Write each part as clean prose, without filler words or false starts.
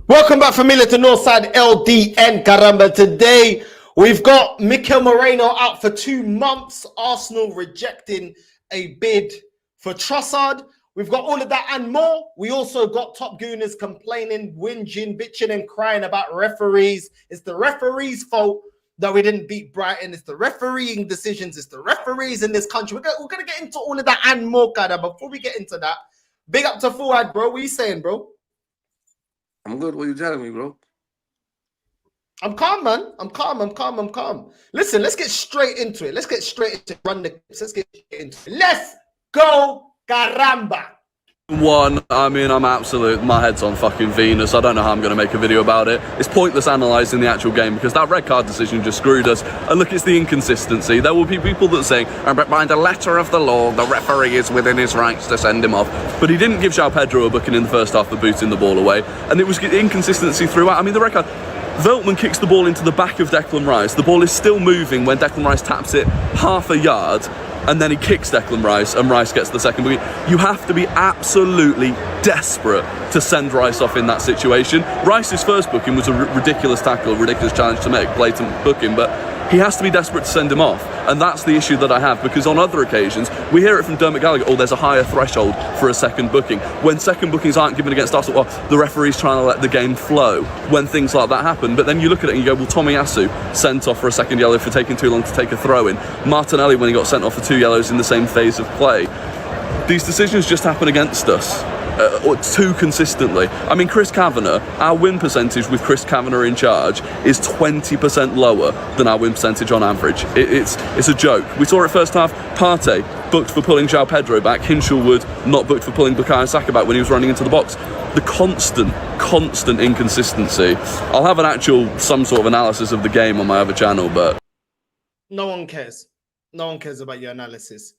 Welcome back, familia, to NorthsideLDN, caramba. Today, we've got Mikel Merino out for 2 months. Arsenal rejecting a bid for Trossard. We've got all of that and more. We also got top gooners complaining, whinging, bitching and crying about referees. It's the referees' fault that we didn't beat Brighton. It's the refereeing decisions. It's the referees in this country. We're going to get into all of that and more, cara. Before we get into that, big up to Fuad, bro. What are you saying, bro? I'm good. What are you telling me, bro? I'm calm, man. I'm calm. Listen, let's get straight into it. Run the clips. Let's get into it. Let's go, caramba. I'm absolute, my head's on fucking Venus. I don't know how I'm going to make a video about it. It's pointless analysing the actual game because that red card decision just screwed us. And look, it's the inconsistency. There will be people that say, by the letter of the law, the referee is within his rights to send him off. But he didn't give João Pedro a booking in the first half for booting the ball away. And it was inconsistency throughout. I mean, the red card, Veltman kicks the ball into the back of Declan Rice. The ball is still moving when Declan Rice taps it half a yard. And then he kicks Declan Rice, and Rice gets the second booking. You have to be absolutely desperate to send Rice off in that situation. Rice's first booking was a ridiculous tackle, a ridiculous challenge to make, blatant booking, but he has to be desperate to send him off. And that's the issue that I have, because on other occasions, we hear it from Dermot Gallagher, there's a higher threshold for a second booking. When second bookings aren't given against Arsenal, the referee's trying to let the game flow when things like that happen. But then you look at it and you go, well, Tomiyasu sent off for a second yellow for taking too long to take a throw in. Martinelli, when he got sent off for 2 yellows in the same phase of play. These decisions just happen against us. Too consistently. I mean, Chris Kavanagh, our win percentage with Chris Kavanagh in charge is 20% lower than our win percentage on average. It's a joke. We saw it first half. Partey booked for pulling João Pedro back. Hinshelwood not booked for pulling Bukayo Saka back when he was running into the box. The constant inconsistency. I'll have some sort of analysis of the game on my other channel, but no one cares. No one cares about your analysis.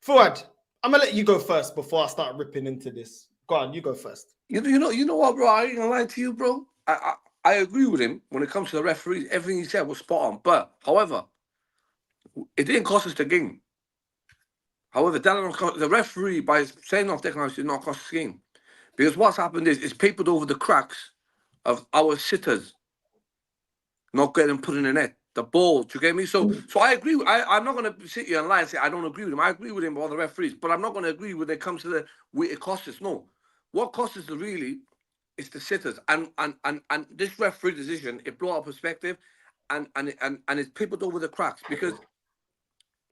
Fuad, I'm gonna let you go first before I start ripping into this. Go on, you go first. You know what, bro? I ain't gonna lie to you, bro. I agree with him when it comes to the referees. Everything he said was spot on. But however, it didn't cost us the game. However, the referee, by saying off Declan Rice, did not cost us the game, because what's happened is it's papered over the cracks of our sitters not getting put in the net. The ball, do you get me? So I agree. I'm not going to sit here and lie and say I don't agree with him. I agree with him with all the referees, but I'm not going to agree when it comes to the way it costs us. No, what costs us really is the sitters, and this referee decision, it blew our perspective, and it's papered over the cracks, because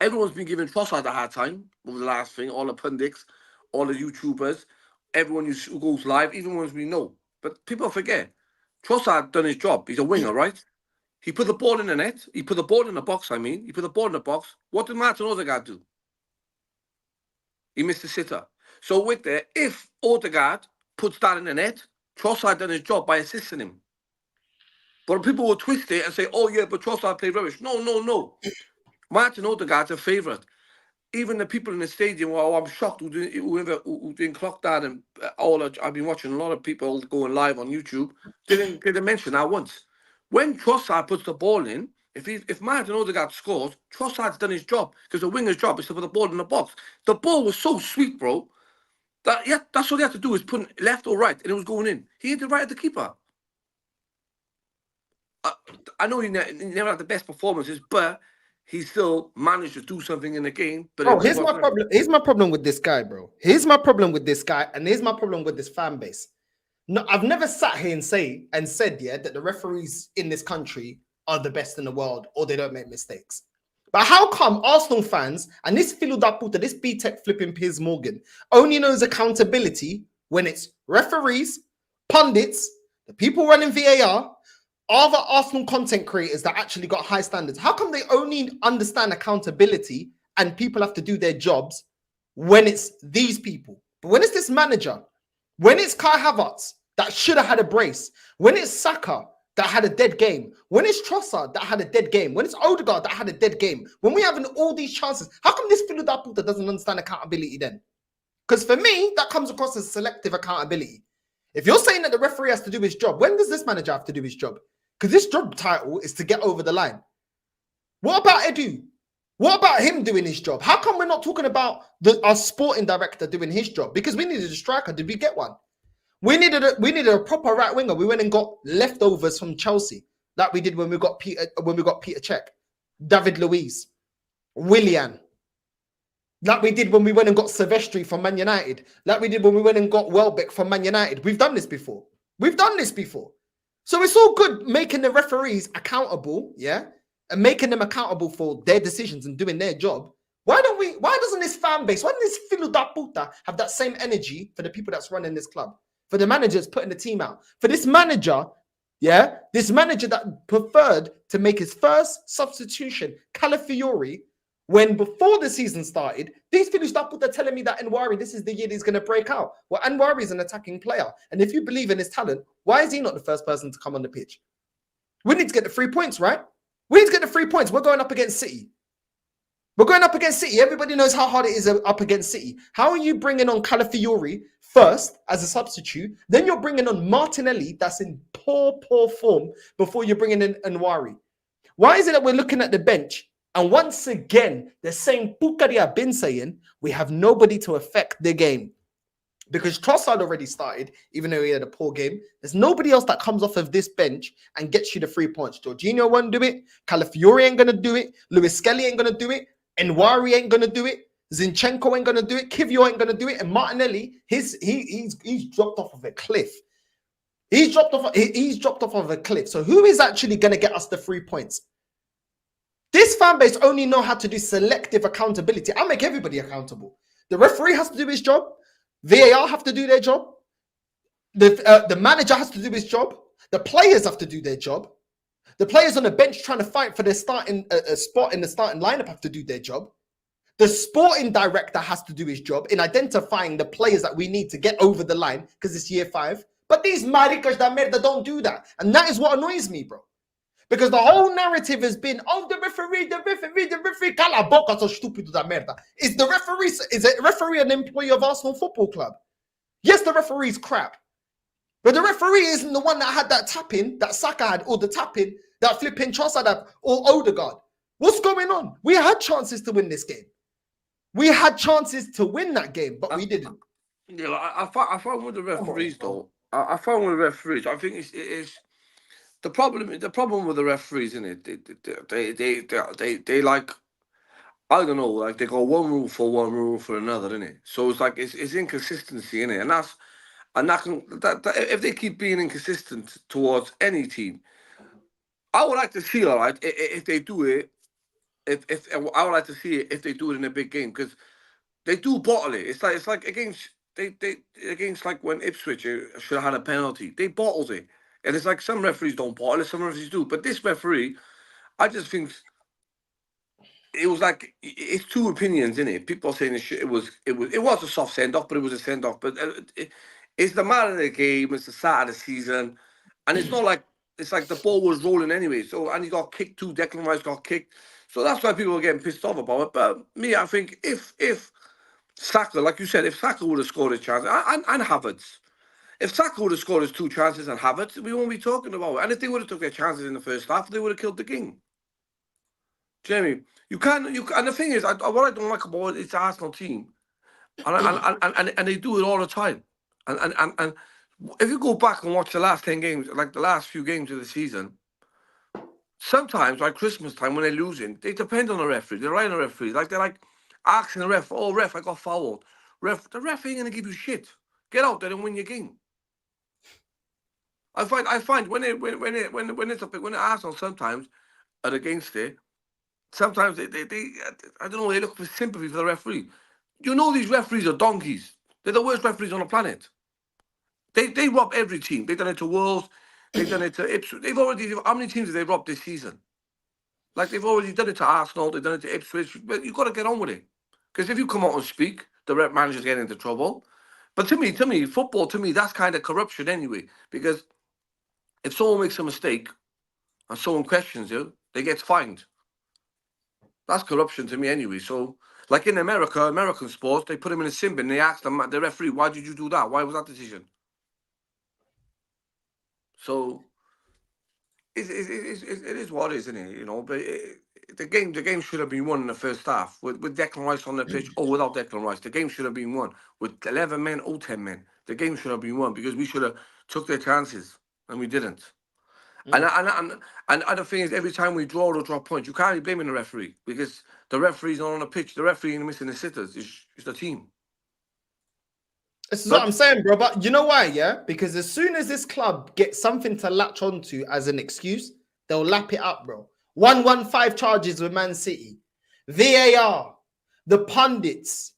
everyone's been giving Trossard a hard time over the last thing. All the pundits, all the YouTubers, everyone who goes live, even ones we know. But people forget, Trossard done his job. He's a winger, right? He put the ball in the net. He put the ball in the box, He put the ball in the box. What did Martin Odegaard do? He missed the sitter. So with that, if Odegaard puts that in the net, Trossard done his job by assisting him. But people will twist it and say, oh yeah, but Trossard played rubbish. No. Martin Odegaard's a favourite. Even the people in the stadium, I'm shocked who didn't clock that, and I've been watching a lot of people going live on YouTube, didn't mention that once. When Trossard puts the ball in, if Martin Odegaard scores, Trossard's done his job, because the winger's job is to put the ball in the box. The ball was so sweet, bro, that that's all he had to do, is put it left or right, and it was going in. He hit it right at the keeper. I know he never had the best performances, but he still managed to do something in the game. But here's my problem. Here's my problem with this guy, bro. Here's my problem with this guy, and here's my problem with this fan base. No, I've never sat here and said that the referees in this country are the best in the world, or they don't make mistakes. But how come Arsenal fans and this Filo da Puta, this B-Tech flipping Piers Morgan, only knows accountability when it's referees, pundits, the people running VAR, other Arsenal content creators that actually got high standards? How come they only understand accountability and people have to do their jobs when it's these people? But when it's this manager, when it's Kai Havertz that should have had a brace, when it's Saka that had a dead game, when it's Trossard that had a dead game, when it's Odegaard that had a dead game, when we're having all these chances, how come this Filo da Puta doesn't understand accountability then? Because for me, that comes across as selective accountability. If you're saying that the referee has to do his job, when does this manager have to do his job? Because this job title is to get over the line. What about Edu? What about him doing his job? How come we're not talking about our sporting director doing his job? Because we needed a striker. Did we get one? We needed a proper right winger. We went and got leftovers from Chelsea, like we did when we got Peter Cech, David Luiz, Willian. Like we did when we went and got Silvestri from Man United. Like we did when we went and got Welbeck from Man United. We've done this before. So it's all good making the referees accountable, yeah? And making them accountable for their decisions and doing their job. Why doesn't this fan base, why doesn't this filo da puta have that same energy for the people that's running this club? For the managers putting the team out. For this manager, yeah? This manager that preferred to make his first substitution, Calafiori, when before the season started, these filo da puta telling me that Anwari, this is the year he's going to break out. Well, Anwari is an attacking player. And if you believe in his talent, why is he not the first person to come on the pitch? We need to get the 3 points, right? We need to get the 3 points. We're going up against City. Everybody knows how hard it is up against City. How are you bringing on Calafiori first as a substitute? Then you're bringing on Martinelli, that's in poor form, before you're bringing in Anwari. Why is it that we're looking at the bench and once again, the same pukari I've been saying, we have nobody to affect the game? Because Trossard already started, even though he had a poor game. There's nobody else that comes off of this bench and gets you the 3 points. Jorginho won't do it. Calafiori ain't going to do it. Lewis Skelly ain't going to do it. Enwari ain't going to do it. Zinchenko ain't going to do it. Kivio ain't going to do it. And Martinelli, he's dropped off of a cliff. He's dropped off of a cliff. So who is actually going to get us the 3 points? This fan base only know how to do selective accountability. I'll make everybody accountable. The referee has to do his job. VAR have to do their job. The manager has to do his job. The players have to do their job. The players on the bench trying to fight for their starting spot in the starting lineup have to do their job. The sporting director has to do his job in identifying the players that we need to get over the line because it's year 5. But these maricas da merda don't do that. And that is what annoys me, bro. Because the whole narrative has been, oh, the referee, cala boca, so stupid da merda. Is the referee an employee of Arsenal Football Club? Yes, the referee's crap. But the referee isn't the one that had that tap-in, that Saka had, or the tap-in, that flipping Trossard had, or Odegaard. What's going on? We had chances to win this game. We had chances to win that game, but we didn't. Yeah, I find with the referees, though. I find with the referees, I think it's the problem with the referees, isn't it? They like, I don't know, like they go one rule for another, isn't it? So it's like it's inconsistency, innit? And if they keep being inconsistent towards any team, I would like to see, all right, if they do it. If I would like to see it if they do it in a big game, because they do bottle it. It's like against like when Ipswich should have had a penalty. They bottled it. And it's like some referees don't bottle it, some referees do. But this referee, I just think it was like, it's two opinions, isn't it? People are saying it was a soft send-off, but it was a send-off. But it's the man of the game, it's the start of the season. And it's not like, it's like the ball was rolling anyway. So, and he got kicked too, Declan Rice got kicked. So that's why people were getting pissed off about it. But me, I think if Saka, like you said, if Saka would have scored a chance, and Havertz, if Saka would have scored his 2 chances and Havertz, we won't be talking about it. And if they would have took their chances in the first half, they would have killed the game. Jamie, you and the thing is, what I don't like about it, it's the Arsenal team, and they do it all the time. And if you go back and watch the last 10 games, like the last few games of the season, sometimes, like Christmas time when they're losing, they depend on the referee. They rely on the referee. Like they're like asking the ref, "Oh, ref, I got fouled." The ref ain't gonna give you shit. Get out there and win your game. I find when Arsenal sometimes are against it, sometimes they I don't know, they look for sympathy for the referee. You know these referees are donkeys. They're the worst referees on the planet. They rob every team. They've done it to Wolves. They've done it to Ipswich. How many teams have they robbed this season? Like, they've already done it to Arsenal. They've done it to Ipswich. But you've got to get on with it. Because if you come out and speak, the rep managers get into trouble. But to me, football, that's kind of corruption anyway. Because if someone makes a mistake and someone questions you, they get fined. That's corruption to me anyway. So, like in American sports, they put them in a sin bin and they ask the referee, why did you do that? Why was that decision? So, it is what it is, isn't it? You know, but the game should have been won in the first half with Declan Rice on the pitch or without Declan Rice. The game should have been won with 11 men or 10 men. The game should have been won because we should have took their chances and we didn't. And other thing is, every time we draw or drop points, you can't be blaming the referee because the referee's not on the pitch. The referee ain't missing the sitters. It's the team. This is what I'm saying, bro. But you know why? Yeah, because as soon as this club gets something to latch onto as an excuse, they'll lap it up, bro. 115 charges with Man City, VAR, the pundits.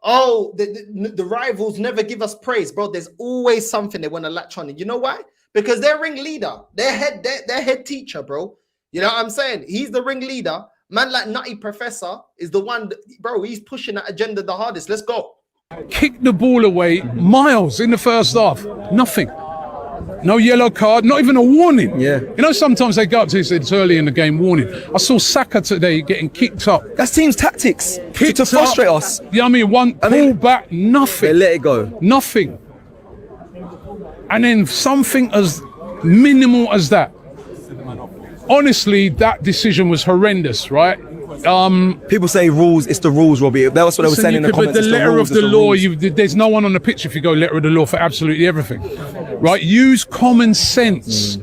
Oh, the rivals never give us praise, bro. There's always something they want to latch on. And you know why? Because their ringleader, their head teacher, bro. You know what I'm saying? He's the ringleader. Man like Nutty Professor is the one, bro. He's pushing that agenda the hardest. Let's go. Kicked the ball away miles in the first half. Nothing. No yellow card, not even a warning. Yeah. You know, sometimes they go up to it's early in the game, warning. I saw Saka today getting kicked up. That's team's tactics Kicked to frustrate up. us. Yeah, I mean, pull back, nothing. They let it go. Nothing. And then something as minimal as that. Honestly, that decision was horrendous, right? People say rules, it's the rules, Robbie. That's what they were saying in the comments. But the letter rules, of the law, rules. there's no one on the pitch if you go letter of the law for absolutely everything, right? Use common sense.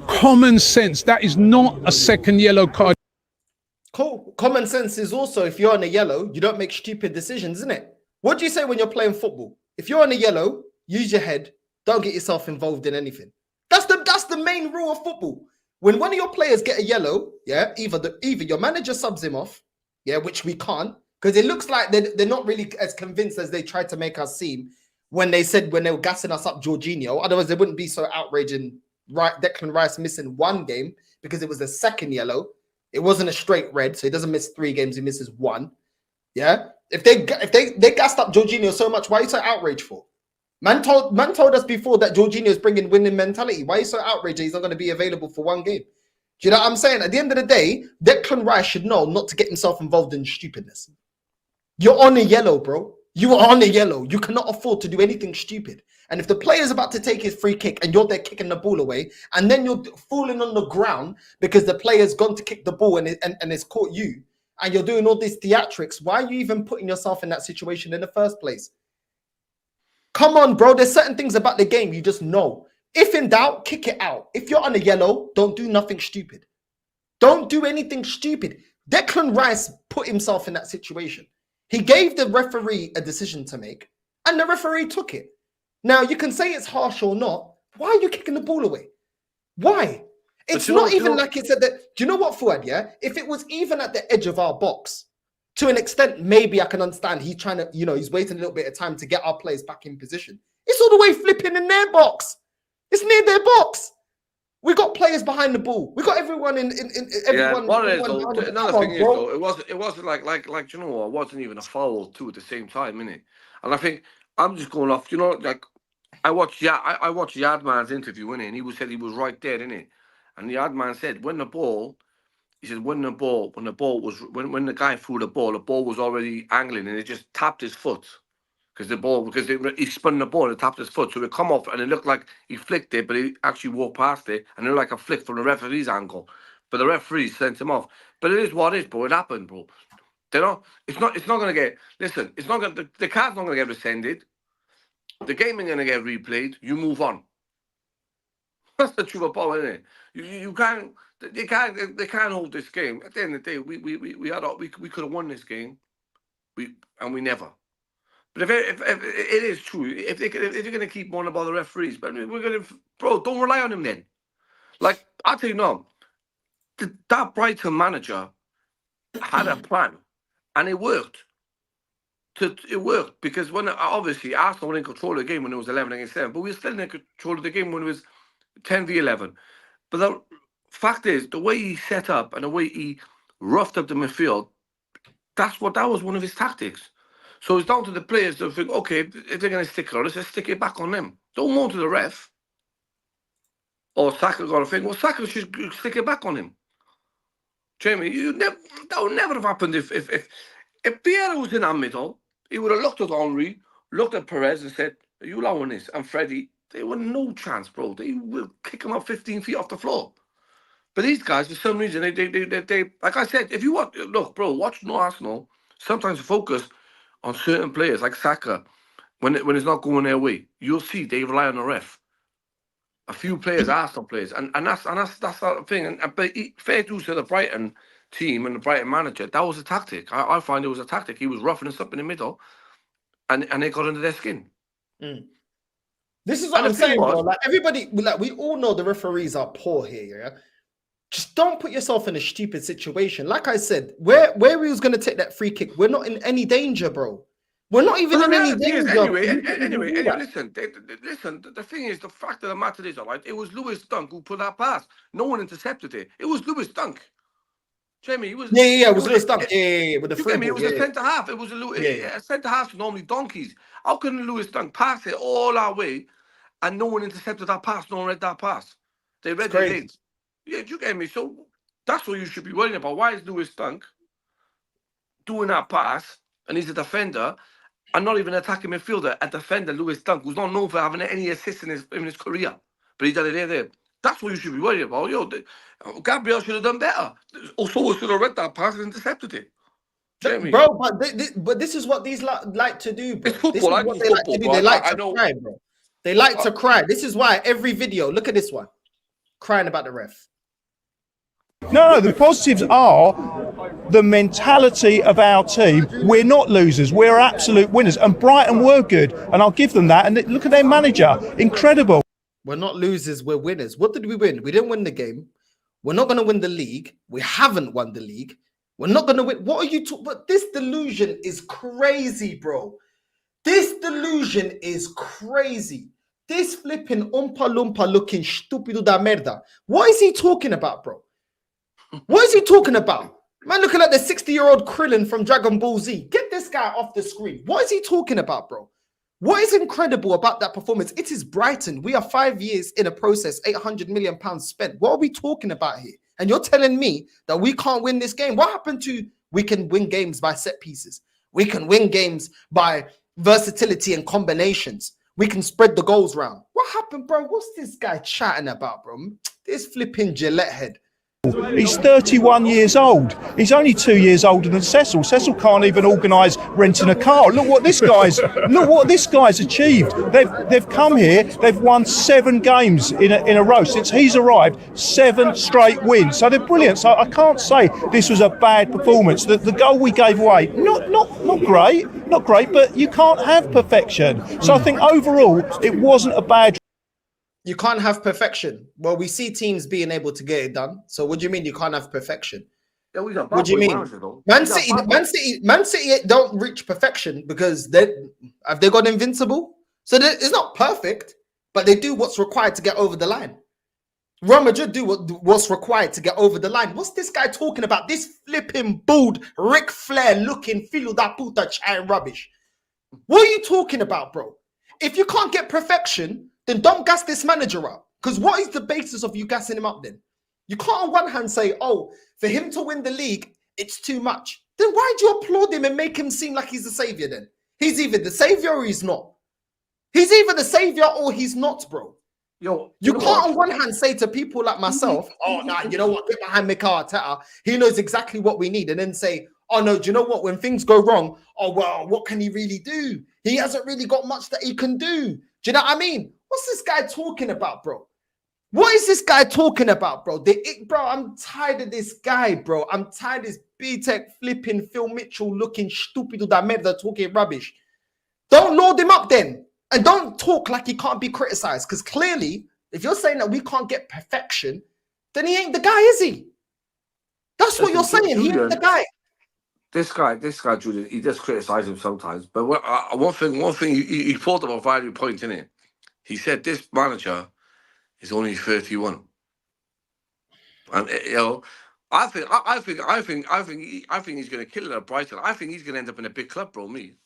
Common sense. That is not a second yellow card. Cool. Common sense is also, if you're on a yellow, you don't make stupid decisions, isn't it? What do you say when you're playing football? If you're on a yellow, use your head. Don't get yourself involved in anything. That's the main rule of football. When one of your players get a yellow, yeah, either your manager subs him off, yeah, which we can't, because it looks like they're not really as convinced as they tried to make us seem when they were gassing us up Jorginho. Otherwise, they wouldn't be so outraging. Right, Declan Rice missing one game because it was a second yellow. It wasn't a straight red, so he doesn't miss 3 games. He misses 1. Yeah, if they gassed up Jorginho so much, why are you so outraged for? Man told us before that Jorginho is bringing winning mentality. Why are you so outraged that he's not going to be available for 1 game? Do you know what I'm saying? At the end of the day, Declan Rice should know not to get himself involved in stupidness. You're on a yellow, bro. You are on a yellow. You cannot afford to do anything stupid. And if the player's about to take his free kick and you're there kicking the ball away, and then you're falling on the ground because the player's gone to kick the ball and it's caught you, and you're doing all these theatrics, why are you even putting yourself in that situation in the first place? Come on, bro. There's certain things about the game you just know. If in doubt, kick it out. If you're on a yellow, don't do nothing stupid. Don't do anything stupid. Declan Rice put himself in that situation. He gave the referee a decision to make, and the referee took it. Now, you can say it's harsh or not. Why are you kicking the ball away? Why? It's not even like it's at the... Do you know what, Fuad, yeah? If it was even at the edge of our box, to an extent, maybe I can understand. He's trying to, he's waiting a little bit of time to get our players back in position. It's all the way flipping in their box. It's near their box. We got players behind the ball. We got everyone in everyone. Yeah, another thing is though, it wasn't like you know what? It wasn't even a foul too at the same time, innit? And I think I'm just going off. Like I watched Yardman's interview, innit? And he said he was right there, innit? And the Yardman said when the guy threw the ball was already angling and it just tapped his foot. Because he spun the ball and it tapped his foot. So it come off and it looked like he flicked it, but he actually walked past it. And it looked like a flick from the referee's angle. But the referee sent him off. But it is what it is, bro. It happened, bro. It's not going to get... Listen, it's not going to... The card's not going to get rescinded. The game ain't going to get replayed. You move on. That's the truth about it, isn't it? You can't... They can't hold this game. At the end of the day, we could have won this game. And we never... But if it is true, if you're going to keep on about the referees, but we're going to, bro, don't rely on him then. Like, I'll tell you now, that Brighton manager had a plan, and it worked. It worked because when obviously Arsenal were in control of the game when it was 11 against 7, but we were still in control of the game when it was 10v11. But the fact is, the way he set up and the way he roughed up the midfield, that was one of his tactics. So it's down to the players to think, okay, if they're going to stick it on, let's just stick it back on them. Don't moan to the ref. Or Saka got to think, well, Saka should stick it back on him. Jamie, that would never have happened if Vieira was in our middle. He would have looked at Henry, looked at Perez and said, are you allowing this? And Freddie, they were no chance, bro. They will kick him up 15 feet off the floor. But these guys, for some reason, they like I said, if you want, look, bro, watch no Arsenal. Sometimes focus on certain players like Saka when it's not going their way. You'll see they rely on the ref. A few players, Arsenal players, and that's the sort of thing. But fair dues to the Brighton team and the Brighton manager, that was a tactic. I find it was a tactic. He was roughing us up in the middle, and they got under their skin. Mm. This is what I'm saying, bro. Like everybody, like we all know the referees are poor here. Yeah, just don't put yourself in a stupid situation. Like I said, where we was gonna take that free kick, we're not in any danger, bro. We're not even in any danger. Anyway, listen. Listen. The thing is, the fact of the matter is, all right. It was Lewis Dunk who put that pass. No one intercepted it. It was Lewis Dunk. Jamie, it was. Yeah. It was Lewis Dunk. Yeah. With the free ball, it was a centre half. It was a centre half. Normally donkeys. How can Lewis Dunk pass it all our way, and no one intercepted that pass? No one read that pass. They read the gates. Yeah, you get me. So that's what you should be worrying about. Why is Lewis Dunk doing that pass, and he's a defender? And not even attacking midfielder, a defender, Lewis Dunk, who's not known for having any assists in his career. But he done it there. That's what you should be worried about. Gabriel should have done better. Also, should have read that pass and intercepted it. Bro, but this is what these like to do, bro. It's football. They like to cry, bro. They like to cry. This is why every video, look at this one, crying about the ref. No, the positives are the mentality of our team. We're not losers, we're absolute winners. And Brighton were good, and I'll give them that. And look at their manager, incredible. We're not losers, we're winners. What did we win? We didn't win the game. We're not going to win the league. We haven't won the league. We're not going to win. What are you talking about? This delusion is crazy, bro. This delusion is crazy. This flipping Oompa Loompa looking stupido da merda. What is he talking about, bro? What is he talking about? Man, looking like the 60-year-old Krillin from Dragon Ball Z. Get this guy off the screen. What is he talking about, bro? What is incredible about that performance? It is Brighton. We are 5 years in a process, £800 million spent. What are we talking about here? And you're telling me that we can't win this game? What happened to we can win games by set pieces? We can win games by versatility and combinations. We can spread the goals round. What happened, bro? What's this guy chatting about, bro? This flipping Gillette head. He's 31 years old. He's only 2 years older than Cecil. Cecil can't even organise renting a car. Look what this guy's achieved. They've come here. They've won 7 games in a row since he's arrived. 7 straight wins. So they're brilliant. So I can't say this was a bad performance. The goal we gave away, not great, but you can't have perfection. So I think overall it wasn't a bad. You can't have perfection. Well, we see teams being able to get it done. So what do you mean you can't have perfection? Yeah, what do you mean? Man City don't reach perfection because have they got invincible? So it's not perfect, but they do what's required to get over the line. Real Madrid do what's required to get over the line. What's this guy talking about? This flipping bald Ric Flair looking filo da puta chatting rubbish. What are you talking about, bro? If you can't get perfection, then don't gas this manager up. Because what is the basis of you gassing him up then? You can't on one hand say, oh, for him to win the league, it's too much. Then why do you applaud him and make him seem like he's the savior then? He's either the savior or he's not. He's either the savior or he's not, bro. You can't on one hand say to people like myself, oh, nah, you know what? Get behind Mikel Arteta. He knows exactly what we need. And then say, oh, no, do you know what? When things go wrong, oh, well, what can he really do? He hasn't really got much that he can do. Do you know what I mean? What's this guy talking about, bro? What is this guy talking about, bro? Bro, I'm tired of this guy, bro. I'm tired of this B-Tech flipping Phil Mitchell looking stupido da merda talking rubbish. Don't load him up then. And don't talk like he can't be criticized. Because clearly, if you're saying that we can't get perfection, then he ain't the guy, is he? That's what you're saying. He ain't the guy. This guy, Julian, he does criticize him sometimes. But one thing, he thought of a value point in it. He said this manager is only 31, and I think he's going to kill it at Brighton. I think he's going to end up in a big club, bro. Me.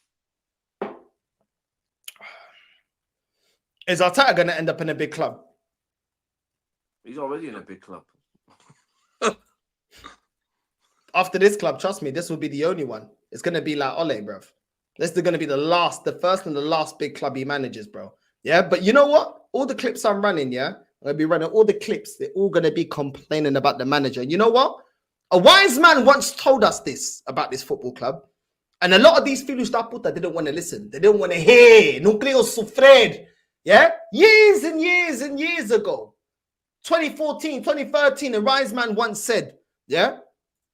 Is Arteta going to end up in a big club? He's already in a big club. After this club, trust me, this will be the only one. It's going to be like Ole, bro. This is going to be the first and the last big club he manages, bro. Yeah, but you know what? All the clips I'm running, yeah, I'm going to be running all the clips. They're all going to be complaining about the manager. You know what? A wise man once told us this about this football club. And a lot of these filhos da puta didn't want to listen. They didn't want to hear. Não queriam sofrer. Yeah? Years and years and years ago. 2014, 2013, a wise man once said, yeah,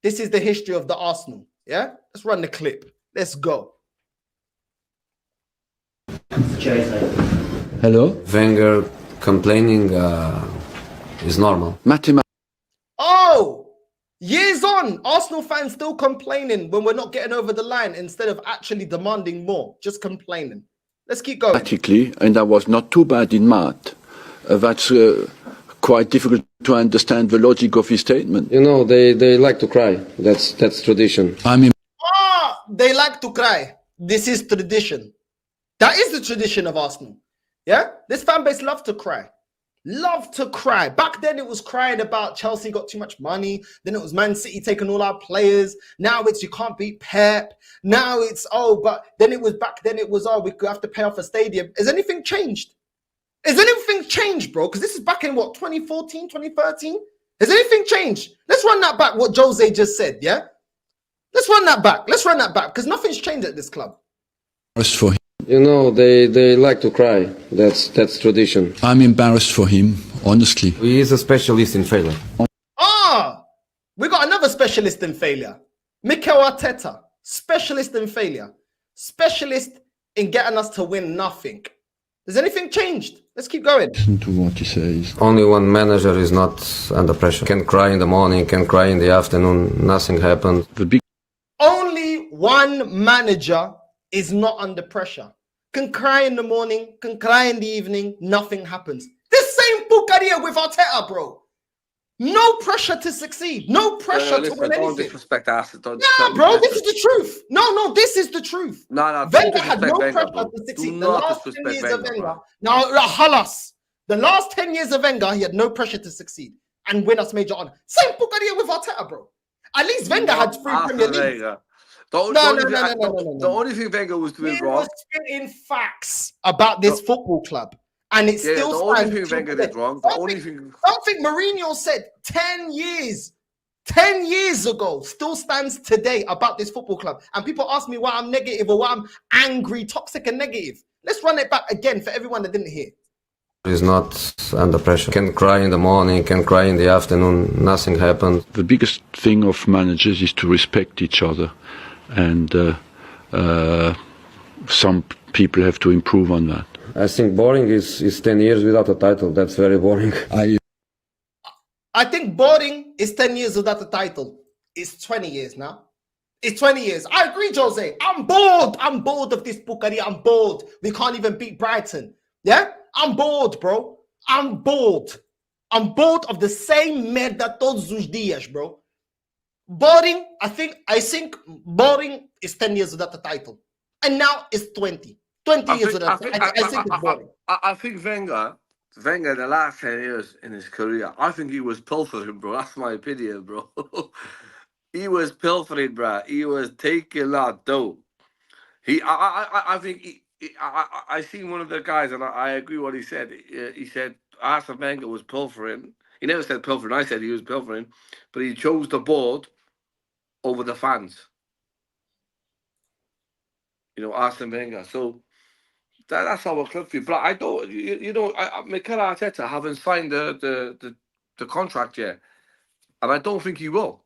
this is the history of the Arsenal. Yeah? Let's run the clip. Let's go. Hello? Wenger complaining is normal. Oh! Years on, Arsenal fans still complaining when we're not getting over the line instead of actually demanding more, just complaining. Let's keep going. And I was not too bad in math. That's quite difficult to understand the logic of his statement. You know, they like to cry. That's tradition. They like to cry. This is tradition. That is the tradition of Arsenal. Yeah? This fan base loves to cry. Love to cry. Back then it was crying about Chelsea got too much money. Then it was Man City taking all our players. Now it's you can't beat Pep. Now it's but then it was back then it was we have to pay off a stadium. Has anything changed? Has anything changed, bro? Because this is back in what, 2014, 2013? Has anything changed? Let's run that back, what Jose just said, yeah? Let's run that back. Let's run that back because nothing's changed at this club. For him. You know, they like to cry. That's tradition. I'm embarrassed for him, honestly. He is a specialist in failure. We got another specialist in failure. Mikel Arteta, specialist in failure. Specialist in getting us to win nothing. Has anything changed? Let's keep going. Listen to what he says. Only one manager is not under pressure. Can cry in the morning, can cry in the afternoon. Nothing happened. Only one manager is not under pressure. Can cry in the morning, can cry in the evening, nothing happens. This same Bucaria with Arteta, bro. No pressure to succeed. No pressure to win anything. Don't disrespect us. Bro, this is the truth. No, this is the truth. No, Wenger had no pressure to succeed. The last 10 years of Wenger. Now, halas. The last 10 years of Wenger, he had no pressure to succeed and win us major honor. Same Bucaria with Arteta, bro. At least Wenger had 3 Premier Leagues. The only thing Wenger was doing wrong. He was spitting facts about this football club. And it still the only thing Wenger did wrong. Something Merino said 10 years ago still stands today about this football club. And people ask me why I'm negative or why I'm angry, toxic and negative. Let's run it back again for everyone that didn't hear. He's not under pressure. Can cry in the morning, can cry in the afternoon. Nothing happened. The biggest thing of managers is to respect each other. And some people have to improve on that. I think boring is 10 years without a title. That's very boring. I think boring is 10 years without a title. It's 20 years now. It's 20 years. I agree, Jose. I'm bored. I'm bored of this Bucaria. I'm bored. We can't even beat Brighton. Yeah? I'm bored, bro. I'm bored. I'm bored of the same merda todos os dias, bro. Boring, I think boring is 10 years without a title. And now it's 20. 20 years without a title. I think it's boring. I think Wenger, the last 10 years in his career, I think he was pilfering, bro. That's my opinion, bro. He was pilfering, bro. He was taking out dough. I think I seen one of the guys, and I agree what he said. He said Arsene Wenger was pilfering. He never said pilfering. I said he was pilfering, but he chose the board over the fans. You know, Arsene Wenger. So that's our club feel. But I don't. Mikel Arteta haven't signed the contract yet, and I don't think he will.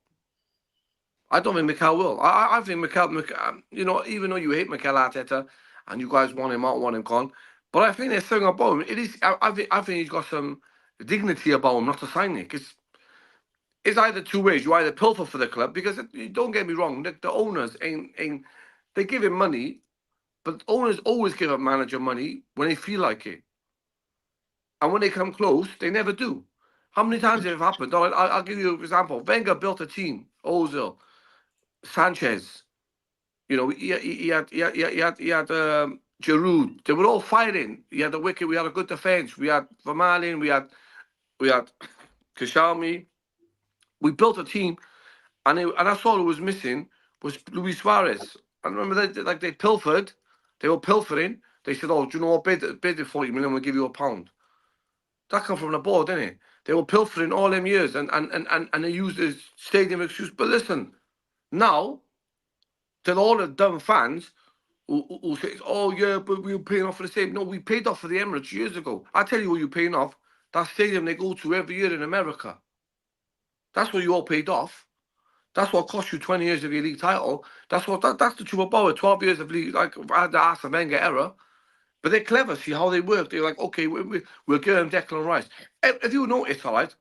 I don't think Mikel will. I think Mikel, even though you hate Mikel Arteta and you guys want him out, want him gone, but I think there's something about him. It is. I think he's got some dignity about him not to sign it. Because it's either two ways. You either pilfer for the club, because don't get me wrong, the owners ain't they give him money, but owners always give a manager money when they feel like it, and when they come close, they never do. How many times has it happened? I'll give you an example. Wenger built a team. Ozil, Sanchez, he had Giroud. They were all fighting. He had the wicket. We had a good defense. We had Vermaelen. We had Kashami. We built a team, and that's all it was missing was Luis Suarez. I remember they pilfered. They were pilfering. They said, "Oh, do you know what? Bid 40 million. We'll give you £1." That come from the board, didn't it? They were pilfering all them years and they used the stadium excuse. But listen, now, to all the dumb fans who say, oh yeah, but we were paying off for the stadium. No, we paid off for the Emirates years ago. I tell you what you're paying off. That stadium they go to every year in America. That's what you all paid off. That's what cost you 20 years of your league title. That's the truth about it. 12 years of league, like I had the Arsene Wenger era. But they're clever. See how they work. They're like, okay, we'll give them Declan Rice. If you notice, all right,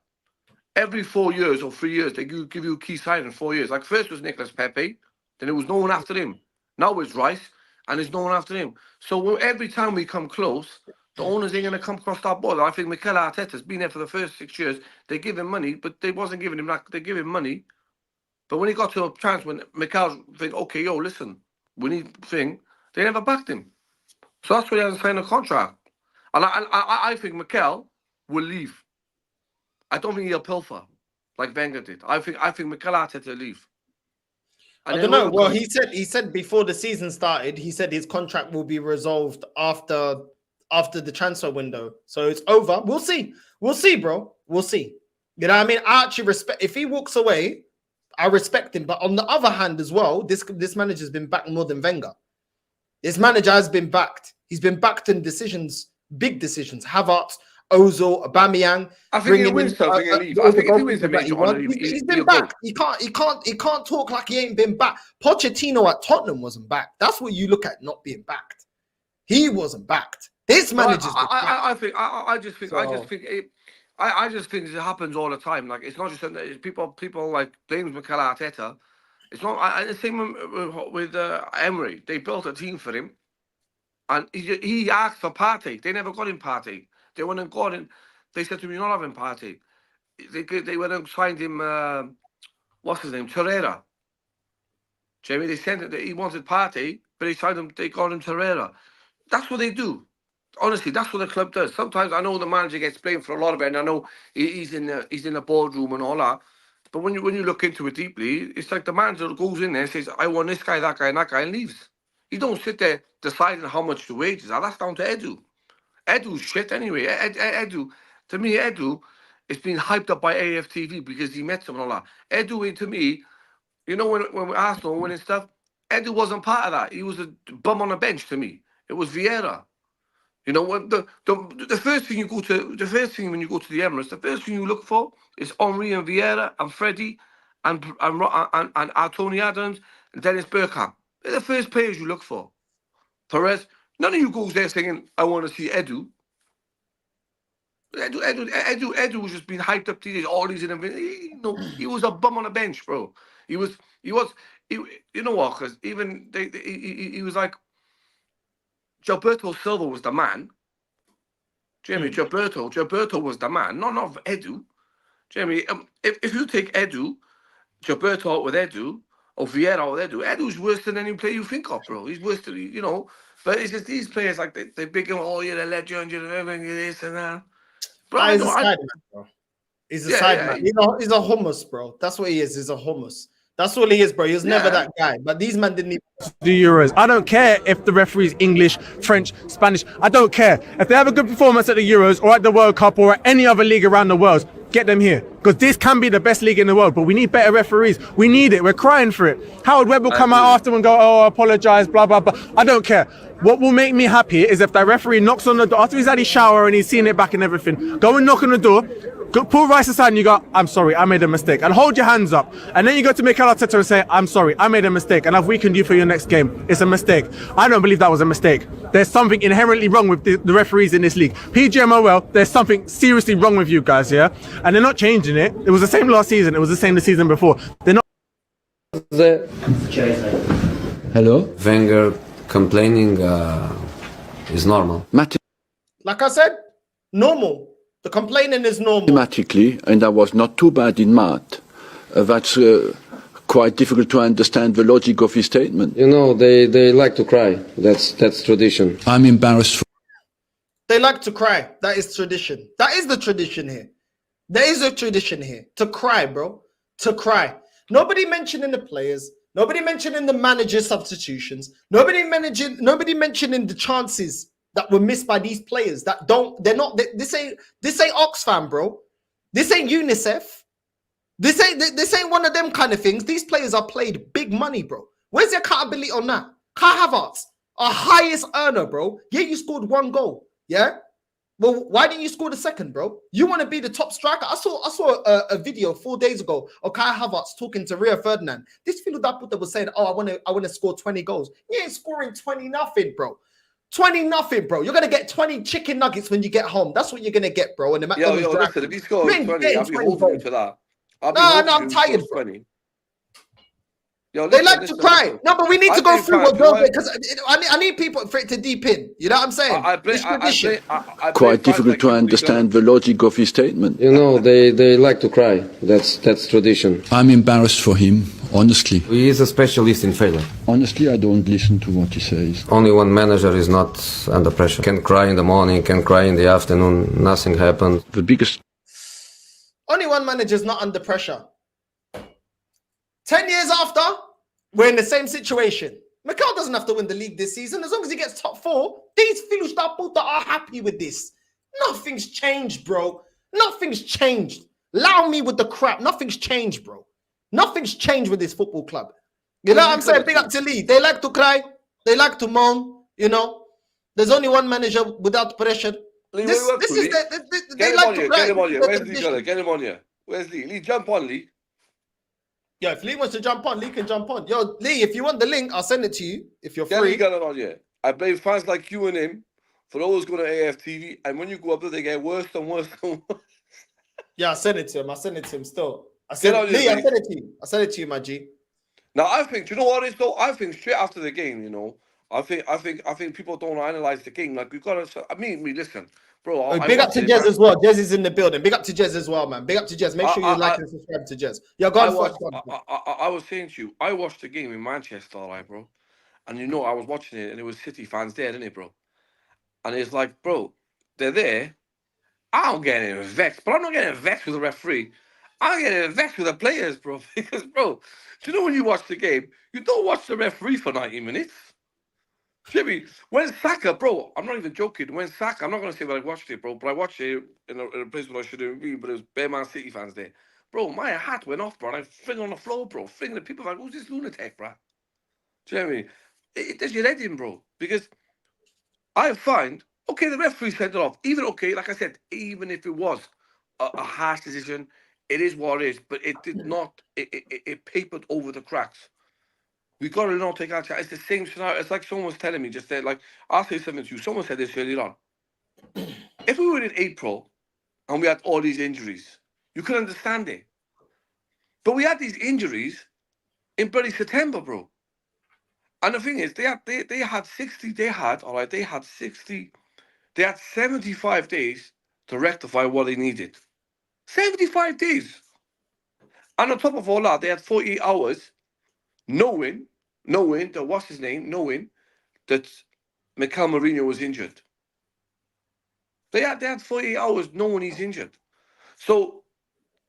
every 4 years or 3 years, they give you a key sign in 4 years. Like first was Nicolas Pepe, then it was no one after him. Now it's Rice, and there's no one after him. So every time we come close, the owners ain't going to come across that ball. I think Mikel Arteta's been there for the first 6 years. They give him money, but they wasn't giving him that. They give him money. But when he got to a chance when Mikel think, okay, yo, listen, we need thing, they never backed him. So that's why he hasn't signed a contract. And I think Mikel will leave. I don't think he'll pilfer like Wenger did. I think Mikel Arteta will leave. And I don't know. Well, he said before the season started, he said his contract will be resolved after the transfer window. So it's over. We'll see. We'll see, bro. We'll see. You know what I mean? I actually respect if he walks away, I respect him. But on the other hand as well, this manager's been backed more than Wenger. This manager has been backed. He's been backed in decisions, big decisions. Havertz, Ozil, Aubameyang. I think he'll win something and leave. I think if he wins the major, he's been backed. He can't talk like he ain't been backed. Pochettino at Tottenham wasn't backed. That's what you look at not being backed. He wasn't backed. This manager's I just think it happens all the time. Like it's not just it's people like blame Mikel Arteta. It's not. The same with Emery. They built a team for him, and he asked for Partey. They never got him Partey. They went and got him. They said to me, "You're not having Partey." They went and signed him. What's his name? Torreira. Jamie. They sent it. He wanted Partey, but they signed him. They got him Torreira. That's what they do. Honestly, that's what the club does. Sometimes I know the manager gets blamed for a lot of it, and I know he's in the boardroom and all that. But when you look into it deeply, it's like the manager goes in there and says, I want this guy, that guy, and that guy, and leaves. You don't sit there deciding how much the wages are. That's down to Edu. Edu's shit anyway. Edu, to me, Edu is being hyped up by AFTV because he met someone and all that. Edu, to me, you know, when Arsenal were winning stuff, Edu wasn't part of that. He was a bum on the bench to me. It was Vieira. You know, the first thing when you go to the Emirates, the first thing you look for is Henry and Vieira and Freddie and Tony Adams and Dennis Bergkamp. They're the first players you look for. Perez, none of you goes there saying, I want to see Edu. Edu was just being hyped up to these, all these he was a bum on the bench, bro. He was you know what, because even he was like Gilberto Silva was the man. Jamie, Gilberto was the man, not Edu. Jamie, if you take Edu, Gilberto out with Edu, or Vieira out with Edu, Edu's worse than any player you think of, bro. He's worse than, you know. But it's just these players, like, they big him, oh, you're a legend, you're everything, you're this and that. Bro, he's a side man, bro. He's a side man. He's a hummus, bro. That's what he is. He's a hummus. That's all he is, bro. He was never that guy. But these men didn't even the Euros. I don't care if the referee's English, French, Spanish. I don't care. If they have a good performance at the Euros or at the World Cup or at any other league around the world, get them here. Because this can be the best league in the world, but we need better referees. We need it. We're crying for it. Howard Webb will come out after and go, oh, I apologise, blah, blah, blah. I don't care. What will make me happy is if that referee knocks on the door after he's had his shower and he's seen it back and everything. Go and knock on the door. Go, pull Rice aside and you go, I'm sorry, I made a mistake. And hold your hands up. And then you go to Mikel Arteta and say, I'm sorry, I made a mistake and I've weakened you for your next game. It's a mistake. I don't believe that was a mistake. There's something inherently wrong with the referees in this league. PGMOL, there's something seriously wrong with you guys, yeah? And they're not changing it. It was the same last season. It was the same the season before. They're not... Hello? Wenger complaining is normal. Like I said, normal. The complaining is normal. Mathematically, and I was not too bad in math. That's quite difficult to understand the logic of his statement. You know, they like to cry. That's tradition. I'm embarrassed. They like to cry. That is tradition. That is the tradition here. There is a tradition here. To cry, bro. To cry. Nobody mentioning the players. Nobody mentioning the manager substitutions. Nobody mentioning the chances that were missed by these players that don't, they're not, this ain't Oxfam, bro. This ain't UNICEF. This ain't one of them kind of things. These players are paid big money, bro. Where's the accountability on that? Kai Havertz, our highest earner, bro. Yeah, you scored 1 goal. Yeah. Well, why didn't you score the second, bro? You want to be the top striker? I saw a video 4 days ago of Kai Havertz talking to Rio Ferdinand. This fellow that was saying, "Oh, I want to score 20 goals." You ain't scoring 20-0, bro. 20-0, bro. You're gonna get 20 chicken nuggets when you get home. That's what you're gonna get, bro. And the McDonald's listen, if he scores 20, I'll be holding you to that. No, I'm tired, bro. 20. Yo, they like to cry. No, but we need to go through what goes because I need people for it to deep in. You know what I'm saying? Quite difficult to understand the logic of his statement. You know, they like to cry. That's tradition. I'm embarrassed for him, honestly. He is a specialist in failure. Honestly, I don't listen to what he says. Only one manager is not under pressure. Can cry in the morning, can cry in the afternoon. Nothing happened. The biggest. Only one manager is not under pressure. 10 years after, we're in the same situation. Mikel doesn't have to win the league this season. As long as he gets top 4, these Finnish that are happy with this. Nothing's changed, bro. Nothing's changed. Allow me with the crap. Nothing's changed, bro. Nothing's changed with this football club. You know what I'm saying? Big up to Lee. They like to cry. They like to moan. You know, there's only one manager without pressure. Lee, they like to cry. Get him on here. Where's Lee? Get him on here. Where's Lee? Lee, jump on, Lee. Yeah, if Lee wants to jump on, Lee can jump on. Yo, Lee, if you want the link, I'll send it to you. If you're free. Get it on here. I blame fans like you and him for always going to AFTV, and when you go up there, they get worse and worse and worse. Yeah, I sent it to him. still. I sent it to you. I sent it to you, my G. Now, I think, do you know what it is, though? I think straight after the game, you know, I think people don't analyze the game. Like, we've got to, listen. Bro, big up to Jez as well. Jez is in the building. Big up to Jez as well, man. Big up to Jez. Make sure you like and subscribe to Jez. Yeah, go on. I was saying to you, I watched the game in Manchester, right, bro? And you know, I was watching it, and it was City fans there, didn't it, bro? And it's like, bro, they're there. I'm getting vexed, but I'm not getting vexed with the referee. I'm getting vexed with the players, bro. Because, bro, do you know when you watch the game, you don't watch the referee for 90 minutes. Jimmy, when Saka, bro, I'm not even joking. When Saka, I'm not going to say that I watched it, bro, but I watched it in a place where I shouldn't be, but it was bare Man City fans there. Bro, my hat went off, bro. I fling on the floor, bro. Fling the people like, who's this lunatic, bro? Do you know what I mean? It does your head in, bro. Because I find, okay, the referee sent it off. Even, okay, like I said, even if it was a harsh decision, it is what it is. But it did not, it papered over the cracks. We got to not take our chance. It's the same scenario. It's like someone was telling me just there, like, I'll say something to you. Someone said this earlier on. If we were in April and we had all these injuries, you could understand it. But we had these injuries in bloody September, bro. And the thing is, they had 75 days to rectify what they needed. 75 days. And on top of all that, they had 48 hours knowing that Mikel Merino was injured. They had 48 hours knowing he's injured. So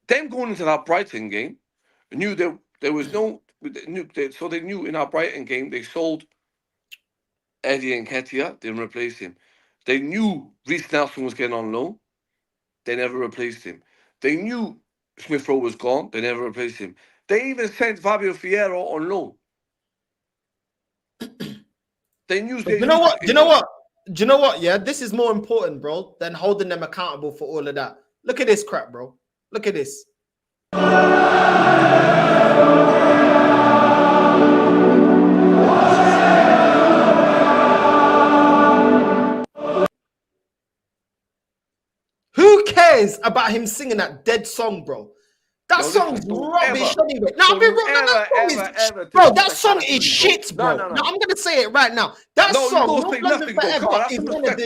them going into that Brighton game, knew there was no, so they knew in our Brighton game, they sold Eddie Nketiah, didn't replace him. They knew Reece Nelson was getting on loan, they never replaced him. They knew Smith Rowe was gone, they never replaced him. They even sent Fabio Fierro on loan. They knew. Do you know what? Do you know what? Yeah, this is more important, bro, than holding them accountable for all of that. Look at this crap, bro. Look at this. Who cares about him singing that dead song, bro? That song's rubbish anyway. That song is shit, bro. No, I'm gonna say it right now. That song, North London Forever, is one of the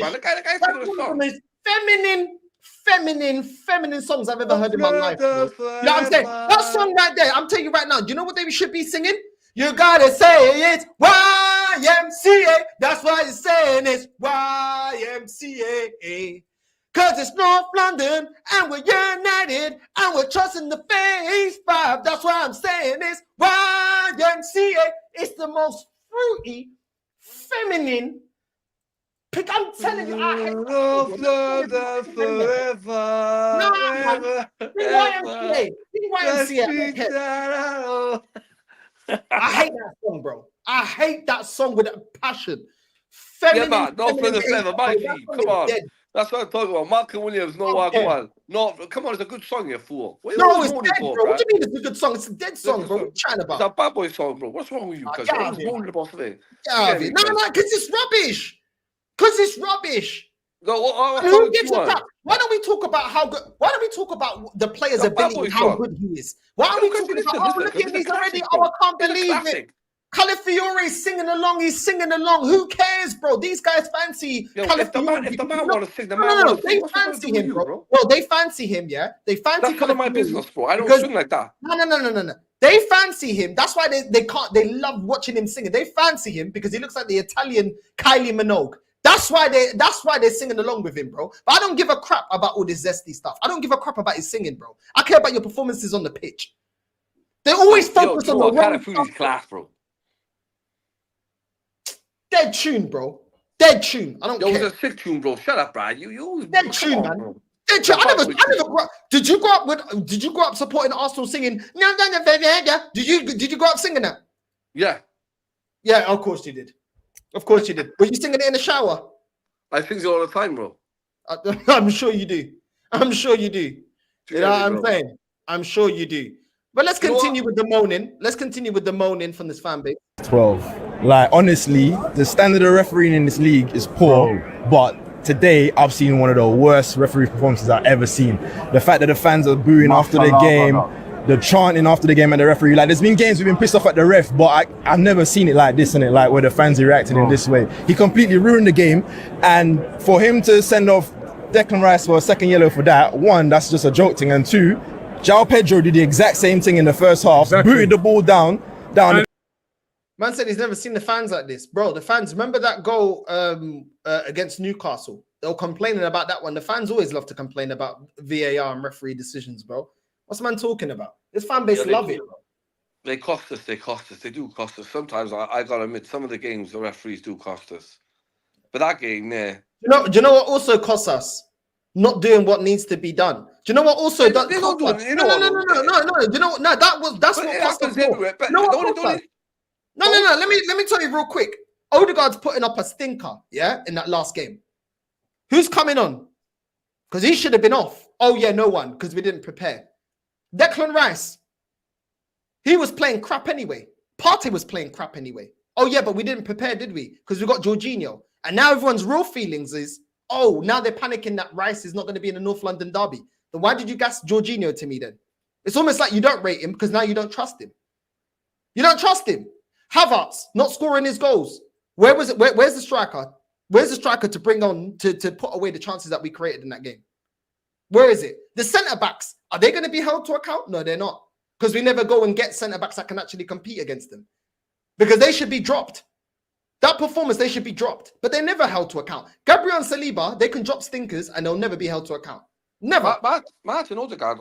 feminine songs I've ever heard in my life. Bro. You know what I'm saying? That song right there, I'm telling you right now, do you know what they should be singing? You gotta say it, YMCA. That's why you're saying it's YMCA. Cause it's North London and we're united and we're trusting the face vibe. That's why I'm saying this YMCA. It's the most fruity, feminine I'm telling you, I hate I hate that song, bro. I hate that song with a passion. Yeah, man, no further flavor, Mikey. Come on. That's what I'm talking about. Michael Williams, no one. No, come on, it's a good song, you fool. No, it's dead, bro. What do you mean it's a good song? It's a dead song, bro. What are you chatting about? It's a bad boy song, bro. What's wrong with you? Because you're always moaning about today. No, because it's rubbish. Because it's rubbish. No, who gives a crap? Why don't we talk about how good? Why don't we talk about the player's ability and how good he is? Why are we talking about? Oh, look at these already. Oh, I can't believe it. Calafiori is singing along. He's singing along. Who cares, bro? These guys fancy Calafiori. If the man want to sing, the man no, they fancy him, bro. Well, they fancy him, yeah. They fancy. That's none of my business, bro. I don't sing like that. No. They fancy him. That's why they can't. They love watching him singing. They fancy him because he looks like the Italian Kylie Minogue. That's why they're singing along with him, bro. But I don't give a crap about all this zesty stuff. I don't give a crap about his singing, bro. I care about your performances on the pitch. They always focus on the wrong stuff. Class, bro. Dead tune, bro. Dead tune. I don't care. It was a sick tune, bro. Shut up, Brad. You dead tune, man. Bro. Dead tune. I never grew up. Did you grow up supporting Arsenal singing? Did you grow up singing that? Yeah. Yeah, of course you did. Of course you did. Were you singing it in the shower? I sing it all the time, bro. I'm sure you do. I'm sure you do. You know what I'm saying? I'm sure you do. But let's continue with the moaning. Let's continue with the moaning from this fan base. 12. Like, honestly, the standard of refereeing in this league is poor, but today I've seen one of the worst referee performances I've ever seen. The fact that the fans are booing after the game, the chanting after the game at the referee. Like, there's been games we've been pissed off at the ref, but I've never seen it like this, like where the fans are reacting in this way. He completely ruined the game, and for him to send off Declan Rice for a second yellow for that, one, that's just a joke thing, and two, João Pedro did the exact same thing in the first half, booted the ball down. Man said he's never seen the fans like this. Bro, the fans, remember that goal against Newcastle? They were complaining about that one. The fans always love to complain about VAR and referee decisions, bro. What's man talking about? This fan base love it, bro. They cost us. They do cost us. Sometimes I gotta admit, some of the games the referees do cost us. But that game, yeah. Do you know what also costs us? Not doing what needs to be done. Do you know what also does? No. Do you know what? No, that's what costs us. No. Let me tell you real quick. Odegaard's putting up a stinker, yeah, in that last game. Who's coming on? Because he should have been off. Oh yeah, no one, because we didn't prepare. Declan Rice. He was playing crap anyway. Partey was playing crap anyway. Oh yeah, but we didn't prepare, did we? Because we got Jorginho. And now everyone's real feelings is, oh, now they're panicking that Rice is not going to be in the North London derby. Then why did you gas Jorginho to me then? It's almost like you don't rate him because now you don't trust him. You don't trust him. Havertz not scoring his goals. Where was it? Where's the striker? Where's the striker to bring on to put away the chances that we created in that game? Where is it? The centre backs, are they going to be held to account? No, they're not. Because we never go and get centre backs that can actually compete against them. Because they should be dropped. That performance, they should be dropped. But they're never held to account. Gabriel and Saliba, they can drop stinkers and they'll never be held to account. Never. Martin Odegaard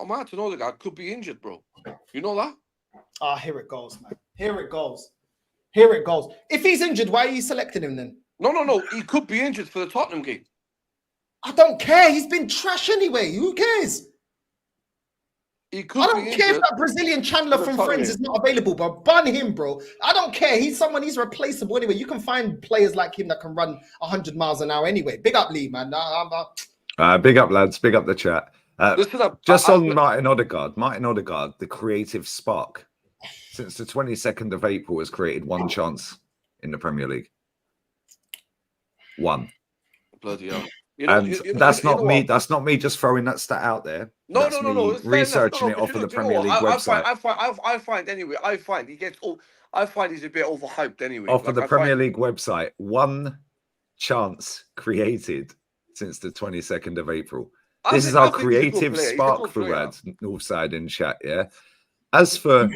Martin Odegaard could be injured, bro. You know that? Here it goes, man. Here it goes. Here it goes. If he's injured, why are you selecting him then? No. He could be injured for the Tottenham game. I don't care. He's been trash anyway. Who cares? I don't care if that Brazilian Chandler from Friends is not available, but ban him, bro. I don't care. He's replaceable anyway. You can find players like him that can run 100 miles an hour anyway. Big up, Lee, man. Big up, lads. Big up the chat. Just on Martin Odegaard. Martin Odegaard, the creative spark. Since the 22nd of April has created one chance in the Premier League. One. Bloody hell. That's not me. That's not me just throwing that stat out there. No. Researching it off of the Premier League website. I find anyway. I find he's a bit overhyped anyway. Off of the Premier League website, one chance created since the 22nd of April. This is our creative spark for Northside in chat. Yeah. As for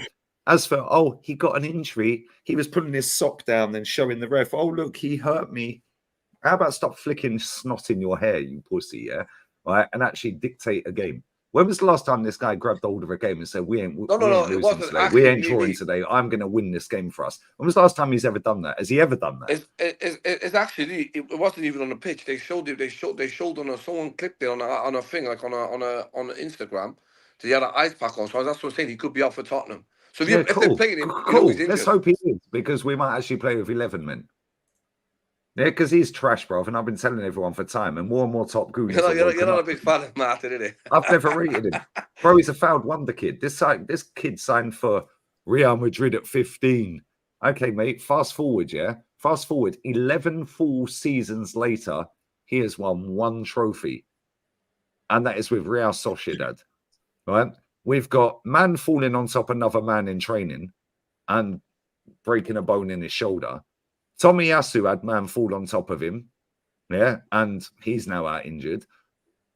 he got an injury. He was putting his sock down and showing the ref. Oh look, he hurt me. How about stop flicking snot in your hair, you pussy, yeah? Right, and actually dictate a game. When was the last time this guy grabbed hold of a game and said, we ain't No, losing it wasn't. today. Actually, We ain't drawing today. I'm going to win this game for us. When was the last time he's ever done that? Has he ever done that? It's actually, it wasn't even on the pitch. They showed it. They showed on someone clicked it on a thing, like on Instagram. So he had an ice pack on. So that's what I'm saying. He could be out for Tottenham. So if they're playing him, cool. He's injured. Let's hope he is, because we might actually play with 11 men. Yeah, because he's trash, bro. And I've been telling everyone for time, and more top goons. You're not a big fan of Martin, is it? I've never rated him. Bro, he's a fouled wonder kid. This kid signed for Real Madrid at 15. Okay, mate, fast forward, yeah? Fast forward, 11 full seasons later, he has won one trophy. And that is with Real Sociedad, right? We've got man falling on top of another man in training and breaking a bone in his shoulder. Tomiyasu had man fall on top of him, yeah, and he's now out injured.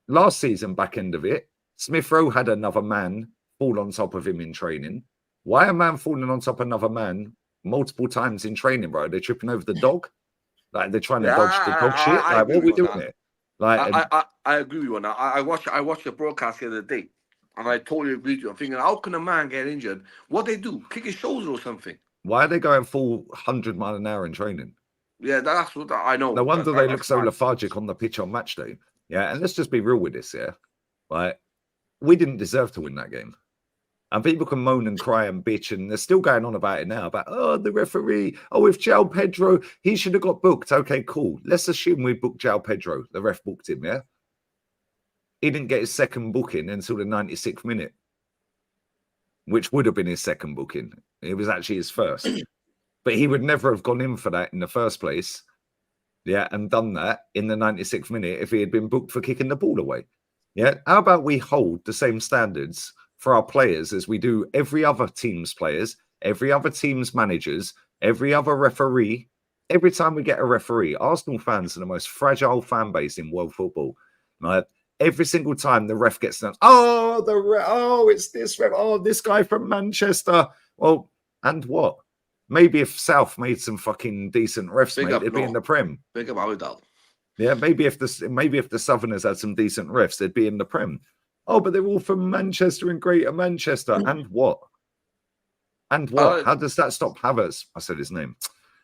Last season, back end of it, Smith Rowe had another man fall on top of him in training. Why a man falling on top of another man multiple times in training, bro? They're tripping over the dog? Like, they're trying to dodge the dog shit? Like, what are we doing here? Like, I agree with you on that. I watched the broadcast the other day, and I totally agree with you. I'm thinking, how can a man get injured? What they do? Kick his shoulder or something? why are they going full 100 mile an hour in training? Yeah, that's what I know. No wonder they look so lethargic on the pitch on match day. Yeah, and let's just be real with this, yeah. Like, we didn't deserve to win that game. And people can moan and cry and bitch, and they're still going on about it now, about, oh, the referee, oh, if João Pedro, he should have got booked. Okay, cool. Let's assume we booked João Pedro. The ref booked him, yeah? He didn't get his second booking until the 96th minute, which would have been his second booking. It was actually his first. But he would never have gone in for that in the first place, yeah, and done that in the 96th minute if he had been booked for kicking the ball away. Yeah, how about we hold the same standards for our players as we do every other team's players, every other team's managers, every other referee? Every time we get a referee, Arsenal fans are the most fragile fan base in world football. Right? Every single time the ref gets done, it's this ref, oh, this guy from Manchester. Well, and what? Maybe if South made some fucking decent refs, mate, they'd be in the Prem. Big up Alidal. Yeah, maybe if the Southerners had some decent refs, they'd be in the Prem. Oh, but they're all from Manchester and Greater Manchester. And what? And what? How does that stop Havertz? I said his name.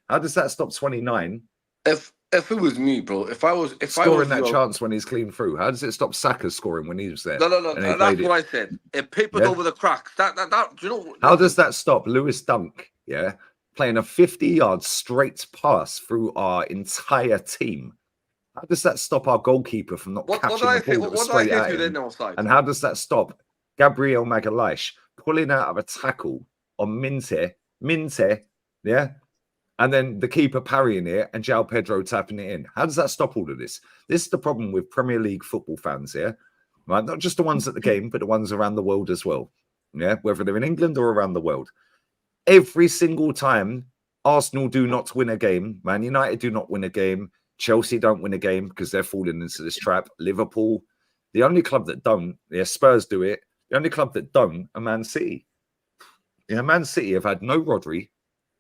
How does that stop 29? If it was me, bro, if I was scoring that chance when he's clean through, how does it stop Saka scoring when he was there? No. That's what I said. It papered over the cracks. That you know. How does that stop Lewis Dunk? Yeah, playing a 50-yard straight pass through our entire team. How does that stop our goalkeeper from not catching the ball straight at him? And how does that stop Gabriel Magalhaes pulling out of a tackle on Minte, yeah? And then the keeper parrying it and João Pedro tapping it in. How does that stop all of this? This is the problem with Premier League football fans here, right? Not just the ones at the game, but the ones around the world as well, yeah? Whether they're in England or around the world. Every single time Arsenal do not win a game, Man United do not win a game, Chelsea don't win a game because they're falling into this trap. Liverpool, the only club that don't, yeah, Spurs do it. The only club that don't are Man City. Yeah, Man City have had no Rodri,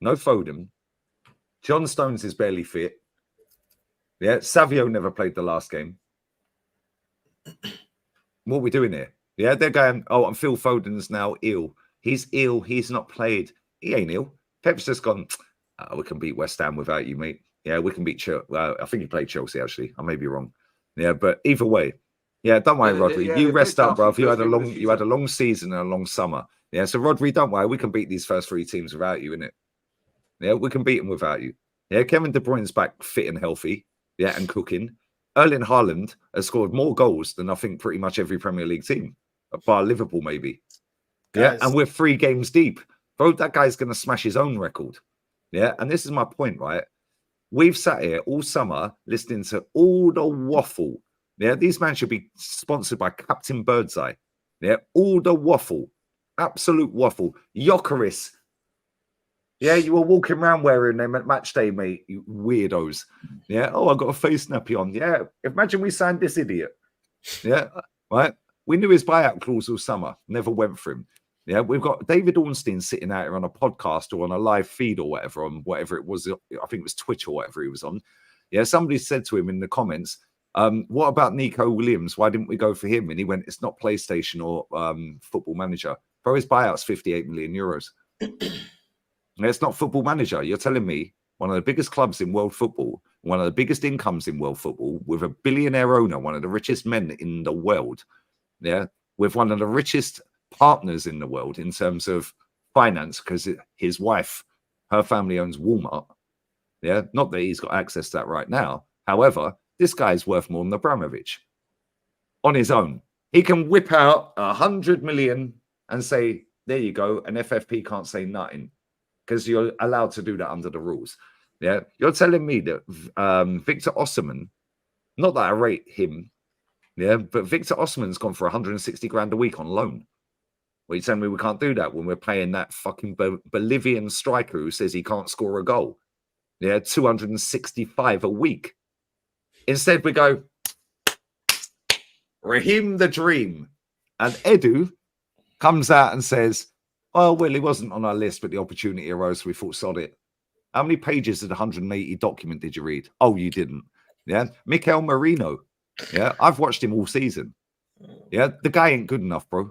no Foden. John Stones is barely fit. Yeah, Savio never played the last game. What are we doing here? Yeah, they're going, oh, and Phil Foden's now ill. He's ill. He's not played. He ain't ill. Pep's just gone, we can beat West Ham without you, mate. Yeah, we can beat Chelsea. Well, I think he played Chelsea, actually. I may be wrong. Yeah, but either way, yeah, don't worry, Rodri. You rest up, bro. You had a long season and a long summer. Yeah, so Rodri, don't worry. We can beat these first three teams without you, innit? Yeah, we can beat them without you. Yeah, Kevin De Bruyne's back fit and healthy. Yeah, and cooking. Erling Haaland has scored more goals than I think pretty much every Premier League team, bar Liverpool maybe. Guys. Yeah, and we're 3 games deep. Bro, that guy's going to smash his own record. Yeah, and this is my point, right? We've sat here all summer listening to all the waffle. Yeah, these men should be sponsored by Captain Birdseye. Yeah, all the waffle. Absolute waffle. Jokeris. Yeah, you were walking around wearing them at match day, mate, you weirdos. Yeah, oh, I got a face nappy on. Yeah, imagine we signed this idiot. Yeah, right? We knew his buyout clause all summer. Never went for him. Yeah, we've got David Ornstein sitting out here on a podcast or on a live feed or whatever, on whatever it was. I think it was Twitch or whatever he was on. Yeah, somebody said to him in the comments, What about Nico Williams? Why didn't we go for him? And he went, it's not PlayStation or Football Manager. Bro, his buyout's 58 million euros. It's not Football Manager. You're telling me one of the biggest clubs in world football, one of the biggest incomes in world football, with a billionaire owner, one of the richest men in the world, yeah, with one of the richest partners in the world in terms of finance, because his wife, her family owns Walmart. Yeah, not that he's got access to that right now. However, this guy's worth more than Abramovich on his own. He can whip out 100 million and say, there you go, and FFP can't say nothing because you're allowed to do that under the rules. Yeah, you're telling me that Victor Osimhen, not that I rate him, yeah, but Victor Osimhen's gone for 160 grand a week on loan. Well, you're telling me we can't do that when we're paying that fucking Bolivian striker who says he can't score a goal? Yeah, 265 a week. Instead, we go, Raheem the Dream. And Edu comes out and says, oh, well, he wasn't on our list, but the opportunity arose, so we thought, sod it. How many pages of the 180 document did you read? Oh, you didn't. Yeah. Mikel Merino. Yeah. I've watched him all season. Yeah. The guy ain't good enough, bro.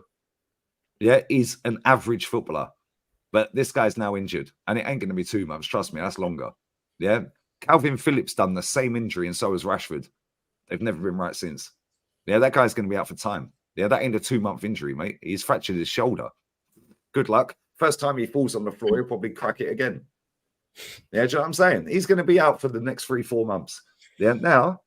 Yeah. He's an average footballer. But this guy's now injured. And it ain't going to be 2 months. Trust me, that's longer. Yeah. Calvin Phillips done the same injury, and so has Rashford. They've never been right since. Yeah. That guy's going to be out for time. Yeah. That ain't a 2-month injury, mate. He's fractured his shoulder. Good luck. First time he falls on the floor, he'll probably crack it again. Yeah, do you know what I'm saying? He's going to be out for the next 3-4 months. Yeah, now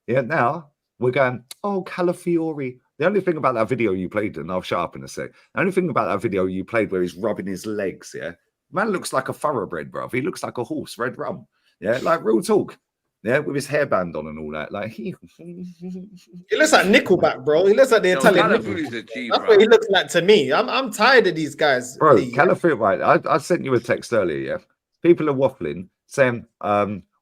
we're going, oh, Calafiori. The only thing about that video you played, and I'll shut up in a sec. The only thing about that video you played where he's rubbing his legs, yeah, man looks like a thoroughbred, bruv. He looks like a horse, red rum. Yeah, like real talk. Yeah, with his hairband on and all that. Like he looks like Nickelback, bro. He looks like the Italian. That's what he looks like to me. I'm tired of these guys. Bro, Calafiori, right? I sent you a text earlier, yeah. People are waffling, saying,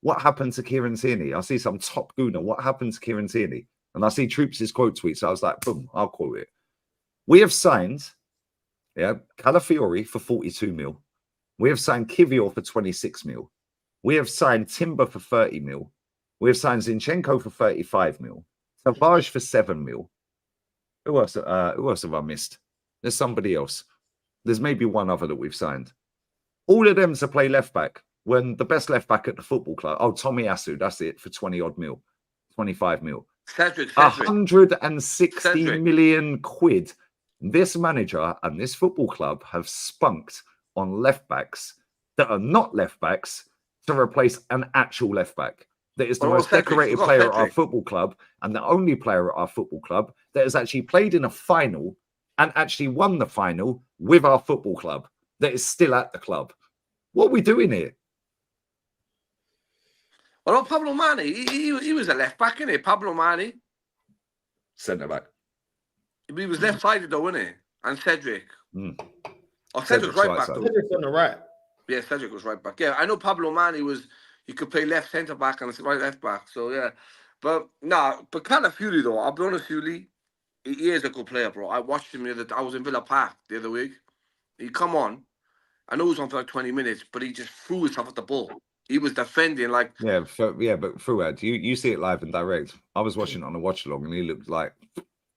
what happened to Kieran Tierney? I see some top gooner. What happened to Kieran Tierney? And I see Troops' quote tweet. So I was like, boom, I'll quote it. We have signed, yeah, Calafiori for 42 mil. We have signed Kivior for 26 mil. We have signed Timber for 30 mil. We have signed Zinchenko for 35 mil. Savage for 7 mil. Who else have I missed? There's somebody else. There's maybe one other that we've signed. All of them to play left back when the best left back at the football club. Oh, Tommy Asu, that's it, for 20 odd mil, 25 mil. Cedric. 160 million quid. This manager and this football club have spunked on left backs that are not left backs to replace an actual left back. That is the most decorated player at our football club and the only player at our football club that has actually played in a final and actually won the final with our football club. That is still at the club. What are we doing here? Well, Pablo Mane, he was a left back, innit? Pablo Mane. Centre back. He was left-sided though, wasn't he? And Cedric. Oh, Cedric's right back though. Cedric's on the right. Yeah, Cedric was right back. Yeah, I know Pablo Mane he could play left centre back and right left back. So yeah. But Calafiori though, I'll be honest with you, Lee, he is a good player, bro. I watched him I was in Villa Park the other week. He come on. I know he was on for like 20 minutes, but he just threw himself at the ball. He was defending like... Yeah, but Fuad, you see it live and direct. I was watching it on a watch-along and he looked lost.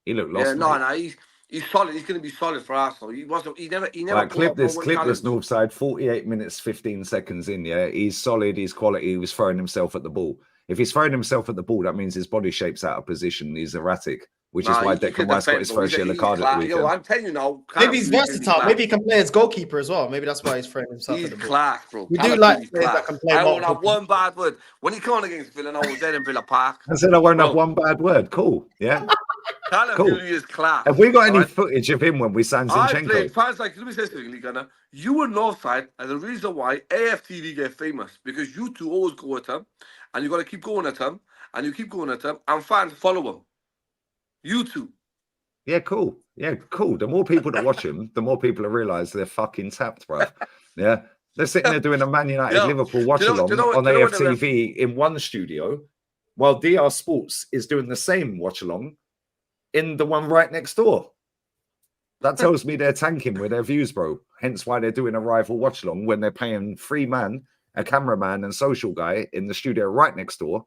Yeah, no, he's solid. He's going to be solid for Arsenal. He never... Like, clip this Northside, 48 minutes, 15 seconds in, yeah? He's solid, he's quality, he was throwing himself at the ball. If he's throwing himself at the ball, that means his body shape's out of position. He's erratic. Which is why Declan Rice got his first yellow card at the weekend. Yo, I'm telling you now. Maybe he's versatile. Maybe he can play as goalkeeper as well. Maybe that's why he's throwing himself at the ball. Class, bro. We do like players that can play. I won't have one bad word. When he came on against Villa, I was dead in Villa Park. I said I won't have one bad word. Cool. Yeah. Calafiori is class. Have we got any footage of him when we signed Zinchenko? Let me say something, Ligana. You and Northside are the reason why AFTV get famous, because you two always go at them, and you got to keep going at them, and you keep going at them, and fans follow them. You two. Yeah, cool. Yeah, cool. The more people that watch them, the more people that realise they're fucking tapped, bro. Yeah. They're sitting there doing a Man United Liverpool watch-along on AFTV in one studio, while DR Sports is doing the same watch-along in the one right next door. That tells me they're tanking with their views, bro. Hence why they're doing a rival watch-along when they're paying 3 man, a cameraman and social guy in the studio right next door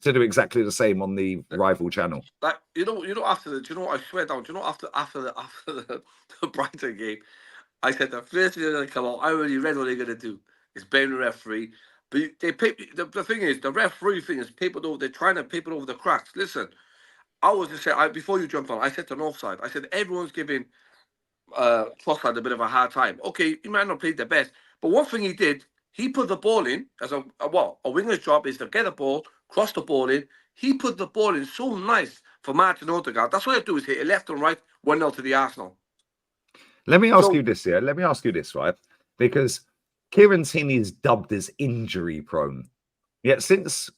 to do exactly the same on the rival channel. Like after the, do you know what I swear down? Do you know after the Brighton game, I said the first thing they're gonna come out. I already read what they're gonna do. It's blame the referee. But the thing is, the referee thing is papered over. They're trying to paper over the cracks. Listen, I was just saying before you jumped on. I said to Northside. I said everyone's giving Trossard a bit of a hard time. Okay, he might not play the best, but one thing he did, he put the ball in as a winger's job is to get the ball, cross the ball in. He put the ball in so nice for Martin Odegaard. That's what I do is hit it left and right, 1-0 to the Arsenal. Let me ask you this, yeah. Let me ask you this, right? Because Kieran Tierney is dubbed as injury prone. Yet since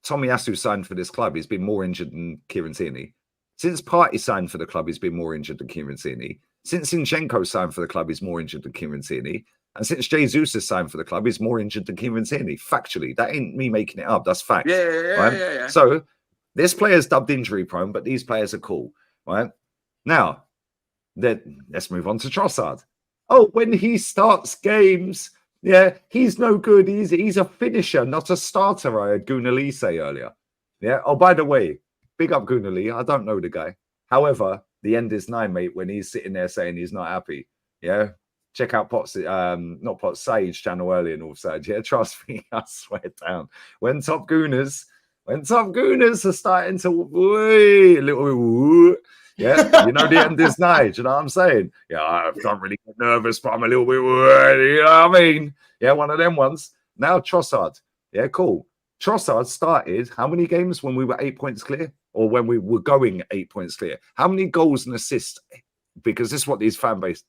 Tomiyasu signed for this club, he's been more injured than Kieran Tierney. Since Partey signed for the club, he's been more injured than Kieran Tierney. Since Zinchenko signed for the club, he's more injured than Kieran Tierney. And since Jesus has signed for the club, he's more injured than Kieran Tierney. Factually, that ain't me making it up. That's fact. Yeah. So this player's dubbed injury prone, but these players are cool, right? Now, let's move on to Trossard. Oh, when he starts games, yeah, he's no good. He's a finisher, not a starter, I heard Gunali say earlier. Yeah. Oh, by the way, big up Gunali. I don't know the guy. However, the end is nigh, mate, when he's sitting there saying he's not happy. Yeah. Check out Sage channel earlier in Northside. Yeah, trust me, I swear down. When top gooners are starting to yeah, you know the end is nigh. Do you know what I'm saying? Yeah, I don't really get nervous, but I'm a little bit worried. You know what I mean? Yeah, one of them ones. Now Trossard. Yeah, cool. Trossard started how many games when we were 8 points clear, or when we were going 8 points clear? How many goals and assists? Because this is what this fan base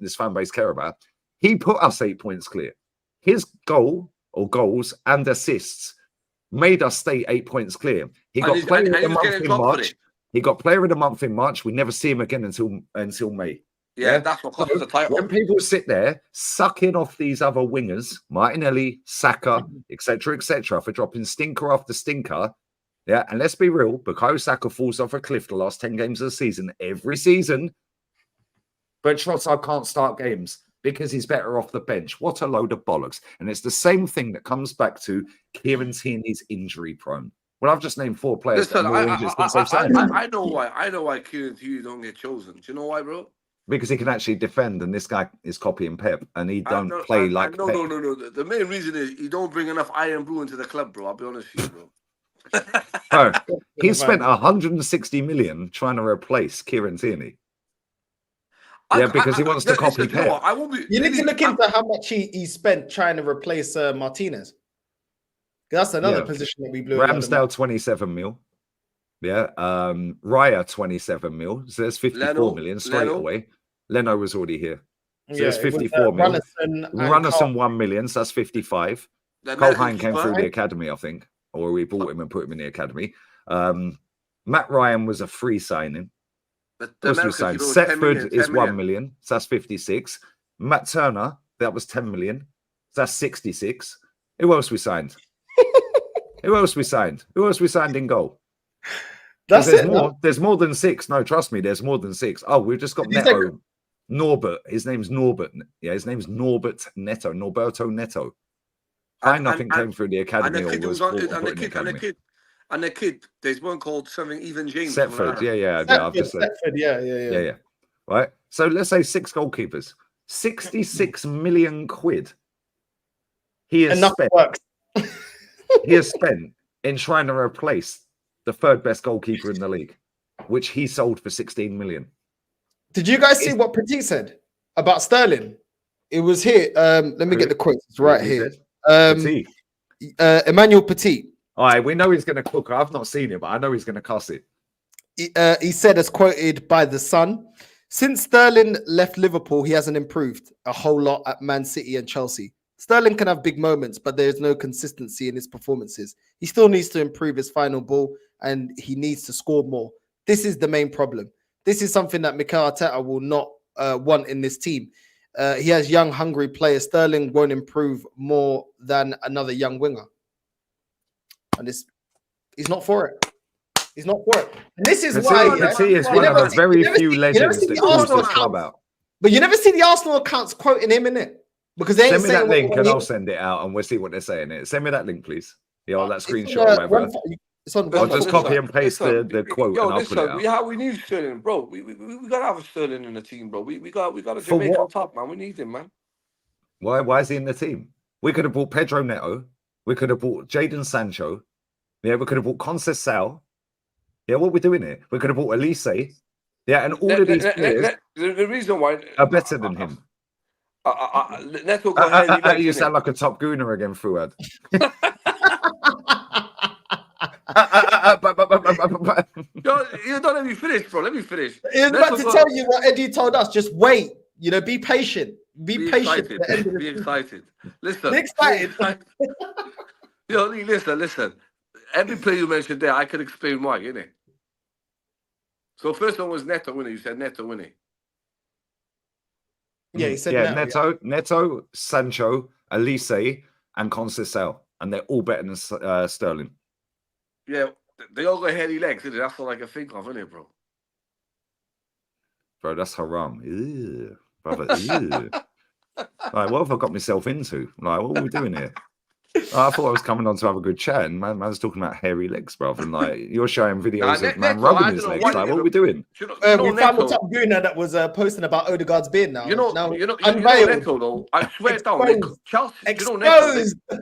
care about. He put us 8 points clear. His goal or goals and assists made us stay 8 points clear. He got player of the month in March. He got player of the month in March. We never see him again until May. Yeah, that's what cost the title. When people sit there sucking off these other wingers, Martinelli, Saka, etc., for dropping stinker after stinker, yeah, and let's be real, Bukayo Saka falls off a cliff the last 10 games of the season, every season, but Trossard can't start games because he's better off the bench. What a load of bollocks. And it's the same thing that comes back to Kieran Tierney's injury prone. Well, I've just named 4 players. Listen, I know why Kieran Tierney don't get chosen. Do you know why, bro? Because he can actually defend, and this guy is copying Pep, and he don't play like Pep. No. The main reason is he don't bring enough iron brew into the club, bro. I'll be honest with you, bro. Bro, he spent 160 million trying to replace Kieran Tierney. Yeah, because he wants to copy Pep. You need to look into how much he spent trying to replace Martinez. That's another position that we blew. Ramsdale 27 mil. Yeah. Raya 27 mil. So there's 54 million straight away. Leno was already here. So there's 54 mil. Runnison 1 million. So that's 55. Cole Hine came through the academy, I think. Or we bought him and put him in the academy. Matt Ryan was a free signing. Setford is 1 million. So that's 56. Matt Turner, that was 10 million. So that's 66. Who else we signed? Who else we signed in goal? There's more than 6. No, trust me, there's more than 6. Oh, we've just got Neto. Norbert. His name's Norbert. Yeah, his name's Norbert Neto. Norberto Neto. Nothing came through the academy. And the kid, there's one called something Even James. Setford, yeah. Right. So let's say 6 goalkeepers. 66 million quid. He has spent in trying to replace the 3rd best goalkeeper in the league, which he sold for 16 million. Did you guys see what Petit said about Sterling? It was here. Let me get the quotes. It's right here. Emmanuel Petit. All right, we know he's going to cook. I've not seen it, but I know he's going to cuss it. He said, as quoted by The Sun, since Sterling left Liverpool, he hasn't improved a whole lot at Man City and Chelsea. Sterling can have big moments, but there's no consistency in his performances. He still needs to improve his final ball, and he needs to score more. This is the main problem. This is something that Mikel Arteta will not want in this team. He has young, hungry players. Sterling won't improve more than another young winger. And he's not for it. He's not for it. And this is why Petit is one of the very few legends that calls this club out. But you never see the Arsenal accounts quoting him in it. Because they send me that link and I'll send it out and we'll see what they're saying. Send me that link, please. Yeah, that screenshot or whatever. It's on I'll one. just copy and paste the quote Yo, and I'll put it out. we need Sterling, bro. We gotta have a Sterling in the team, bro. We got a For Jamaican what? top, man. We need him, man. Why is he in the team? We could have bought Pedro Neto. We could have bought Jadon Sancho. Yeah, we could have bought Conceição. Yeah, what are we doing here? We could have bought Elise. Yeah, and all of these players the reason why are better than him. Neto got heavy legs, You innit? sound like a top gooner again, Fuad. Yo, you don't let me finish, bro. Let me finish. He was about to tell you what Eddie told us. Just wait. You know, be patient. Be patient. Excited. Be excited. Listen. Be excited. Yo, Lee, listen. Every player you mentioned there, I could explain why, innit? So first one was Neto, winner. You said Neto, winner. Yeah, he said Neto, Sancho, Elise, and Conceição, and they're all better than Sterling. Yeah, they all got hairy legs, innit? That's all I can think of, innit, bro? Bro, that's haram. Ew, brother. Ew. Like, what have I got myself into? Like, what are we doing here? I thought I was coming on to have a good chat, and man's talking about hairy legs, bro. And like, you're showing videos of man rubbing his legs. Like, what are we doing? You know we found a top gooner that was posting about Odegaard's beard now. You know Neto, though. I swear down. Chelsea, exposed. Do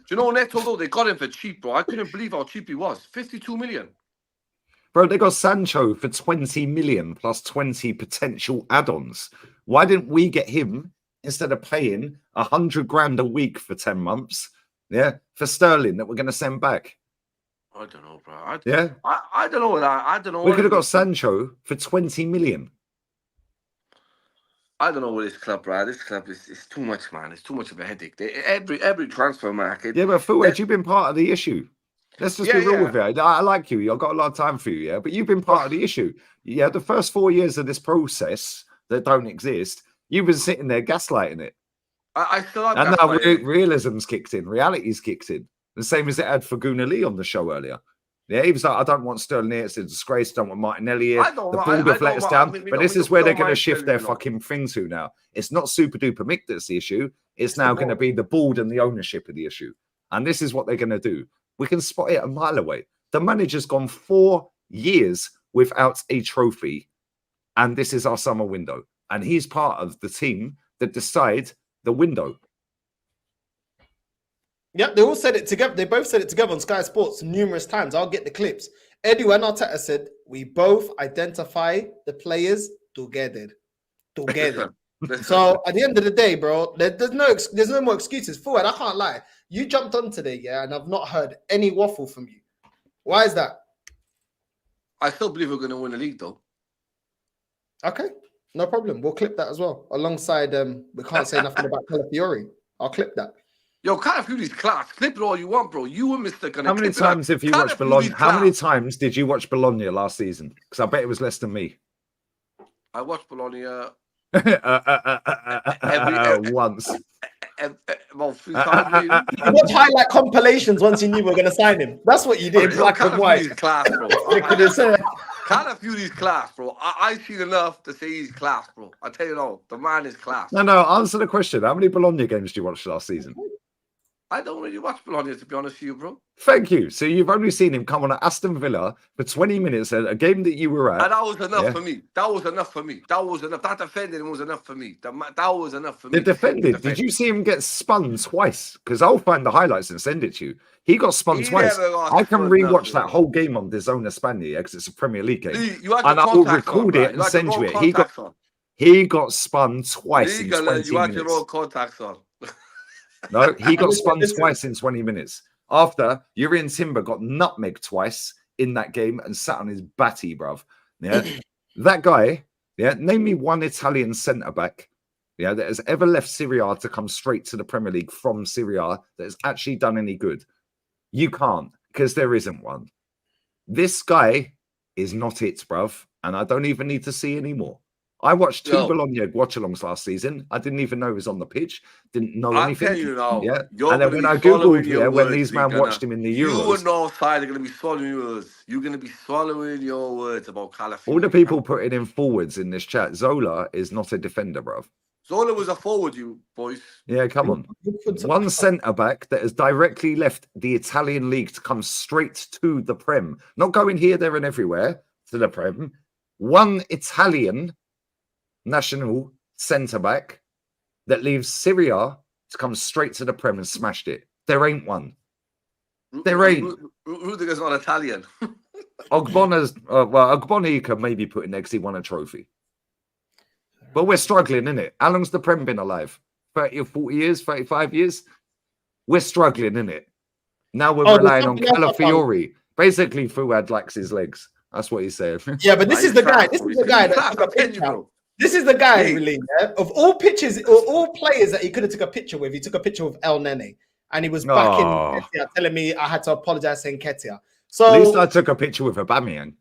you know Neto, though? They got him for cheap, bro. I couldn't believe how cheap he was. 52 million. Bro, they got Sancho for 20 million plus 20 potential add-ons. Why didn't we get him instead of paying 100 grand a week for 10 months? Yeah, for Sterling that we're going to send back. I don't know, bro. I don't know that. I don't know. We could have got Sancho for 20 million. I don't know what this club, bro. This club is too much, man. It's too much of a headache. Every transfer market. Yeah, but Fuad, you've been part of the issue. Let's just be real with it. I like you. I've got a lot of time for you, yeah. But you've been part of the issue. Yeah, the first 4 years of this process that don't exist, you've been sitting there gaslighting it. I still like and now realism's kicked in, reality's kicked in. The same as it had for Gunnar Lee on the show earlier. Yeah, he was like, I don't want Sterling here. It's a disgrace. I don't want Martinelli here. The board have let us down. But this is where they're going to shift their fucking thing to now. It's not Super Duper Mick that's the issue. It's now going to be the board and the ownership of the issue. And this is what they're going to do. We can spot it a mile away. The manager's gone 4 years without a trophy. And this is our summer window. And he's part of the team that decide the window. Yep, they all said it together. They both said it together on Sky Sports numerous times. I'll get the clips. Eddie and Arteta said, we both identify the players together. So at the end of the day, bro, there's no more excuses. Forward, I can't lie. You jumped on today, yeah, and I've not heard any waffle from you. Why is that? I still believe we're going to win the league, though. Okay, no problem. We'll clip that as well. Alongside, we can't say nothing about Calafiori. I'll clip that. Yo, Calafiori's class. Clip it all you want, bro. You and Mr. Gonna How many times have you watched Bologna? How many times did you watch Bologna last season? Because I bet it was less than me. I watched Bologna once. Well, 3 times. You watch highlight compilations once you knew we were going to sign him. That's what you did. Black and white. Class, bro. Calafiori's class, bro. I've seen enough to say he's class, bro. I tell you no, the man is class. No, answer the question. How many Bologna games did you watch last season? I don't really watch Bologna, to be honest with you, bro. Thank you. So you've only seen him come on at Aston Villa for 20 minutes at a game that you were at. And that was enough for me. That was enough for me. That was enough. That defending was enough for me. That was enough for me. The defending. Did you see him get spun twice? Because I'll find the highlights and send it to you. He got spun twice. I can rewatch that whole game on DAZN España because it's a Premier League game. And I will record it and send you it. He got spun twice in 20 minutes. You had your own contacts on. No, he got spun twice in 20 minutes. After Urian Timber got nutmegged twice in that game and sat on his batty, bruv. Yeah, that guy. Yeah, name me one Italian centre back. Yeah, that has ever left Serie A to come straight to the Premier League from Serie A that has actually done any good. You can't, because there isn't one. This guy is not it, bruv, and I don't even need to see anymore. I watched 2 Bologna watch-alongs last season. I didn't even know he was on the pitch. Didn't know anything. I'll tell you now. Yeah. And then when I Googled when these men watched him in the Euros. You and Northside are going to be swallowing your words. You're going to be swallowing your words about Calafiori. All the people putting in forwards in this chat, Zola is not a defender, bruv. Zola was a forward, you boys. Yeah, come on. One centre-back that has directly left the Italian league to come straight to the Prem. Not going here, there and everywhere to the Prem. One Italian national centre-back that leaves Syria to come straight to the Prem and smashed it. There ain't one. There ain't. Rudiger's not Italian. Ogbona's, Ogbonna you can maybe put in there because he won a trophy. But we're struggling, innit? How long's the Prem been alive? 30 or 40 years, 35 years? We're struggling, innit? Now we're relying on Calafiori. Basically, Fuad likes his legs. That's what he's saying. Yeah, but this is the guy. This is the guy that took a picture. This is the guy, really, of all pictures, or all players that he could have took a picture with. He took a picture with El Nene, and he was back in Ketia, telling me I had to apologize saying Ketia. So at least I took a picture with Aubameyang.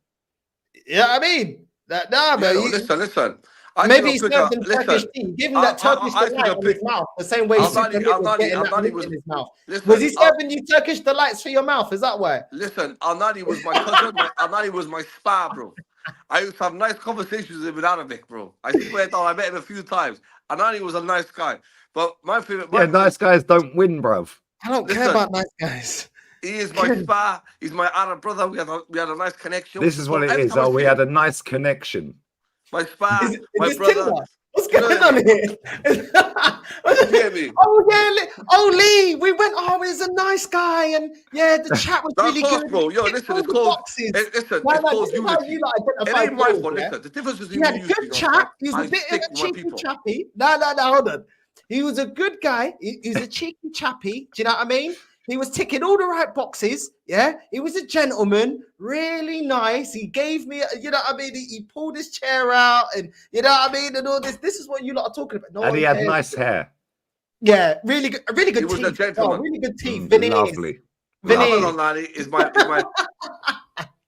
Yeah, I mean, listen. Maybe he's served in Turkish tea. Give him that Turkish delight in his mouth, the same way Al-Nani was in his mouth. Was he serving you Turkish delights for your mouth? Is that why? Listen, Al-Nani was my cousin. Al-Nani was my spa, bro. I used to have nice conversations with him in Arabic, bro. I swear down, I met him a few times. Al-Nani was a nice guy. But my favorite... nice guys don't win, bruv. I don't care about nice guys. He is my spa. He's my Arab brother. We had a nice connection. This is what it is. We had a nice connection. My spa, my brother. What's going on here? Oh, Lee, we went. Oh, he's a nice guy, and yeah, the chat was really good. Bro. Yo, listen, it's called. Listen, it's called unity. It ain't my fault. Listen, the difference is he had a good chat. He was a bit of a cheeky chappy. No, hold on. He was a good guy. He's a cheeky chappy. Do you know what I mean? He was ticking all the right boxes. Yeah, he was a gentleman, really nice. He gave me, you know what I mean? He pulled his chair out, and you know what I mean, and all this. This is what you lot are talking about. And he had nice hair. Yeah, really good teeth. He was a gentleman. Really good teeth. Vinny. Lovely. Muhammad Al-Nani is my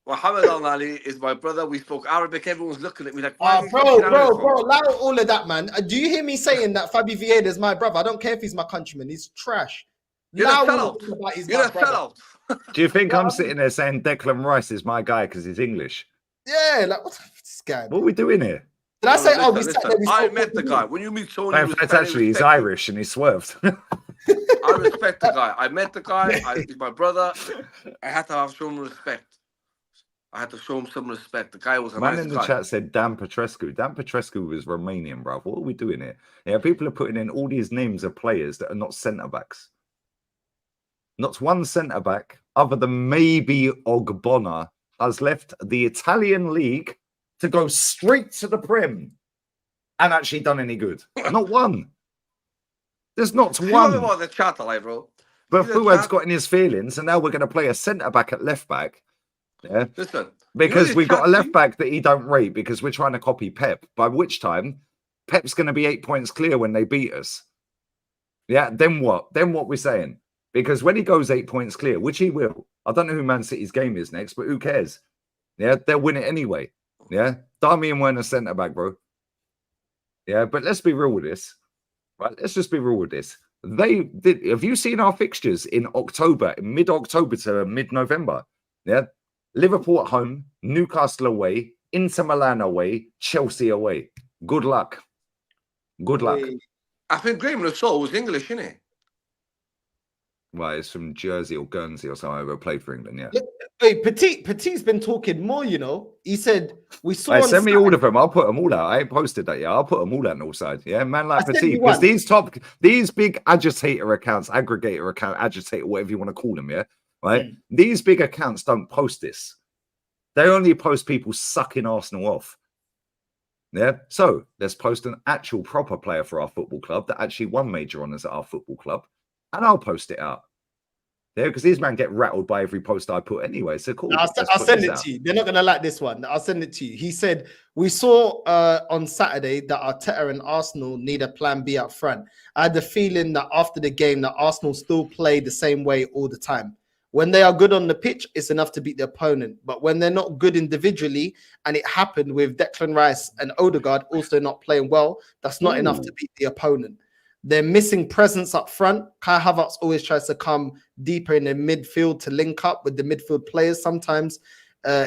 Muhammad Al-Nani is my brother. We spoke Arabic. Everyone was looking at me like, bro, allow all of that, man. Do you hear me saying that Fabi Vieira is my brother? I don't care if he's my countryman. He's trash. You're a sellout. You're a sellout. Do you think I'm sitting there saying Declan Rice is my guy because he's English? Yeah, like what's this guy? What are we doing here? Did I say? I met the guy when you meet Tony. In fact, actually, he's Irish and he swerved. I respect the guy. I met the guy. He's my brother. I had to show him respect. I had to show him some respect. The guy was a man nice in the guy. chat said Dan Petrescu. Dan Petrescu was Romanian, bro. What are we doing here? Yeah, people are putting in all these names of players that are not centre backs. Not one centre-back, other than maybe Ogbonna, has left the Italian league to go straight to the Prem and actually done any good. Not one. There's not one. About the chat, bro. But Fuad's got in his feelings, and now we're going to play a centre-back at left-back. Yeah. Listen. Because we've got a left-back that he don't rate because we're trying to copy Pep, by which time Pep's going to be 8 points clear when they beat us. Yeah, then what? Then what we're saying? Because when he goes 8 points clear, which he will, I don't know who Man City's game is next, but who cares? Yeah, they'll win it anyway. Yeah, Darmian weren't a centre back, bro. Yeah, but let's be real with this. Right, let's just be real with this. They did. Have you seen our fixtures in October, mid-October to mid-November? Yeah, Liverpool at home, Newcastle away, Inter Milan away, Chelsea away. Good luck. Good luck. I think Graham Lassau was English, isn't he? Well, it's from Jersey or Guernsey or something. Ever played for England, yeah. Hey, Petit's been talking more, you know. He said, we saw... Hey, send me all of them. I'll put them all out. I ain't posted that yet. I'll put them all out on all sides. Yeah, man like Petit. Because these big agitator accounts, aggregator account, agitator, whatever you want to call them, yeah? Right? These big accounts don't post this. They only post people sucking Arsenal off. Yeah? So, let's post an actual proper player for our football club that actually won major honours at our football club. And I'll post it out. Yeah, because these men get rattled by every post I put anyway. So cool. I'll send it to you. They're not going to like this one. I'll send it to you. He said, we saw on Saturday that Arteta and Arsenal need a plan B up front. I had the feeling that after the game that Arsenal still play the same way all the time. When they are good on the pitch, it's enough to beat the opponent. But when they're not good individually, and it happened with Declan Rice and Odegaard also not playing well, that's not enough to beat the opponent. They're missing presence up front. Kai Havertz always tries to come deeper in the midfield to link up with the midfield players. Sometimes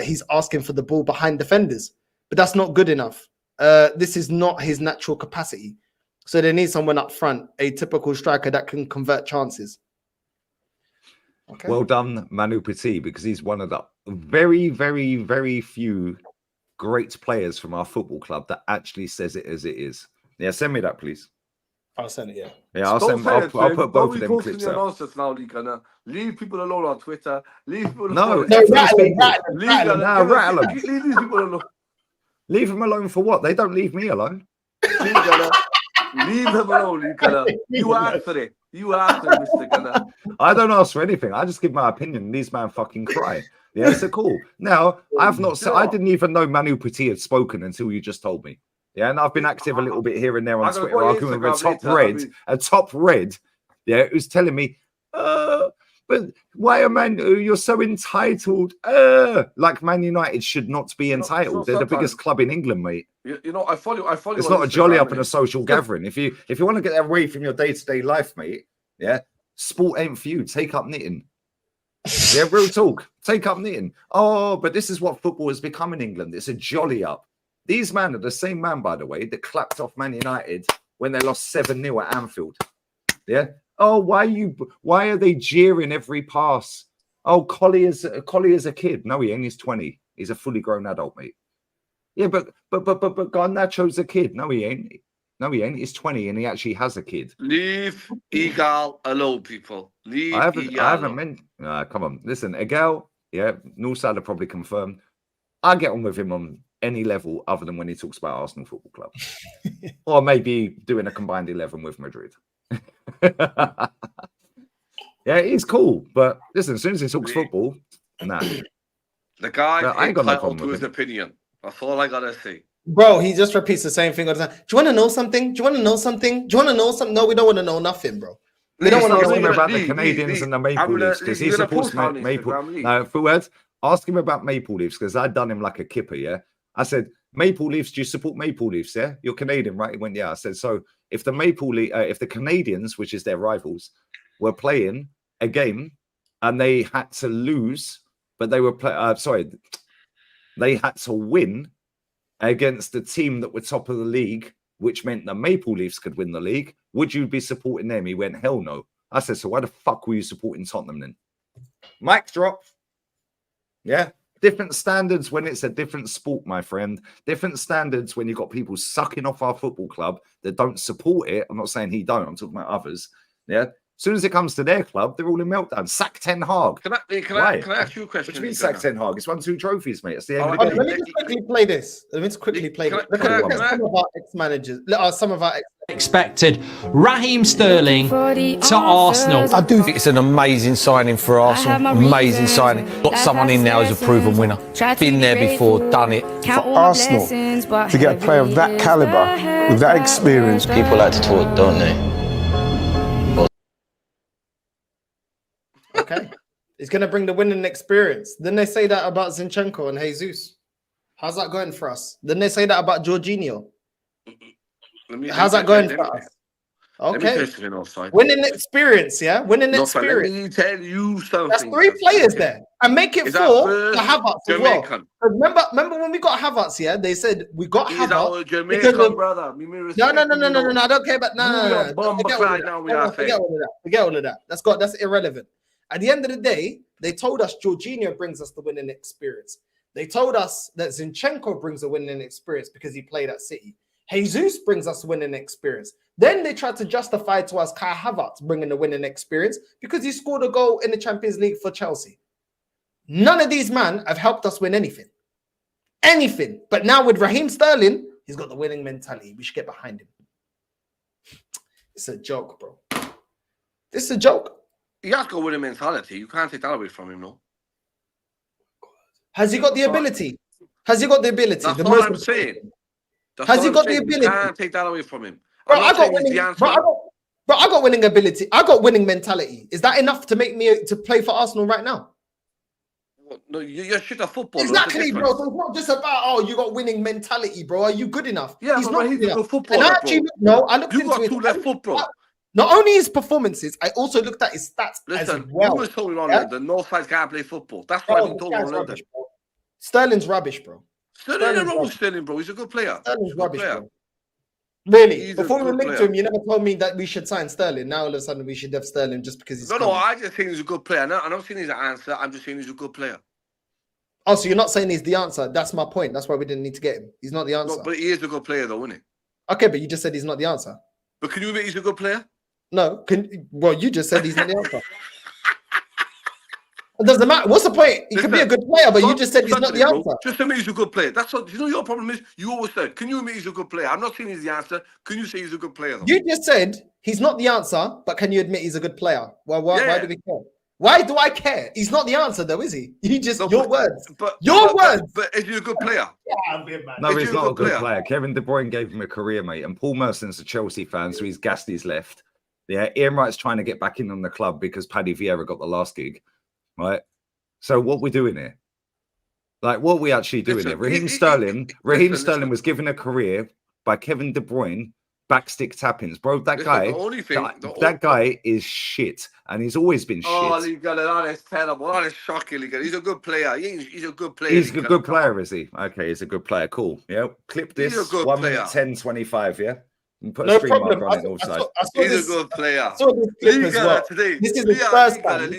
he's asking for the ball behind defenders, but that's not good enough. This is not his natural capacity. So they need someone up front, a typical striker that can convert chances. Okay. Well done, Manu Petit, because he's one of the very, very, very few great players from our football club that actually says it as it is. Yeah, send me that, please. I'll send it, yeah. Yeah, I'll put both of them clips out. Nonsense now, leave people alone on Twitter. Leave people No, alone. rattle them. Leave these people alone. Leave them alone for what? They don't leave me alone. Leave them alone, You asked for it. You asked for it, Mr. Gunner. I don't ask for anything. I just give my opinion. And these man fucking cry. Yeah, so cool. Now, I've not. I didn't even know Manu Petit had spoken until you just told me. Yeah, and I've been active a little bit here and there on Twitter, arguing with a top red. Yeah, who's telling me, but why you're so entitled? Like Man United should not be entitled. They're the biggest club in England, mate. You know, I follow. It's not a jolly up and a social gathering. If you want to get away from your day-to-day life, mate, yeah, sport ain't for you. Take up knitting. Yeah, real talk. Take up knitting. Oh, but this is what football has become in England. It's a jolly up. These men are the same man, by the way, that clapped off Man United when they lost 7-0 at Anfield. Yeah. Oh, why are they jeering every pass? Oh, Collier's a kid. No, he ain't. He's 20. He's a fully grown adult, mate. Yeah, but Garnacho's a kid. No, he ain't. No, he ain't. He's 20 and he actually has a kid. Leave Egal alone, people. Leave I haven't meant. Come on. Listen, Egal, yeah, Northside will probably confirm. I get on with him on any level other than when he talks about Arsenal Football Club. Or maybe doing a combined 11 with Madrid. Yeah, he's cool. But listen, as soon as he talks football, nah. The guy I ain't got no problem to with his opinion. That's all I gotta say. Bro, he just repeats the same thing all the time. Do you want to know something? Do you want to know something? Do you want to know something? No, we don't want to know nothing, bro. We don't want to ask him know about the Canadians and the Maple Leafs because he supports Maple. No, for words, ask him about Maple Leafs because I'd done him like a kipper, yeah? I said, Maple Leafs, do you support Maple Leafs, yeah? You're Canadian, right? He went, yeah. I said, so if the Canadians, which is their rivals, were playing a game and they had to lose, but they were they had to win against the team that were top of the league, which meant the Maple Leafs could win the league, would you be supporting them? He went, hell no. I said, so why the fuck were you supporting Tottenham then? Mic drop. Yeah. Different standards when it's a different sport, my friend. Different standards when you've got people sucking off our football club that don't support it. I'm not saying he don't. I'm talking about others. Yeah. As soon as it comes to their club, they're all in meltdown. Sack Ten Hag. Can I ask you a question? What do you mean sack Ten Hag? It's won 2 trophies, mate. It's the end of the game. Let me just quickly play this. Look at some of our ex-managers. Some of our expected Raheem Sterling to Arsenal. I do think it's an amazing signing for Arsenal. Amazing signing. Got someone in now who's a proven winner. Been there before, done it. For Arsenal to get a player of that calibre with that experience. People like to talk, don't they? Okay. He's going to bring the winning experience. Then they say that about Zinchenko and Jesus. How's that going for us? Then they say that about Jorginho. How's that going for us? Okay. Winning experience, yeah? Winning experience. Let me tell you something. That's 3 players there. And make it 4 to Havertz as well. Remember when we got Havertz, yeah? They said we got He's Havertz. Our Jamaican brother. No. I don't care about Forget all of that. That's irrelevant. At the end of the day, they told us Jorginho brings us the winning experience. They told us that Zinchenko brings a winning experience because he played at City. Jesus brings us winning experience. Then they tried to justify to us Kai Havertz bringing the winning experience because he scored a goal in the Champions League for Chelsea. None of these men have helped us win anything. Anything. But now with Raheem Sterling, he's got the winning mentality. We should get behind him. It's a joke, bro. This is a joke. He has got winning mentality. You can't take that away from him, no. Has he got the ability? Has he got the ability? That's what I'm saying. Has he got the ability? You can't take that away from him. Bro, I got winning ability. I got winning mentality. Is that enough to make me to play for Arsenal right now? No, you're shit at football. Exactly, bro. So it's not just about you got winning mentality, bro. Are you good enough? Yeah, he's not good enough. Football. And I actually I looked into it. You got 2 left foot, bro. Not only his performances, I also looked at his stats as well. You were told me on the North Side can't play football. That's why we told him. Sterling's rubbish, bro. Sterling's wrong with Sterling, bro. He's a good player. Sterling's rubbish, bro. Really? He's Before a we good linked to player. him, you never told me that we should sign Sterling. Now all of a sudden we should have Sterling just because he's No, coming. I just think he's a good player. I'm not saying he's an answer. I'm just saying he's a good player. Oh, so you're not saying he's the answer? That's my point. That's why we didn't need to get him. He's not the answer. No, but he is a good player, though, isn't he? Okay, but you just said he's not the answer. But can you admit he's a good player? No, well, you just said he's not the answer. It doesn't matter. What's the point? He could be a good player, but you just said he's not the answer. Just admit he's a good player. That's what you know. Your problem is you always said, "Can you admit he's a good player?" I'm not saying he's the answer. Can you say he's a good player? Though? You just said he's not the answer, but can you admit he's a good player? Well, why do we care? Why do I care? He's not the answer, though, is he? You just your words. But is he a good player? No, he's not a good player. Kevin De Bruyne gave him a career, mate, and Paul Merson's a Chelsea fan, so he's gassed his left. Yeah, Ian Wright's trying to get back in on the club because Paddy Vieira got the last gig, right? So what we're doing here, like what we actually doing here? Raheem Sterling was given a career by Kevin De Bruyne, backstick tappings, bro. That guy is shit, and he's always been shit. Oh, that is terrible. That is shocking. He's a good player. He's a good player. He's a good player, is he? Okay, he's a good player. Cool. Yeah, clip this. He's a good 1 player. minute 10:25. Yeah. Put No a stream problem. marker on it offside. He's a good player. This is the first time.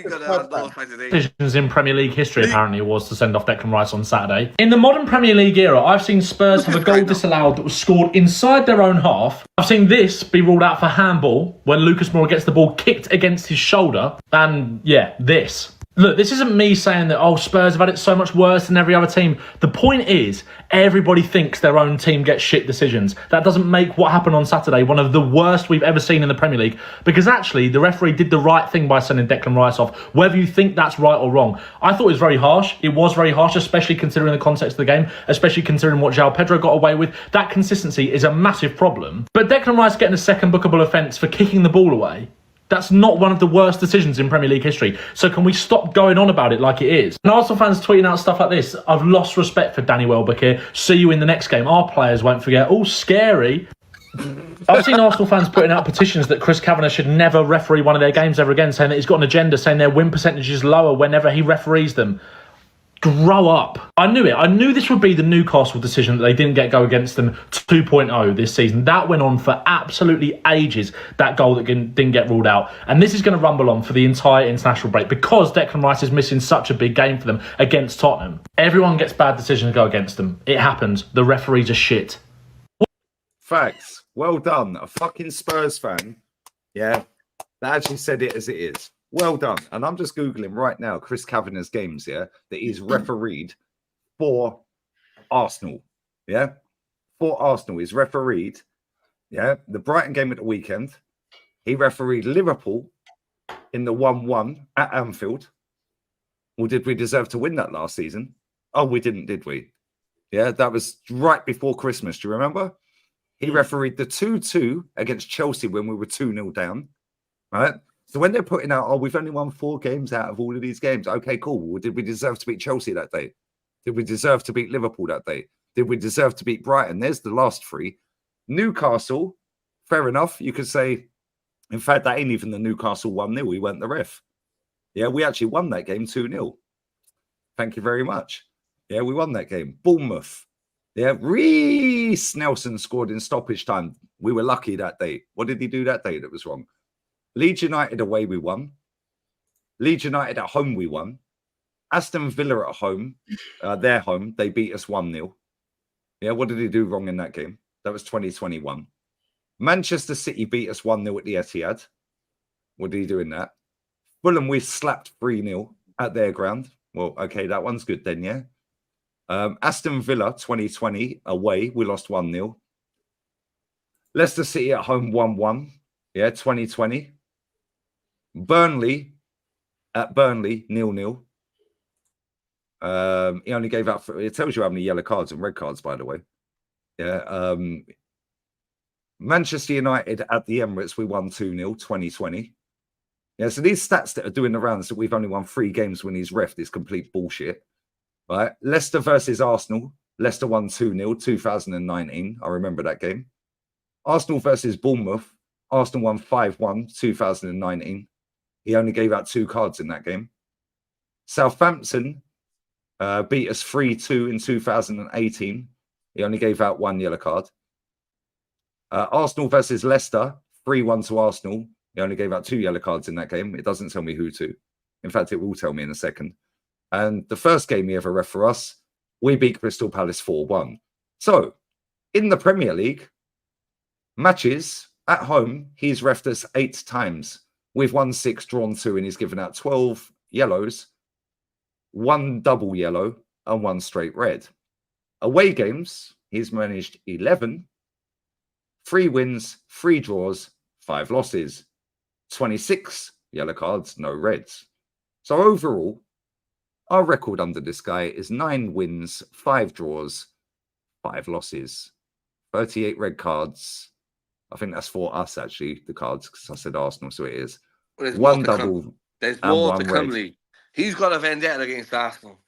Decisions in Premier League history apparently was to send off Declan Rice on Saturday. In the modern Premier League era, I've seen Spurs have a goal disallowed that was scored inside their own half. I've seen this be ruled out for handball when Lucas Moura gets the ball kicked against his shoulder. And yeah, this. Look, this isn't me saying that, oh, Spurs have had it so much worse than every other team. The point is, everybody thinks their own team gets shit decisions. That doesn't make what happened on Saturday one of the worst we've ever seen in the Premier League, because actually the referee did the right thing by sending Declan Rice off, whether you think that's right or wrong. I thought it was very harsh. It was very harsh, especially considering the context of the game, especially considering what João Pedro got away with. That consistency is a massive problem. But Declan Rice getting a second bookable offence for kicking the ball away, that's not one of the worst decisions in Premier League history. So can we stop going on about it like it is? And Arsenal fans tweeting out stuff like this. I've lost respect for Danny Welbeck here. See you in the next game. Our players won't forget. Oh, scary. I've seen Arsenal fans putting out petitions that Chris Kavanagh should never referee one of their games ever again, saying that he's got an agenda, saying their win percentage is lower whenever he referees them. Grow up. I knew it. I knew this would be the Newcastle decision that they didn't get go against them 2.0 this season. That went on for absolutely ages, that goal that didn't get ruled out. And this is going to rumble on for the entire international break because Declan Rice is missing such a big game for them against Tottenham. Everyone gets bad decisions go against them. It happens. The referees are shit. Facts. Well done. A fucking Spurs fan. Yeah. That actually said it as it is. Well done. And I'm just Googling right now Chris Kavanagh's games, yeah, that he's refereed for Arsenal. Yeah. For Arsenal. He's refereed, yeah, the Brighton game at the weekend. He refereed Liverpool in the 1-1 at Anfield. Well, did we deserve to win that last season? Oh, we didn't, did we? Yeah, that was right before Christmas. Do you remember? He refereed the 2-2 against Chelsea when we were 2-0 down, right? So when they're putting out, oh, we've only won 4 games out of all of these games. Okay, cool. Well, did we deserve to beat Chelsea that day? Did we deserve to beat Liverpool that day? Did we deserve to beat Brighton? There's the last 3. Newcastle, fair enough. You could say, in fact, that ain't even the Newcastle 1-0. We weren't the ref. Yeah, we actually won that game 2-0. Thank you very much. Yeah, we won that game. Bournemouth. Yeah, Reece Nelson scored in stoppage time. We were lucky that day. What did he do that day that was wrong? Leeds United away, we won. Leeds United at home, we won. Aston Villa at home, their home, they beat us 1-0. Yeah, what did he do wrong in that game? That was 2021. Manchester City beat us 1-0 at the Etihad. What did he do in that? Fulham, we slapped 3-0 at their ground. Well, okay, that one's good then, yeah. Aston Villa 2020 away, we lost 1-0. Leicester City at home 1-1. Yeah, 2020. Burnley at Burnley 0-0. He only gave out it tells you how many yellow cards and red cards, by the way. Yeah. Manchester United at the Emirates, we won 2-0, 2020. Yeah, so these stats that are doing the rounds that we've only won 3 games when he's reffed is complete bullshit. Right? Leicester versus Arsenal. Leicester won 2-0, 2019. I remember that game. Arsenal versus Bournemouth. Arsenal won 5-1, 2019. He only gave out 2 cards in that game. Southampton beat us 3-2 in 2018. He only gave out 1 yellow card. Arsenal versus Leicester, 3-1 to Arsenal. He only gave out 2 yellow cards in that game. It doesn't tell me who to. In fact, it will tell me in a second. And the first game he ever ref for us, we beat Crystal Palace 4-1. So, in the Premier League, matches at home, he's refed us 8 times. We've won 6, drawn 2, and he's given out 12 yellows, 1 double yellow, and 1 straight red. Away games, he's managed 11, 3 wins, 3 draws, 5 losses, 26 yellow cards, no reds. So overall, our record under this guy is 9 wins, 5 draws, 5 losses, 38 red cards. I think that's for us, actually, the cards, because I said Arsenal, so it is. Well, there's 1 more double. There's and more 1 to come, red. Lee. He's got a vendetta against Arsenal.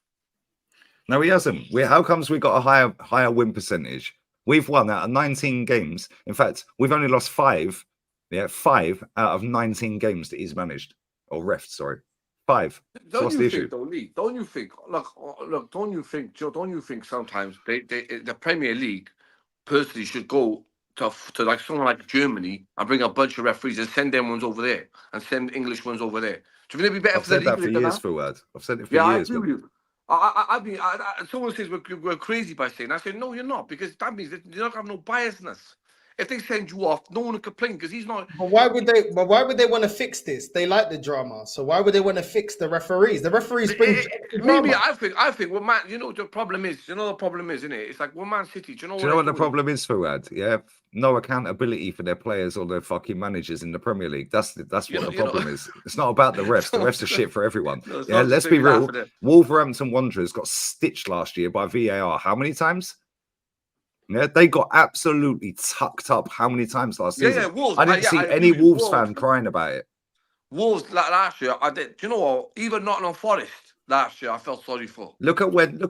No, he hasn't. How comes we got a higher win percentage? We've won out of 19 games. In fact, we've only lost 5. Yeah, 5 out of 19 games that he's managed. Or refed, sorry. 5. So what's the issue? Though, Lee, don't you think, look, don't you think, Joe, don't you think sometimes the Premier League personally should go to like someone like Germany and bring a bunch of referees and send them ones over there and send English ones over there? Do you think it'd be better for the league? I've said that for years, Fuad. I've said it for yeah, years. I agree with you. I mean, someone says we're crazy by saying. I say no, you're not, because that means that you don't have no biasness. If they send you off, no one will complain because he's not. But why would they? But why would they want to fix this? They like the drama, so why would they want to fix the referees? The referees bring maybe I think. Well, man, you know the problem is. You know the problem is, isn't it? It's like Man City. Do you know what the problem is, Fuad? Yeah, no accountability for their players or their fucking managers in the Premier League. That's what the problem is. It's not about the refs. The refs are shit for everyone. No, yeah, let's be real. Wolverhampton Wanderers got stitched last year by VAR. How many times? Yeah, they got absolutely tucked up. How many times last season? Yeah, Wolves. I didn't see any Wolves fan crying about it. Wolves last year, I did. Do you know what? Even Nottingham Forest last year, I felt sorry for. Look at when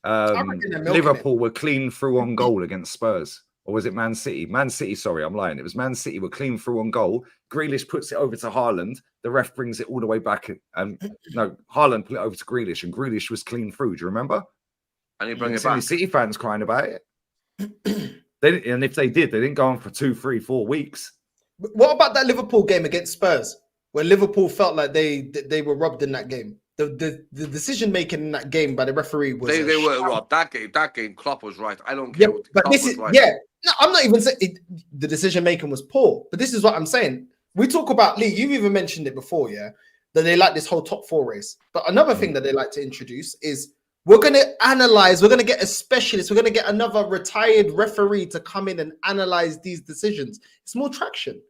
Liverpool were clean through on goal against Spurs. Or was it Man City? Man City, sorry, I'm lying. It was Man City were clean through on goal. Grealish puts it over to Haaland. The ref brings it all the way back. And no, Haaland put it over to Grealish, and Grealish was clean through. Do you remember? And he bring it back. City fans crying about it. And if they did, they didn't go on for 2, 3, 4 weeks. What about that Liverpool game against Spurs, where Liverpool felt like they were robbed in that game? The decision making in that game by the referee was they were robbed. That game, Klopp was right. I don't care. Yeah, but this is right. No, I'm not even saying the decision making was poor, but this is what I'm saying. We talk about Lee. You've even mentioned it before, yeah, that they like this whole top 4 race. But another thing that they like to introduce is, we're going to analyze, we're going to get a specialist, we're going to get another retired referee to come in and analyze these decisions. It's more traction.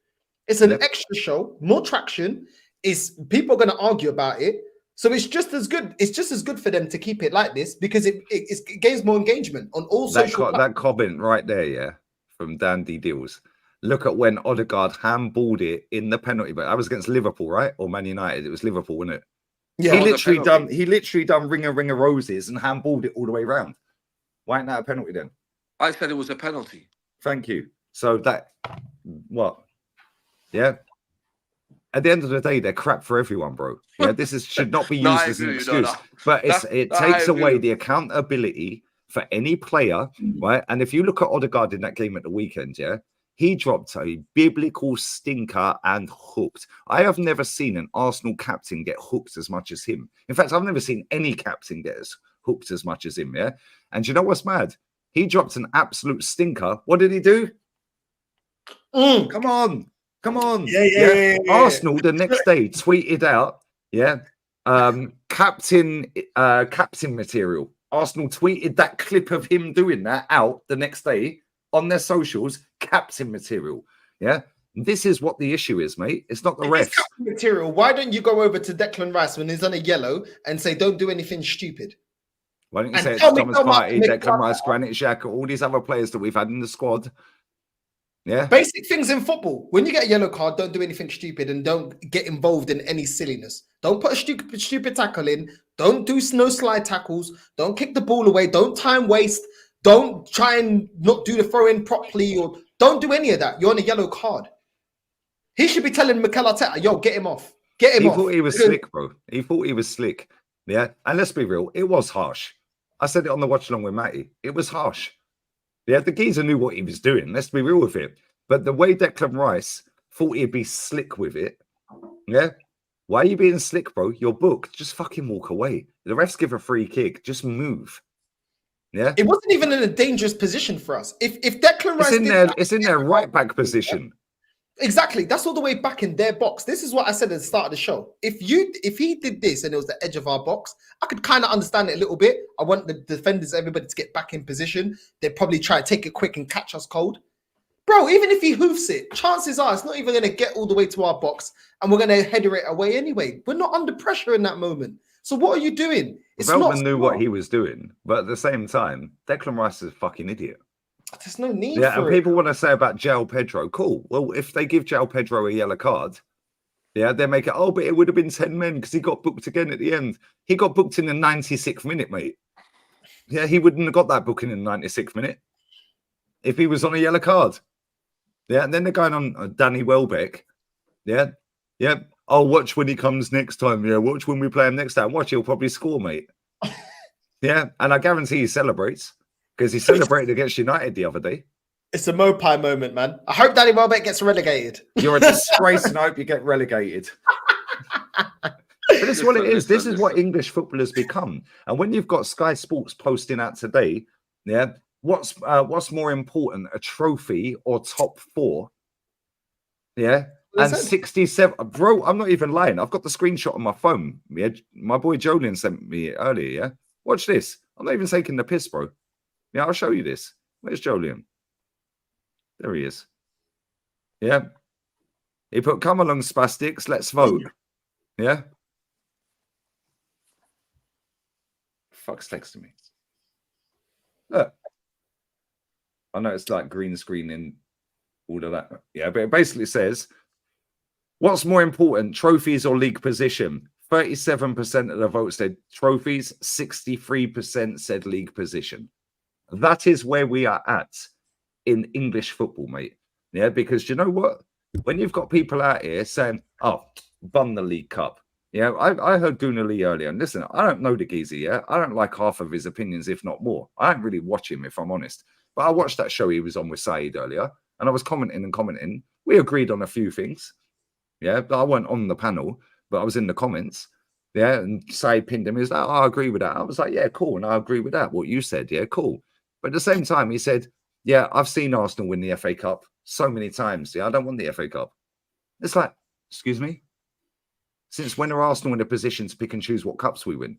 It's an extra show, more traction. People are going to argue about it. So it's just as good. It's just as good for them to keep it like this, because it gains more engagement on all social that comment right there, yeah, from Dandy Deals. Look at when Odegaard handballed it in the penalty, but that was against Liverpool, right? Or Man United. It was Liverpool, wasn't it? Yeah, he literally done ring of roses and handballed it all the way around. Why ain't that a penalty then? I said it was a penalty. Thank you. So yeah. At the end of the day, they're crap for everyone, bro. Yeah, should not be used as an excuse. But it takes away the accountability for any player, right? And if you look at Odegaard in that game at the weekend, yeah, he dropped a biblical stinker and hooked. I have never seen an Arsenal captain get hooked as much as him. In fact, I've never seen any captain get hooked as much as him, yeah? And you know what's mad? He dropped an absolute stinker. What did he do? Come on. Yeah. Arsenal the next day tweeted out, captain material. Arsenal tweeted that clip of him doing that out the next day on their socials, captain material. Yeah. This is what the issue is, mate. It's not the refs. Captain material. Why don't you go over to Declan Rice when he's on a yellow and say, don't do anything stupid? Why don't you say it's Thomas Partey, Declan Rice, Granit Xhaka, all these other players that we've had in the squad? Yeah. Basic things in football. When you get a yellow card, don't do anything stupid and don't get involved in any silliness. Don't put a stupid tackle in. Don't do no slide tackles. Don't kick the ball away. Don't time waste. Don't try and not do the throw in properly, or don't do any of that. You're on a yellow card. He should be telling Mikel Arteta, yo, get him off. Get him off. He thought he was slick, bro. He thought he was slick. Yeah. And let's be real, it was harsh. I said it on the watch along with Matty. It was harsh. Yeah, the geezer knew what he was doing. Let's be real with it. But the way Declan Rice thought he'd be slick with it, yeah. Why are you being slick, bro? You're booked. Just fucking walk away. The refs give a free kick. Just move. Yeah. It wasn't even in a dangerous position for us. If Declan Rice it's in their right back position. Exactly. That's all the way back in their box. This is what I said at the start of the show. If he did this and it was the edge of our box, I could kind of understand it a little bit. I want the defenders, everybody to get back in position. They'd probably try to take it quick and catch us cold. Bro, even if he hoofs it, chances are it's not even going to get all the way to our box and we're going to header it away anyway. We're not under pressure in that moment. So what are you doing? Veltman knew what he was doing, but at the same time, Declan Rice is a fucking idiot. There's no need yeah, for and it. people want to say about João Pedro. Cool. Well, if they give João Pedro a yellow card, yeah, they make it, oh, but it would have been 10 men because he got booked again at the end. He got booked in the 96th minute, mate. Yeah, he wouldn't have got that booking in the 96th minute if he was on a yellow card. Yeah, and then they're going on Danny Welbeck. Yeah, yeah. Oh, watch when he comes next time. Yeah, watch when we play him next time. Watch, he'll probably score, mate. Yeah, and I guarantee he celebrates because he celebrated against United the other day. It's a Mopai moment, man. I hope Danny Welbeck gets relegated. You're a disgrace and I hope you get relegated. But this is what it is. This is what English footballers become. And when you've got Sky Sports posting out today, yeah, what's more important, a trophy or top four? Yeah. And 67, bro, I'm not even lying. I've got the screenshot on my phone. Yeah, my boy Jolien sent me it earlier. Yeah, watch this. I'm not even taking the piss, bro. Yeah, I'll show you this. Where's Jolien? There he is. Yeah. He put, come along, spastics, let's vote. Yeah. Fuck's texting me. Look. I know it's like green screening, all of that. Yeah, but it basically says, what's more important, trophies or league position? 37% of the votes said trophies, 63% said league position. That is where we are at in English football, mate. Yeah, because you know what? When you've got people out here saying, oh, bun the League Cup. Yeah, I heard Gunnar Lee earlier. And listen, I don't know the geezer, yeah? I don't like half of his opinions, if not more. I don't really watch him, if I'm honest. But I watched that show he was on with Saeed earlier, and I was commenting. We agreed on a few things. Yeah, but I weren't on the panel, but I was in the comments. Yeah, and Saeed pinned him. He was like, oh, I agree with that. I was like, yeah, cool. And I agree with that. What you said, yeah, cool. But at the same time, he said, yeah, I've seen Arsenal win the FA Cup so many times. Yeah, I don't want the FA Cup. It's like, excuse me? Since when are Arsenal in a position to pick and choose what cups we win?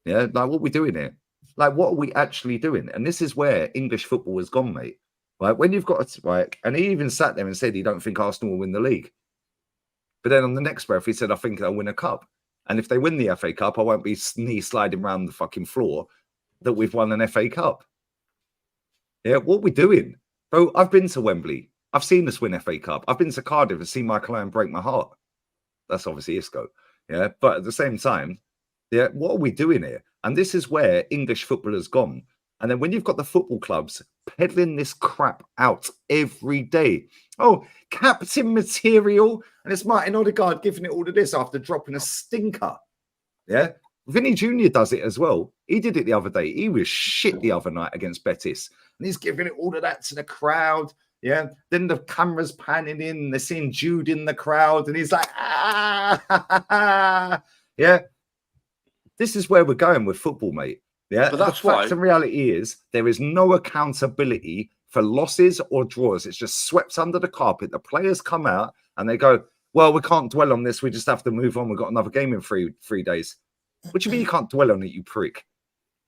Yeah, like what are we doing here? Like, what are we actually doing? And this is where English football has gone, mate. Like, when you've got, like, and he even sat there and said he don't think Arsenal will win the league. But then on the next breath, he said, I think they'll win a cup. And if they win the FA Cup, I won't be knee sliding around the fucking floor that we've won an FA Cup. Yeah, what are we doing? Bro, I've been to Wembley. I've seen us win FA Cup. I've been to Cardiff and seen Mikel and break my heart. That's obviously Isco. Yeah, but at the same time, yeah, what are we doing here? And this is where English football has gone. And then when you've got the football clubs peddling this crap out every day. Oh, captain material. And it's Martin Odegaard giving it all to this after dropping a stinker. Yeah. Vinny Jr. does it as well. He did it the other day. He was shit the other night against Betis. And he's giving it all of that to the crowd. Yeah. Then the camera's panning in. And they're seeing Jude in the crowd. And he's like, ah. Yeah. This is where we're going with football, mate. Yeah. But that's the fact and reality is there is no accountability for losses or draws. It's just swept under the carpet. The players come out and they go, well, we can't dwell on this. We just have to move on. We've got another game in three days. What do you mean you can't dwell on it, you prick?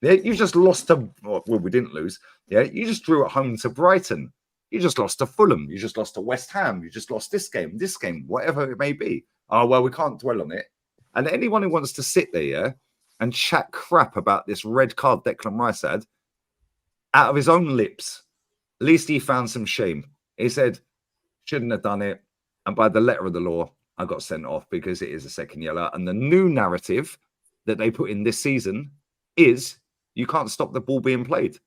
Yeah, you just lost to, well, we didn't lose. Yeah, you just drew at home to Brighton. You just lost to Fulham. You just lost to West Ham. You just lost this game, whatever it may be. Oh, well, we can't dwell on it. And anyone who wants to sit there, yeah, and chat crap about this red card Declan Rice had, out of his own lips, at least he found some shame. He said, shouldn't have done it. And by the letter of the law, I got sent off because it is a second yellow. And the new narrative that they put in this season is you can't stop the ball being played.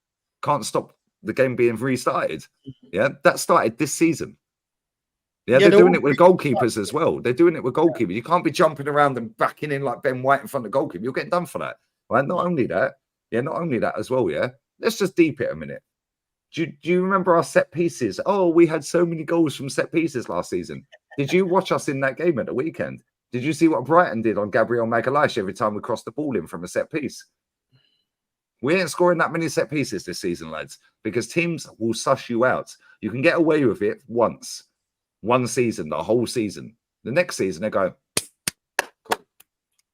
Can't stop the game being restarted. Yeah, that started this season. Yeah, they're doing it with goalkeepers as well. They're doing it with goalkeepers. You can't be jumping around and backing in like Ben White in front of the goalkeeper. You're getting done for that. Right? Not only that as well, yeah. Let's just deep it a minute. Do you remember our set pieces? Oh, we had so many goals from set pieces last season. Did you watch us in that game at the weekend? Did you see what Brighton did on Gabriel Magalhaes every time we crossed the ball in from a set piece? We ain't scoring that many set pieces this season, lads, because teams will suss you out. You can get away with it once, one season, the whole season. The next season, they go, cool.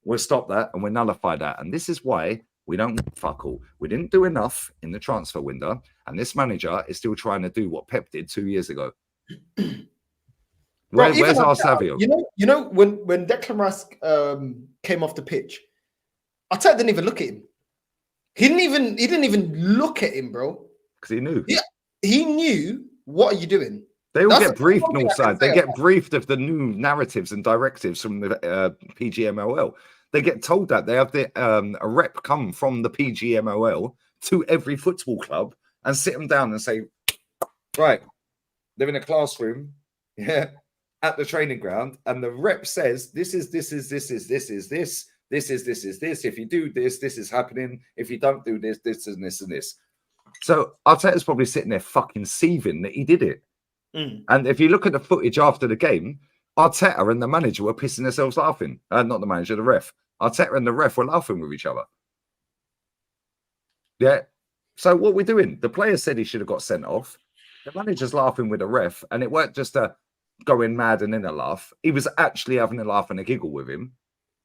We'll stop that and we'll nullify that. And this is why we don't fuck all. We didn't do enough in the transfer window, and this manager is still trying to do what Pep did 2 years ago. Where's our Savio? You know when Declan Rice came off the pitch, Arteta didn't even look at him. He didn't even look at him, bro. Because he knew. Yeah, he knew. What are you doing? They all get briefed, Northside. They get briefed of the new narratives and directives from the PGMOL. They get told that they have a rep come from the PGMOL to every football club and sit them down and say, right, they're in a classroom, yeah, at the training ground, and the rep says, this is this. If you do this, this is happening. If you don't do this, this and this and this. So Arteta's probably sitting there fucking seething that he did it. And if you look at the footage after the game, Arteta and the manager were pissing themselves laughing. Not the manager, the ref. Arteta and the ref were laughing with each other. Yeah. So what we're doing, the player said he should have got sent off. The manager's laughing with the ref, and it weren't just a going mad and in a laugh. He was actually having a laugh and a giggle with him.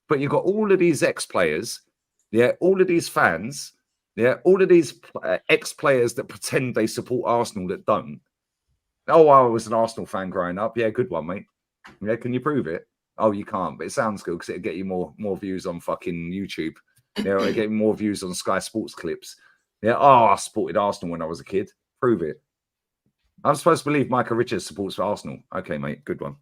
But you've got all of these ex-players, yeah, all of these fans, yeah, all of these ex-players that pretend they support Arsenal that don't. Oh, I was an Arsenal fan growing up. Yeah, good one, mate. Yeah, can you prove it? Oh, you can't, but it sounds good because it'll get you more views on fucking YouTube. Yeah, it'll get you more views on Sky Sports clips. Yeah, oh, I supported Arsenal when I was a kid. Prove it. I'm supposed to believe Michael Richards supports for Arsenal. Okay, mate, good one.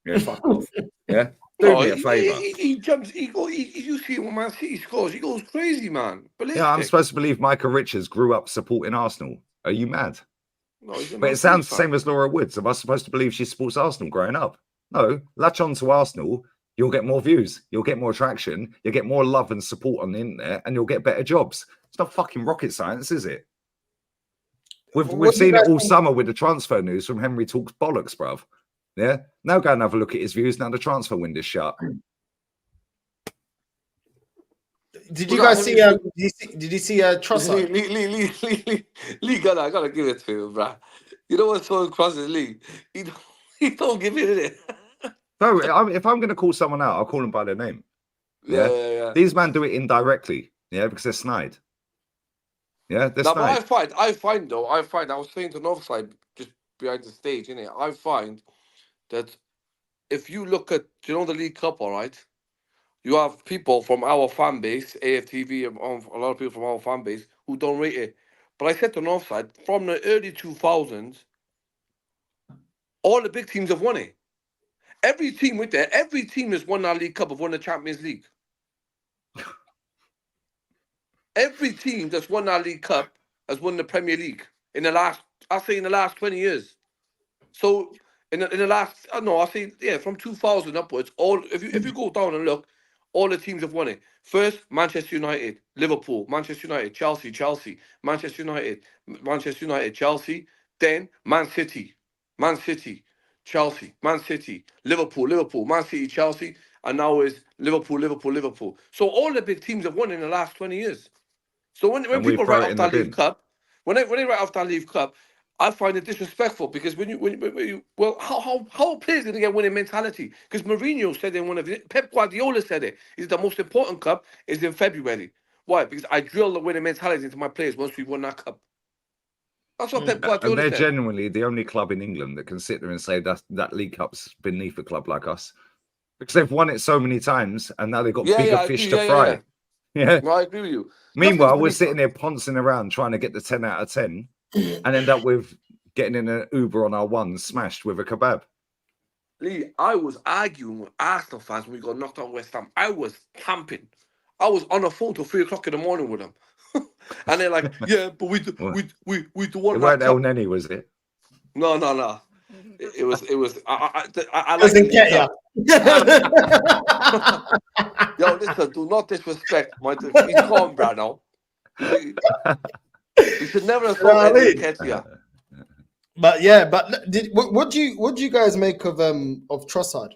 Yeah, fuck off. Yeah, do me a favour. He jumps. You see when Man City scores, he goes crazy, man. Yeah, I'm supposed to believe Michael Richards grew up supporting Arsenal. Are you mad? No, but it sounds the same as Laura Woods. Am I supposed to believe she supports Arsenal growing up? No, latch on to Arsenal. You'll get more views. You'll get more attraction. You'll get more love and support on the internet, and you'll get better jobs. It's not fucking rocket science, is it? We've seen it all summer with the transfer news from Henry Talks Bollocks, bruv. Yeah. Now go and have a look at his views. Now the transfer window's shut. Did you guys see? Did you see Trossard? Lee, I gotta give it to him, bruh. You know what's so across his league? He don't give it. No, if I'm going to call someone out, I'll call them by their name. Yeah. These men do it indirectly. Yeah, because they're snide. Yeah, they're snide. But I find, I was saying to Northside just behind the stage, innit? I find that if you look at, the League Cup, all right, you have people from our fan base, AFTV, a lot of people from our fan base who don't rate it. But I said to Northside, from the early 2000s, all the big teams have won it. Every team that's won our League Cup have won the Champions League. Every team that's won our League Cup has won the Premier League in the last 20 years. So in the last, from 2000 upwards, if you go down and look, all the teams have won it. First, Manchester United, Liverpool, Manchester United, Chelsea, Manchester United, Chelsea. Then Man City, Chelsea, Man City, Liverpool, Man City, Chelsea, and now is Liverpool. So all the big teams have won in the last 20 years. So when people write off that League Cup, when they write off that League Cup, I find it disrespectful because how players going to get winning mentality? Because Merino said in one of it, Pep Guardiola said it, is the most important cup is in February. Why? Because I drill the winning mentality into my players once we won that cup. That's what Pep Guardiola said. And they're genuinely the only club in England that can sit there and say that League Cup's beneath a club like us. Because they've won it so many times and now they've got bigger fish to fry. Yeah. No, I agree with you. Meanwhile, we're sitting there pouncing around trying to get the 10 out of 10 and end up with getting in an Uber on our one smashed with a kebab. Lee, I was arguing with Arsenal fans when we got knocked out West Ham. I was camping. I was on the phone till 3 o'clock in the morning with them. And they're like, yeah, but we do want it weren't El Neni, was it? No. It was I doesn't get you. Yo, listen, do not disrespect my. He's calm, bro. Now. You should never have thought Nketiah. But yeah, but what do you guys make of Trossard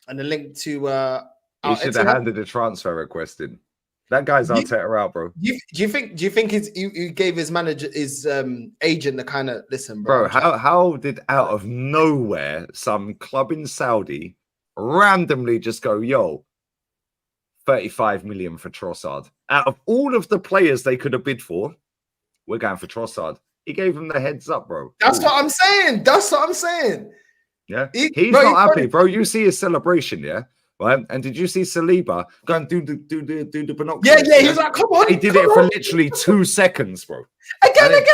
and the link to he should have handed a transfer request in. That guy's Arteta out, bro. Do you think he gave his manager, his agent, the kind of listen, bro? How did out of nowhere some club in Saudi randomly just go, yo, 35 million for Trossard? Out of all of the players they could have bid for, we're going for Trossard. He gave him the heads up, bro. That's what I'm saying. That's what I'm saying. Yeah, he's not happy, bro. You see his celebration, yeah. Right, and did you see Saliba go and do the binoculars? Yeah. He's like, come on. He did it for literally 2 seconds, bro. Again.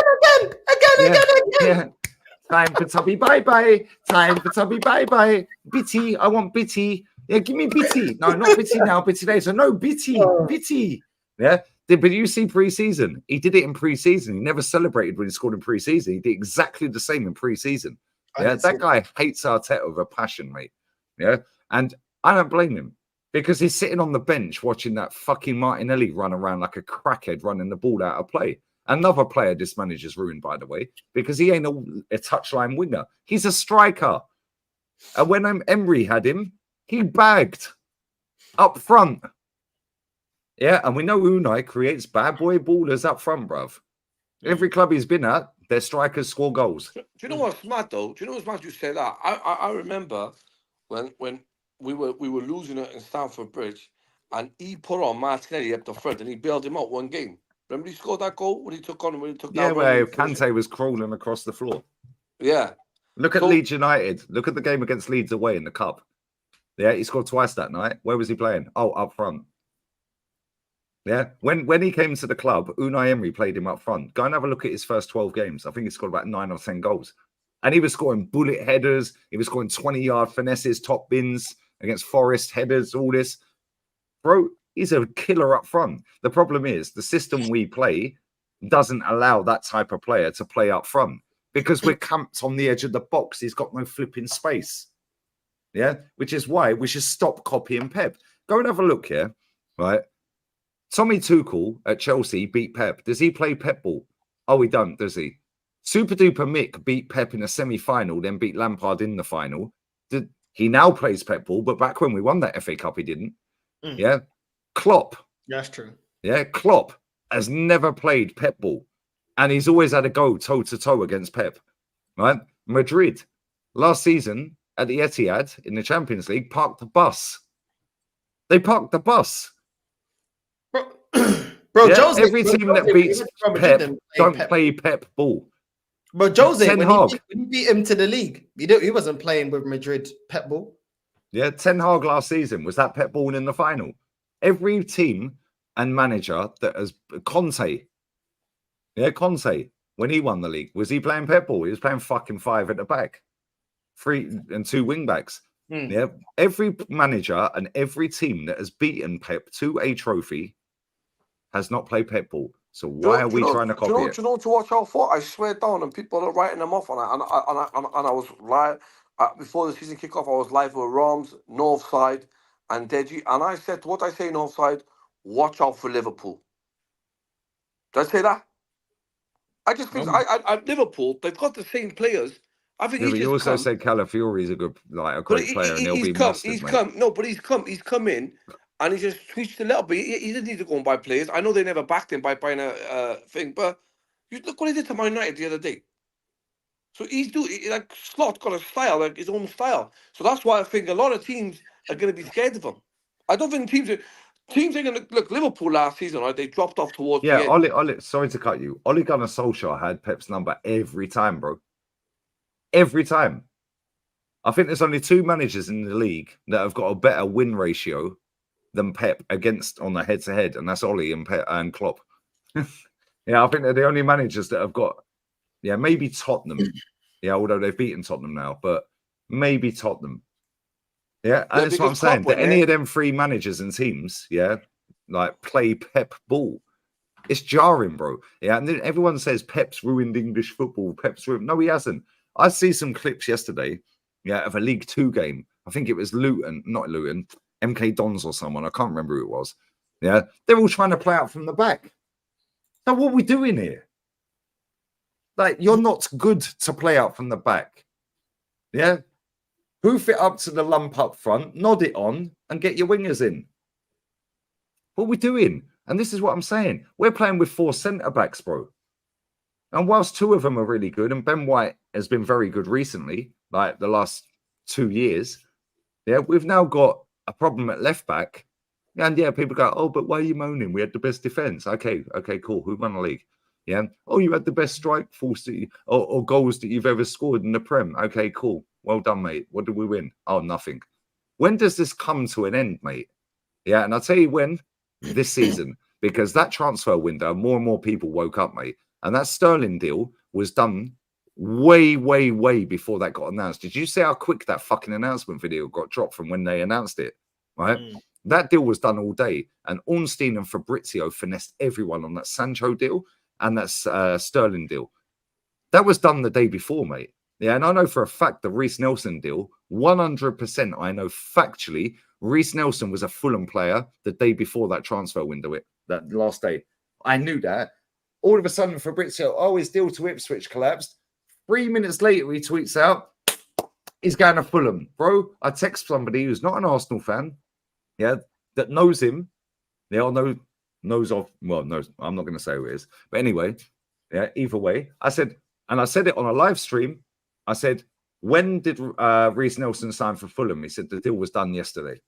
Yeah. Time for Tubby, bye. Time for Tubby, bye. Bitty, I want Bitty. Yeah, give me Bitty. No, not Bitty now, Bitty later. No, Bitty. Yeah. But you see pre-season, he did it in pre-season. He never celebrated when he scored in pre-season. He did exactly the same in pre-season. Yeah, that guy hates Arteta with a passion, mate. Yeah, and I don't blame him because he's sitting on the bench watching that fucking Martinelli run around like a crackhead running the ball out of play. Another player this manager's ruined, by the way, because he ain't a touchline winger. He's a striker. And when Emery had him, he bagged up front. Yeah, and we know Unai creates bad boy ballers up front, bruv. Every club he's been at, their strikers score goals. Do you know what's mad, though? Do you know what's mad you say that? I remember when we were losing it in Stamford Bridge, and he put on Martinelli up the front, and he bailed him out one game. Remember he scored that goal when he took on when he took that. Where Kante was crawling across the floor. Yeah. Look at Leeds United. Look at the game against Leeds away in the cup. Yeah, he scored twice that night. Where was he playing? Oh, up front. Yeah, when he came to the club, Unai Emery played him up front. Go and have a look at his first 12 games. I think he scored about 9 or 10 goals. And he was scoring bullet headers. He was scoring 20-yard finesses, top bins against Forest, headers, all this. Bro, he's a killer up front. The problem is the system we play doesn't allow that type of player to play up front because we're camped on the edge of the box. He's got no flipping space. Yeah, which is why we should stop copying Pep. Go and have a look here, right? Tommy Tuchel at Chelsea beat Pep. Does he play Pep ball? Oh, he don't, does he? Super Duper Mick beat Pep in a semi-final, then beat Lampard in the final. He now plays Pep ball, but back when we won that FA Cup, he didn't. Yeah. Klopp. That's true. Yeah, Klopp has never played Pep ball, and he's always had a go toe-to-toe against Pep. Right? Madrid, last season at the Etihad in the Champions League, parked the bus. They parked the bus. Bro, yeah, Jose, every team that beats Pep don't play Pep ball. But Jose, when he beat him to the league, he wasn't playing with Madrid Pep ball. Yeah, Ten Hag last season, was that Pep ball in the final? Every team and manager that has Conte, when he won the league, was he playing Pep ball? He was playing fucking 5 at the back, 3 and 2 wing backs. Yeah, every manager and every team that has beaten Pep to a trophy has not played Pep ball. So why are we trying to copy it? Do you know to watch out for? I swear down, and people are writing them off. And I was live before the season kick off. I was live with Roms, Northside, and Deji, and I said what I say Northside. Watch out for Liverpool. Did I say that? I just think Liverpool. They've got the same players. I think but you also said Calafiori is a great player, and he'll be mustard, he's come in. And he just tweaked a little bit. He didn't need to go and buy players. I know they never backed him by buying a thing, but you look what he did to Man United the other day. So he's like Slot got a style, like his own style. So that's why I think a lot of teams are going to be scared of him. I don't think teams are going to look. Liverpool last season, right? They dropped off towards the end. Ole, sorry to cut you. Ole Gunnar Solskjaer had Pep's number every time, bro. Every time. I think there's only 2 managers in the league that have got a better win ratio than Pep against on the head-to-head, and that's Ollie and Pep and Klopp. Yeah, I think they're the only managers that have got, maybe Tottenham. Yeah, although they've beaten Tottenham now, but maybe Tottenham. Yeah, and that's what I'm saying. That any of them 3 managers and teams, like play Pep ball. It's jarring, bro. Yeah, and then everyone says Pep's ruined English football. Pep's ruined. No, he hasn't. I see some clips yesterday, of a League 2 game. I think it was not Luton, MK Dons or someone. I can't remember who it was. Yeah, they're all trying to play out from the back. So what are we doing here? Like, you're not good to play out from the back. Yeah? Hoof it up to the lump up front, nod it on, and get your wingers in. What are we doing? And this is what I'm saying. We're playing with 4 centre-backs, bro. And whilst 2 of them are really good, and Ben White has been very good recently, like the last 2 years, yeah, we've now got a problem at left-back. And, yeah, people go, oh, but why are you moaning? We had the best defence. Okay, cool. Who won the league? Yeah. Oh, you had the best strike force or goals that you've ever scored in the Prem. Okay, cool. Well done, mate. What did we win? Oh, nothing. When does this come to an end, mate? Yeah, and I'll tell you when. This season. Because that transfer window, more and more people woke up, mate. And that Sterling deal was done way, way, way before that got announced. Did you see how quick that fucking announcement video got dropped from when they announced it? Right? That deal was done all day. And Ornstein and Fabrizio finessed everyone on that Sancho deal and that Sterling deal. That was done the day before, mate. Yeah, and I know for a fact the Reece Nelson deal, 100% I know factually, Reece Nelson was a Fulham player the day before that transfer window, that last day. I knew that. All of a sudden, Fabrizio, oh, his deal to Ipswich collapsed. 3 minutes later, he tweets out, he's going to Fulham. Bro, I text somebody who's not an Arsenal fan, yeah, that knows him. They all knows of, well, knows, I'm not going to say who it is. But anyway, yeah, either way, I said, and I said it on a live stream, I said, when did Reece Nelson sign for Fulham? He said the deal was done yesterday.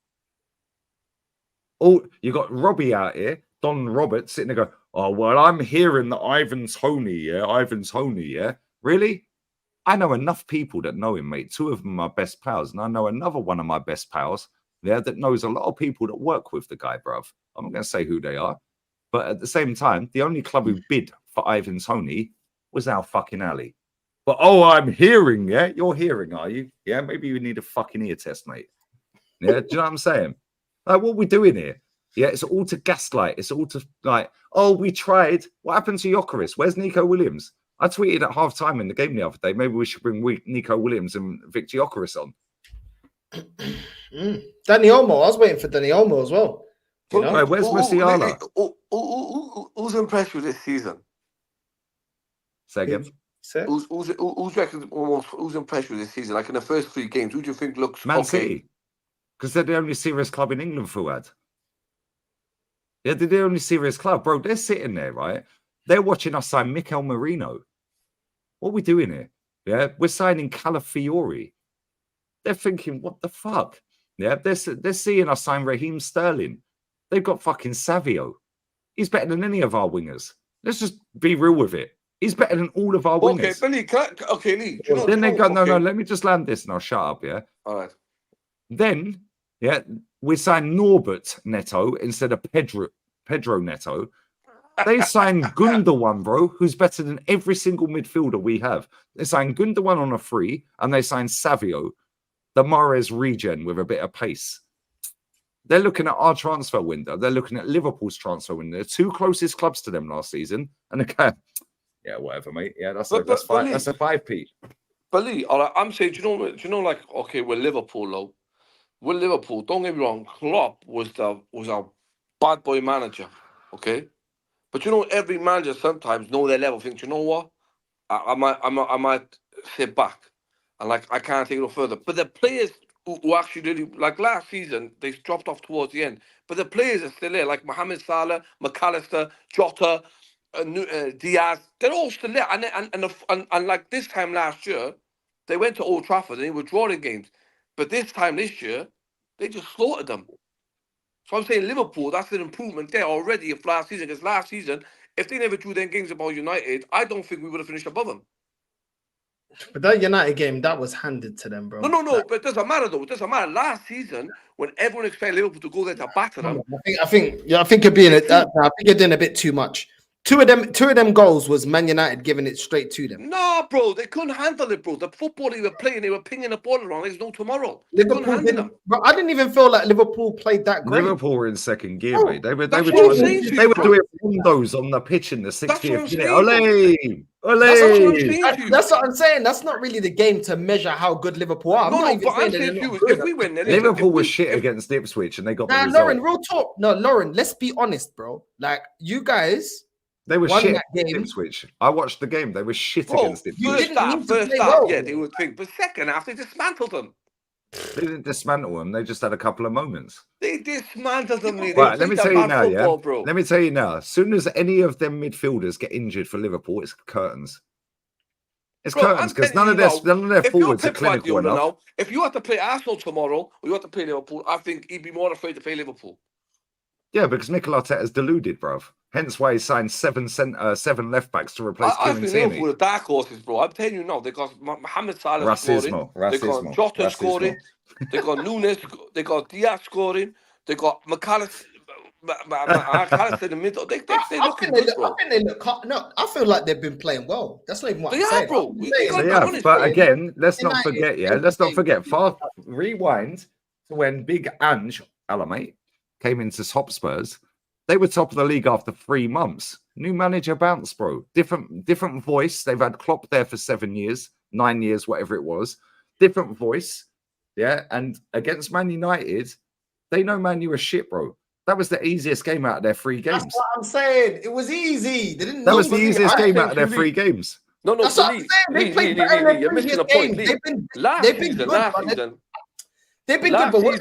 Oh, you got Robbie out here, Don Roberts, sitting there going, oh, well, I'm hearing that Ivan Toney, yeah? Really? I know enough people that know him, mate. 2 of them are best pals, and I know another one of my best pals there that knows a lot of people that work with the guy, bruv. I'm not going to say who they are, but at the same time, the only club who bid for Ivan Toney was Al fucking Ali. But, oh, I'm hearing, yeah? You're hearing, are you? Yeah, maybe you need a fucking ear test, mate. Yeah, do you know what I'm saying? Like, what are we doing here? Yeah, it's all to gaslight. It's all to, like, oh, we tried. What happened to Gyökeres? Where's Nico Williams? I tweeted at half-time in the game the other day, maybe we should bring Nico Williams and Victor Gyökeres on. Danny Olmo. I was waiting for Danny Olmo as well. You know? Right, where's Musiala? Who's impressed with this season? Say again. Who's impressed with this season? Like in the first 3 games, who do you think looks Man okay? City. Because they're the only serious club in England, Fuad. Yeah, they're the only serious club. Bro, they're sitting there, right? They're watching us sign Mikel Merino. What are we doing here? Yeah, we're signing Calafiori. They're thinking, what the fuck? Yeah, they're seeing us sign Raheem Sterling. They've got fucking Savio. He's better than any of our wingers. Let's just be real with it. He's better than all of our wingers. Okay, Lee. Then they go, no, let me just land this and I'll shut up, yeah? All right. Then, yeah, we signed Norbert Neto instead of Pedro Neto. They signed Gundogan, bro, who's better than every single midfielder we have. They signed Gundogan on a free, and they signed Savio, the Mahrez regen with a bit of pace. They're looking at our transfer window. They're looking at Liverpool's transfer window. The 2 closest clubs to them last season. And they go, yeah, whatever, mate. Yeah, that's a 5p. But Lee, all right, I'm saying, do you know, like, okay, we're Liverpool, though. We're Liverpool. Don't get me wrong. Klopp was our bad boy manager, okay? But you know, every manager sometimes know their level. Think, you know what? I might sit back and like I can't take it no further. But the players who actually really, like last season, they dropped off towards the end. But the players are still there, like Mohamed Salah, McAllister, Jota, Diaz. They're all still there. And like this time last year, they went to Old Trafford and they were drawing games. But this time this year, they just slaughtered them. So I'm saying Liverpool, that's an improvement there already of last season. Because last season, if they never drew their games about United, I don't think we would have finished above them. But that United game, that was handed to them, bro. No. But it doesn't matter, though. It doesn't matter. Last season, when everyone expected Liverpool to go there to batter them. I think you're being I think you're doing a bit too much. Two of them goals was Man United giving it straight to them. No, bro, they couldn't handle it, bro. The football they were playing, they were pinging the ball around. There's no tomorrow. Liverpool didn't, but I didn't even feel like Liverpool played that great. Liverpool were in second gear, mate. They were doing windows on the pitch in the 60th minute. Ole! That's what I'm saying. That's not really the game to measure how good Liverpool are. If we win, then Liverpool was shit against Ipswich and they got the result. Lauren, real talk. No, Lauren, let's be honest, bro. Like, you guys They were won shit that game. Ipswich. I watched the game. They were shit against Ipswich. First half, yeah, they would think. But second half, they dismantled them. They didn't dismantle them. They just had a couple of moments. They dismantled them. Right, let me tell you now, yeah. Bro. Let me tell you now. As soon as any of them midfielders get injured for Liverpool, it's curtains. It's curtains because none of their forwards are clinical enough. Now, if you have to play Arsenal tomorrow or you have to play Liverpool, I think he'd be more afraid to play Liverpool. Yeah, because Mikel Arteta's deluded, bruv. Hence why he signed seven left backs to replace Kieran Tierney. I think Liverpool are dark horses, bro. I'm telling you now, they got Mohamed Salah scoring. They got Jota scoring. They got Nunes. They got Diaz scoring. They got McAllister in the middle. They're looking good, bro. I feel like they've been playing well. That's not even what I'm saying. Bro. But again, let's not forget. Yeah, let's not forget. Rewind to when Big Ange Alamate came into Hotspurs. They were top of the league after 3 months. New manager bounce, bro. Different voice. They've had Klopp there for 7 years, 9 years, whatever it was. Different voice. Yeah. And against Man United, they know Man U are shit, bro. That was the easiest game out of their 3 games. That's what I'm saying. It was easy. They didn't. That was the easiest game out of their 3 games. No. That's what I'm saying. They played better in the previous games. They've been good. They've been good,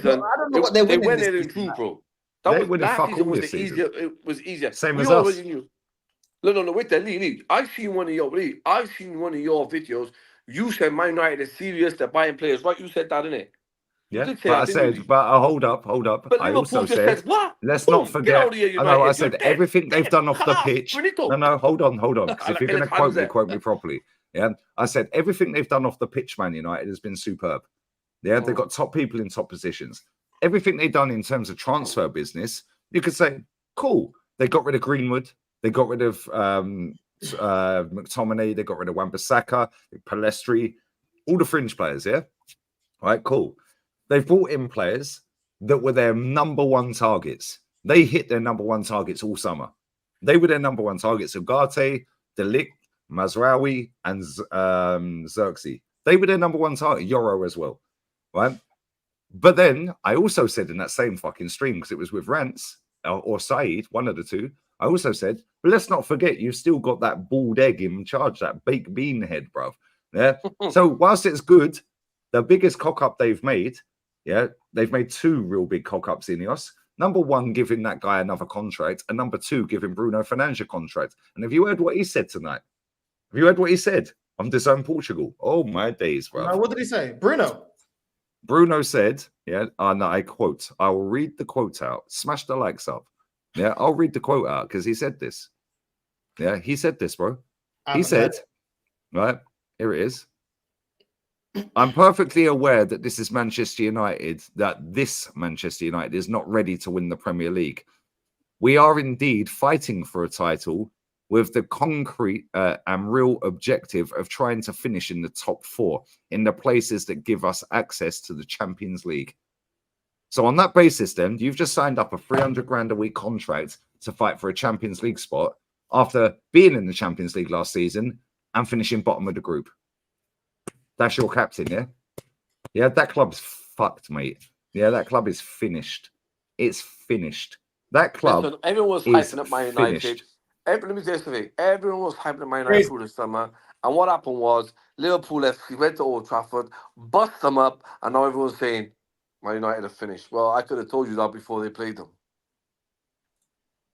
but I don't know what they're winning. They went in and drew, bro. They would have fuck all this season. It was easier. Same as us. No. Wait there, Lee. I've seen one of your videos. You said Man United is serious. They're buying players, right? You said that, innit? Yeah, but I said, hold up. But I also said, let's not forget. I said everything they've done off the pitch. No, hold on. Because if you're going to quote me properly. Yeah, I said everything they've done off the pitch, Man United, has been superb. Yeah, they've got top people in top positions. Everything they've done in terms of transfer business, you could say, cool. They got rid of Greenwood. They got rid of McTominay. They got rid of Wan-Bissaka, Palestri, all the fringe players, yeah? All right, cool. They've brought in players that were their number 1 targets. They hit their number 1 targets all summer. They were their number 1 targets. Ugarte, De Ligt, Mazraoui, and Xerxes. They were their number 1 target. Yoro as well, right? But then I also said in that same fucking stream, because it was with Rance or Saeed, one of the two, I also said, but let's not forget, you've still got that bald egg in charge, that baked bean head, bruv. Yeah. So whilst it's good, the biggest cock-up they've made, yeah, they've made 2 real big cock-ups, Ineos. Number 1, giving that guy another contract, and number 2, giving Bruno Fernandes a contract. And have you heard what he said tonight? Have you heard what he said on DAZN Portugal? Oh, my days, bro. What did he say? Bruno said, yeah, and I quote, I will read the quote out. Smash the likes up. Yeah, I'll read the quote out because he said this. Yeah, he said this, bro. He said, right, here it is. I'm perfectly aware that this Manchester United is not ready to win the Premier League. We are indeed fighting for a title with the concrete and real objective of trying to finish in the top 4 in the places that give us access to the Champions League. So on that basis, then, you've just signed up a 300 grand a week contract to fight for a Champions League spot after being in the Champions League last season and finishing bottom of the group. That's your captain, yeah? Yeah, that club's fucked, mate. Yeah, that club is finished. It's finished. That club. Listen, everyone was hyping up Man United. Let me say something. Everyone was hyping up Man United through the summer. And what happened was Liverpool left, he went to Old Trafford, bust them up, and now everyone's saying Man United have finished. Well, I could have told you that before they played them.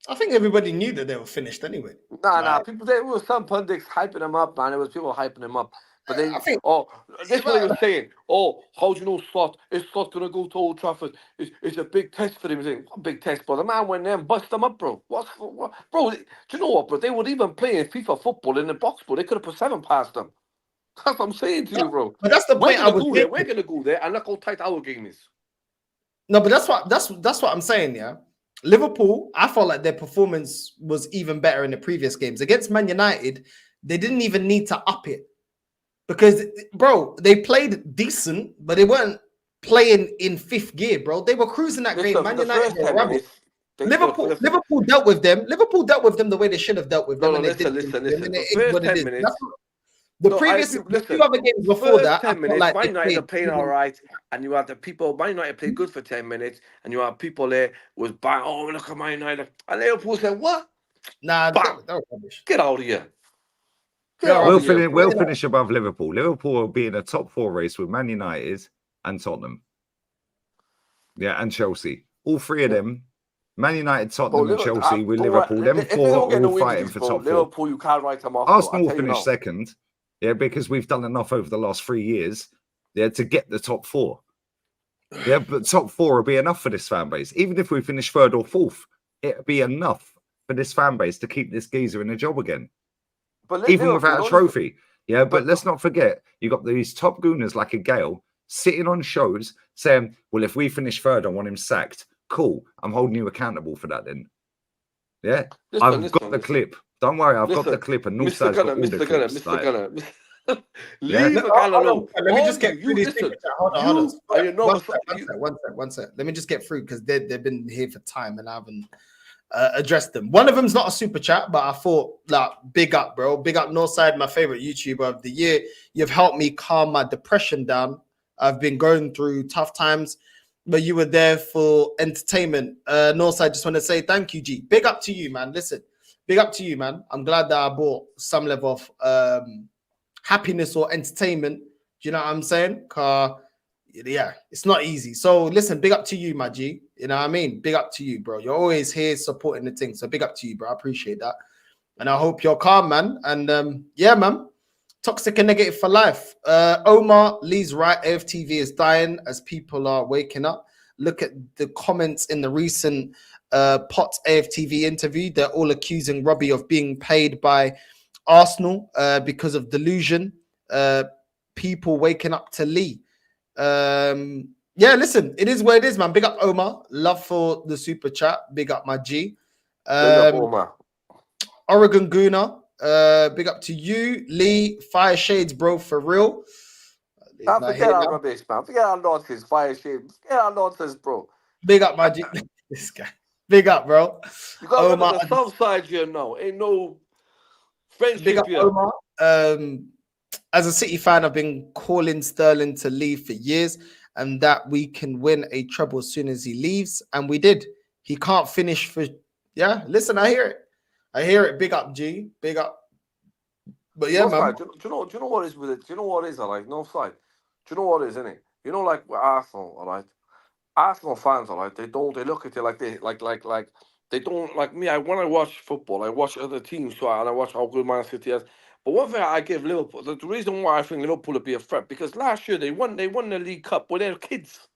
I think everybody knew that they were finished anyway. Nah. There were some pundits hyping them up, man. There was people hyping them up. But then, this is what they were saying. Oh, how do you know Slot? Is Slot going to go to Old Trafford? It's a big test for him. Saying, what a big test, bro? The man went there and bust them up, bro. What? Bro, do you know what, bro? They would even play in FIFA football in the box, bro. They could have put 7 past them. That's what I'm saying to you, bro. But that's the point I was there. We're going to go there and look how tight our game is. No, but that's what I'm saying, yeah. Liverpool, I felt like their performance was even better in the previous games. Against Man United, they didn't even need to up it. Because, bro, they played decent, but they weren't playing in 5th gear, bro. They were cruising that game. Man United were rubbish. Liverpool dealt with them. Liverpool dealt with them the way they should have dealt with them. Listen. The first 10 minutes. The 2 other games before that, 10 minutes, Man United are playing all right, and you have the people, Man United played good for 10 minutes, and you have people there was bang, oh, look at Man United. And Liverpool said, what? Nah, Bam. that was rubbish. Get out of here. We'll finish above Liverpool. Liverpool will be in a top 4 race with Man United and Tottenham. Yeah, and Chelsea. All 3 of them. Man United, Tottenham, and Chelsea with Liverpool. Them 4 are all fighting for top 4. Liverpool, you can't write them off. Arsenal will finish second. Yeah, because we've done enough over the last 3 years. Yeah, to get the top 4. Yeah, but top 4 will be enough for this fan base. Even if we finish 3rd or 4th, it'll be enough for this fan base to keep this geezer in a job again. But even without a trophy. Yeah, but let's not forget, you got these top gooners like a Gale sitting on shows saying, well, if we finish 3rd, I want him sacked. Cool. I'm holding you accountable for that then. Yeah, I've got the clip. Don't worry, I've got the clip. And Northside's got all the clips. Mr. Gunner. Leave the Gunner alone. Let me just get through these things. Hold on. One sec. Let me just get through because they've been here for time and I haven't addressed them. One of them's not a super chat, but I thought, like, big up, bro. Big up Northside, my favorite YouTuber of the year. You've helped me calm my depression down. I've been going through tough times, but you were there for entertainment. Northside, just want to say thank you, G. Big up to you, man. Listen, big up to you, man. I'm glad that I brought some level of happiness or entertainment. Do you know what I'm saying? Yeah, it's not easy. So listen, big up to you, my G. You know what I mean? Big up to you, bro. You're always here supporting the thing. So big up to you, bro. I appreciate that. And I hope you're calm, man. And yeah, man. Toxic and negative for life. Omar, Lee's right. AFTV is dying as people are waking up. Look at the comments in the recent Potts AFTV interview. They're all accusing Robbie of being paid by Arsenal because of delusion. People waking up to Lee. Yeah, listen, it is what it is, man. Big up Omar. Love for the super chat. Big up my G. Big up Omar. Oregon Gooner. Big up to you, Lee. Fire shades, bro, for real. Forget our rubbish, man. Forget our nonsense. Fire shades. Forget our nonsense, bro. Big up my G. This guy. Big up, bro. You got to remember the south side here now. Ain't no friendship big up, here. Omar. As a City fan, I've been calling Sterling to leave for years and that we can win a treble as soon as he leaves. And we did. He can't finish for... Yeah, listen, I hear it. I hear it. Big up, G. Big up. But yeah, man. Do you know what is with it? Do you know what is? Like, Northside. Do you know what is, innit? You know, like with Arsenal, all right? Arsenal fans, all right? They look at it like they, like they don't, like me. When I watch football, I watch other teams, so and I watch how good Man City is. But one thing I give Liverpool, the reason why I think Liverpool would be a threat, because last year they won the League Cup with their kids.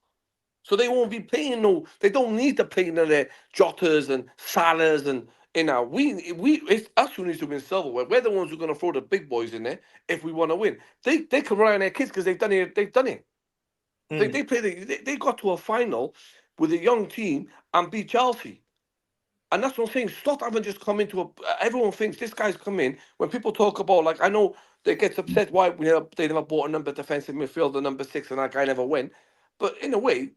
So they won't be paying they don't need to pay their Jotas and Salahs and, you know, it's us who needs to win silverware. We're the ones who are going to throw the big boys in there if we want to win. They can rely on their kids because they've done it. They've done it. They got to a final with a young team and beat Chelsea. And that's what I'm saying. Slot haven't just come into everyone thinks this guy's come in. When people talk about, like, I know they get upset why they never bought a number defensive midfielder, number 6, and that guy never went. But in a way,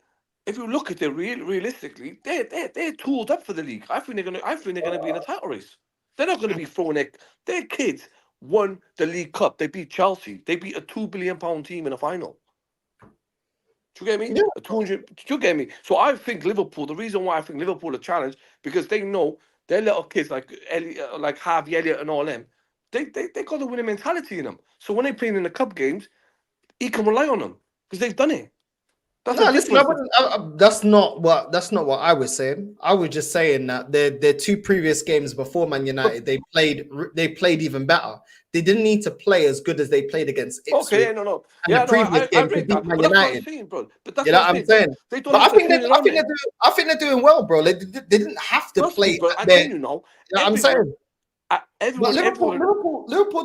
if you look at it realistically, they're tooled up for the league. I think they're gonna be in a title race. They're not gonna be throwing their kids won the League Cup. They beat Chelsea. They beat a £2 billion team in a final. Do you get me? Yeah. 200. Do you get me? So I think Liverpool. The reason why I think Liverpool a challenge because they know their little kids like Harvey Elliott and all them. They got a winning mentality in them. So when they're playing in the cup games, he can rely on them because they've done it. Listen, that's not what I was saying. I was just saying that their 2 previous games before Man United, they played even better. They didn't need to play as good as they played against Ipswich. Okay, no. And the previous game to beat Man United. But that's you know what I'm saying? But I think they're doing well, bro. They didn't have to play. You know what I'm saying? Liverpool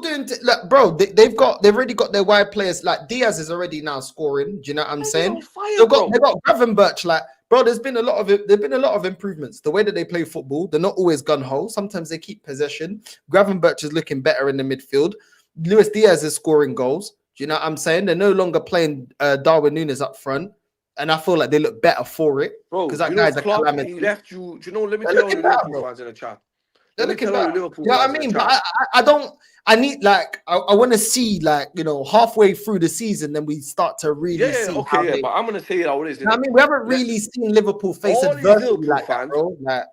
doing look, bro. They've already got their wide players. Like Diaz is already now scoring. Do you know what I'm saying? They've got Gravenberch. Like, bro, there's been a lot of improvements. The way that they play football, they're not always gun ho. Sometimes they keep possession. Gravenberch is looking better in the midfield. Luis Diaz is scoring goals. Do you know what I'm saying? They're no longer playing Darwin Núñez up front, and I feel like they look better for it because that guy's a calamity. He left you. Do you know? Let me tell you, Liverpool fans in the chat. They're looking back. You know what I mean? But I need, like, I want to see, like, you know, halfway through the season, then we start to really see. Okay, but I'm going to say it how it is. I mean, we haven't really seen Liverpool face adversity like that, bro. Like,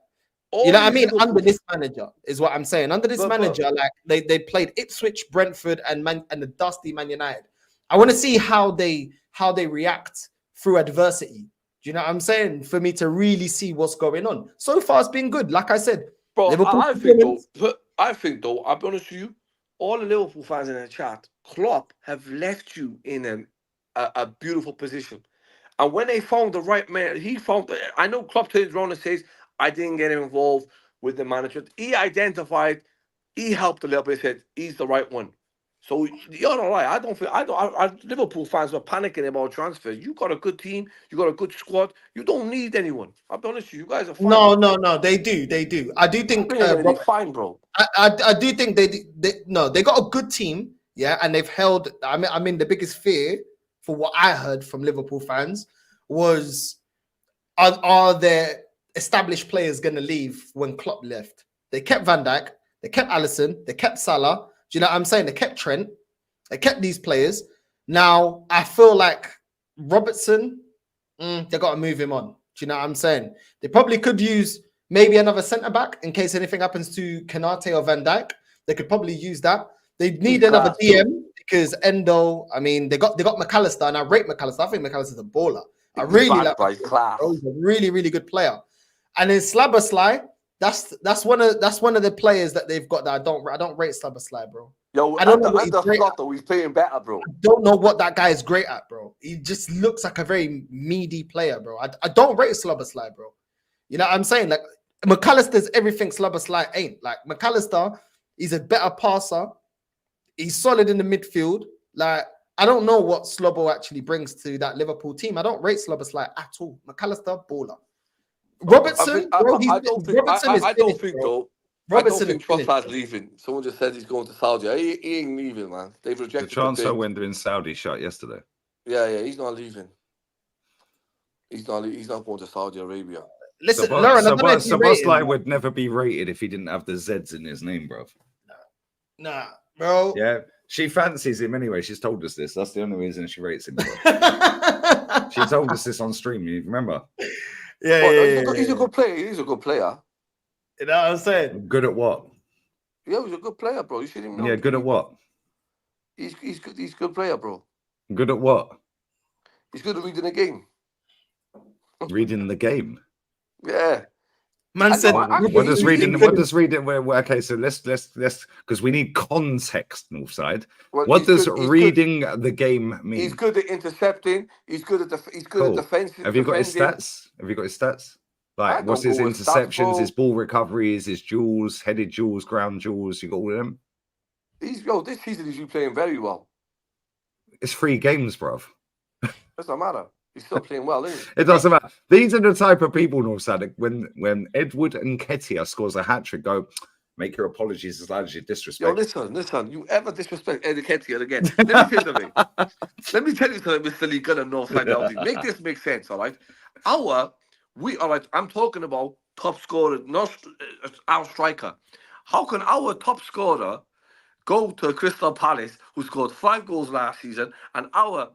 You know what I mean? Under this manager is what I'm saying. Under this manager, like they played Ipswich, Brentford, and the dusty Man United. I want to see how they react through adversity. Do you know what I'm saying? For me to really see what's going on. So far, it's been good. Like I said, bro. Liverpool I think though, I'll be honest with you, all the Liverpool fans in the chat, Klopp have left you in a beautiful position. And when they found the right man, I know Klopp turns around and says, I didn't get involved with the management. He identified, he helped a little bit, said he's the right one. So you're not right. Liverpool fans were panicking about transfers. You got a good team, you got a good squad. You don't need anyone. I'll be honest with you, guys are fine. No, they do. I do think fine, bro. I do think they got a good team, yeah, and they've held. I mean, the biggest fear for what I heard from Liverpool fans was, are their established players going to leave when Klopp left? They kept Van Dijk, they kept Alisson, they kept Salah. Do you know what I'm saying? They kept Trent, they kept these players. Now I feel like Robertson, they got to move him on. Do you know what I'm saying? They probably could use maybe another centre back in case anything happens to Kanate or Van Dijk. They could probably use that. They need another DM because Endo. I mean, they got McAllister, and I rate McAllister. I think McAllister's a baller. I really like him. He's a really good player. And then Slabberslide, that's one of the players that they've got that I don't rate Slabberslide, bro. Yo, I don't know what he's playing better, bro. I don't know what that guy is great at, bro. He just looks like a very meaty player, bro. I don't rate Slabberslide, bro. You know what I'm saying? Like McAllister's everything Slabberslide ain't. Like McAllister, he's a better passer. He's solid in the midfield. Like, I don't know what Slobbo actually brings to that Liverpool team. I don't rate Slabberslide at all. McAllister, baller. Robertson, I don't think Trossard's leaving. Someone just said he's going to Saudi. He ain't leaving, man. They've rejected the transfer window in Saudi shut yesterday. Yeah, he's not leaving. He's not going to Saudi Arabia. Listen, Lauren, Slabberslide would never be rated if he didn't have the Z's in his name, bro. Nah, bro. Yeah, she fancies him anyway. She's told us this. That's the only reason she rates him. She told us this on stream. You remember? He's a good player. He's a good player. You know what I'm saying? Good at what? Yeah, he's a good player, bro. You should even know. Yeah, good at what? He's good. He's a good player, bro. Good at what? He's good at reading the game. Reading the game. Yeah. Man said, what does reading? Okay, so let's because we need context, Northside. Well, what does reading the game mean? He's good at intercepting. He's good at defense. Have you got his stats? Like, what's his interceptions, his ball recoveries, his duels, headed duels, ground duels? You got all of them. This season he's been playing very well. It's 3 games, bruv. Doesn't matter. He's still playing well, isn't he? It doesn't matter. These are the type of people, Northside, when Edward and Nketiah scores a hat-trick, go, make your apologies as loud as you disrespect. Yo, listen. You ever disrespect Ed Nketiah again? Let me tell you something. Let me tell you something, Mr. Lee Gunn and NorthsideLDN. Make this make sense, all right? I'm talking about top scorer, not our striker. How can our top scorer go to Crystal Palace, who scored 5 goals last season, and our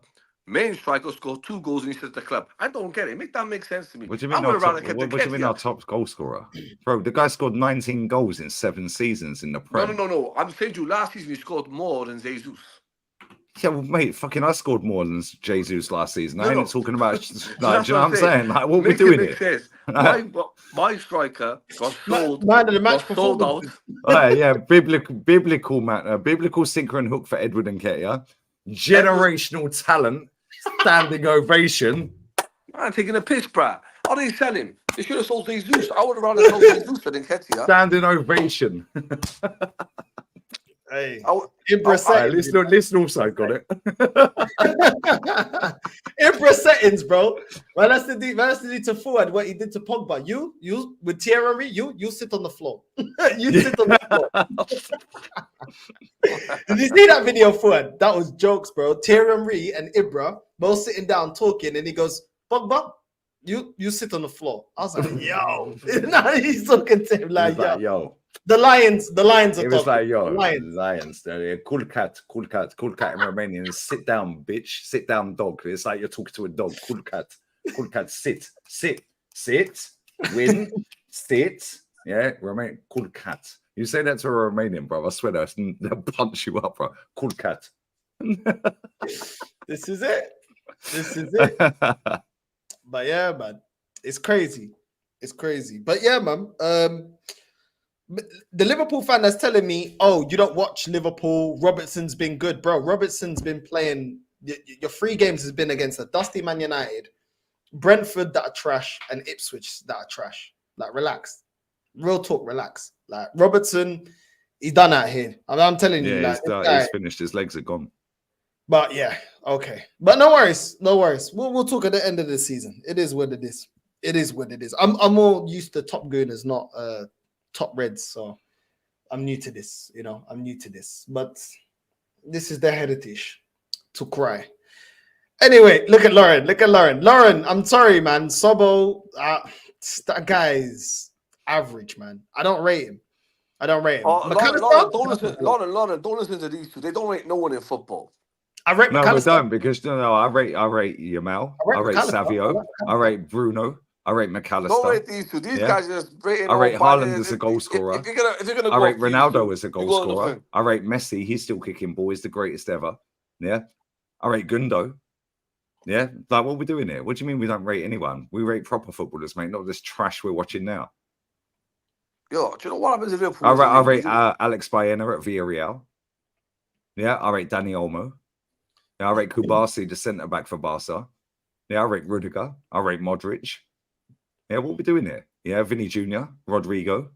main striker scored 2 goals and he's at the club? I don't get it. Make that make sense to me. What do you mean our top goal scorer? Bro, the guy scored 19 goals in 7 seasons in the Prem. No. I'm saying to you, last season he scored more than Jesus. Yeah, well, mate, I scored more than Jesus last season. I ain't talking about, do you know what I'm saying? Like, what we're doing here. My striker got sold. Man of the match sold out. Biblical man, biblical sinker and hook for Edward and Nketiah. Generational talent, standing ovation. Man, taking a piss, bruh. How did they sell him? They should have sold Jesus. I would have rather sold Jesus than Nketiah. Standing ovation. Hey, listen also got it. Ibra settings, bro. Well, that's the need to forward what he did to Pogba. You with Thierry, you sit on the floor. You sit on the floor. Did you see that video, forward? That was jokes, bro. Thierry and Ibra both sitting down talking, and he goes, Pogba, you sit on the floor. I was like, yo. Nah, he's talking to him like, yo. The lions are talking. It was like, yo, lions. Cool cat in Romanian. Sit down, bitch. Sit down, dog. It's like you're talking to a dog. Cool cat, sit, win, sit, Yeah, called cat. You say that to a Romanian, bro. I swear they'll punch you up, bro. Called cat. This is it. This is it. But yeah, man, it's crazy. It's crazy. But yeah, man. The Liverpool fan that's telling me, "Oh, you don't watch Liverpool. Robertson's been good, bro. Robertson's been playing. Your 3 games has been against a dusty Man United, Brentford that are trash, and Ipswich that are trash. Like, relax. Real talk, relax. Like, Robertson, he's done out here. I'm telling you, like, he's finished. His legs are gone. But yeah, okay. But no worries, no worries. We'll talk at the end of the season. It is what it is. It is what it is. I'm more used to top gooners, not top reds. So I'm new to this. You know, I'm new to this. But this is their heritage to cry. Anyway, look at Lauren. Look at Lauren. Lauren, I'm sorry, man. Sobo, that guy's average, man. I don't rate him. I don't rate him. Lauren, don't listen to these two. They don't rate no one in football. I rate no, we don't, because I rate Yamal, I rate Savio, I rate Bruno, I rate McAllister. Don't rate these two. These guys are just rating. I rate Haaland as a goal scorer. If you're gonna I rate Ronaldo as a goal scorer. I rate Messi. He's still kicking ball. He's the greatest ever. Yeah. I rate Gundo. Yeah. Like, what are we doing here? What do you mean we don't rate anyone? We rate proper footballers, mate, not this trash we're watching now. Yo, do you know what happens if Liverpool? I rate Alex Baena at Villarreal. Yeah. I rate Dani Olmo. Yeah, I rate Kubasi, the centre back for Barca. Yeah, I rate Rudiger. I rate Modric. Yeah, what are we doing here? Yeah, Vinny Jr., Rodrigo.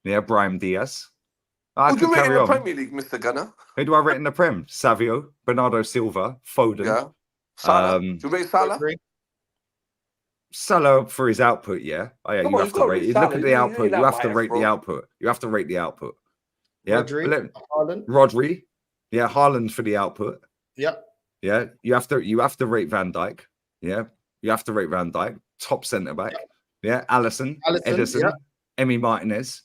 Yeah, Brahim Diaz. Who do you rate in the Premier League, Mr. Gunner? Who do I rate in the Prem? Savio, Bernardo Silva, Foden. Yeah. Salah. Do you rate Salah? Salah for his output, yeah. Oh, yeah, you have to rate. Look at the output. You have to rate the output. You have to rate the output. Yeah. Rodri. Yeah, Haaland for the output. Yep. Yeah, you have to rate Van Dijk. Yeah, you have to rate Van Dijk, top centre back. Yeah, Alisson, Edison, yeah. Emi Martinez.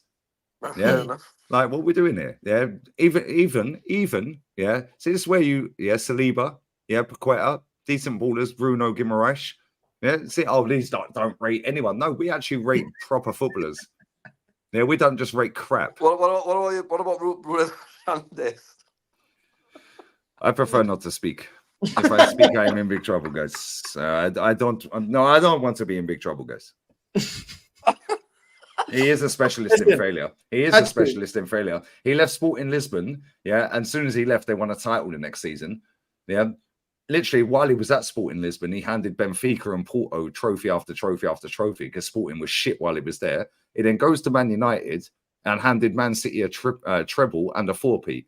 Yeah, like, what are we doing here? Yeah, even. Yeah, see, this is where Saliba, yeah, Paqueta, decent ballers, Bruno Guimaraes. Yeah, see, these don't rate anyone. No, we actually rate proper footballers. Yeah, we don't just rate crap. What about Bruno Fernandes? I prefer not to speak. If I speak, I am in big trouble, guys. I don't want to be in big trouble, guys. He is a specialist in failure. He is a specialist in failure. He left Sporting Lisbon, yeah, and as soon as he left, they won a title the next season. Yeah, literally, while he was at Sporting Lisbon, he handed Benfica and Porto trophy after trophy after trophy because Sporting was shit while he was there. He then goes to Man United and handed Man City a treble and a 4-peat.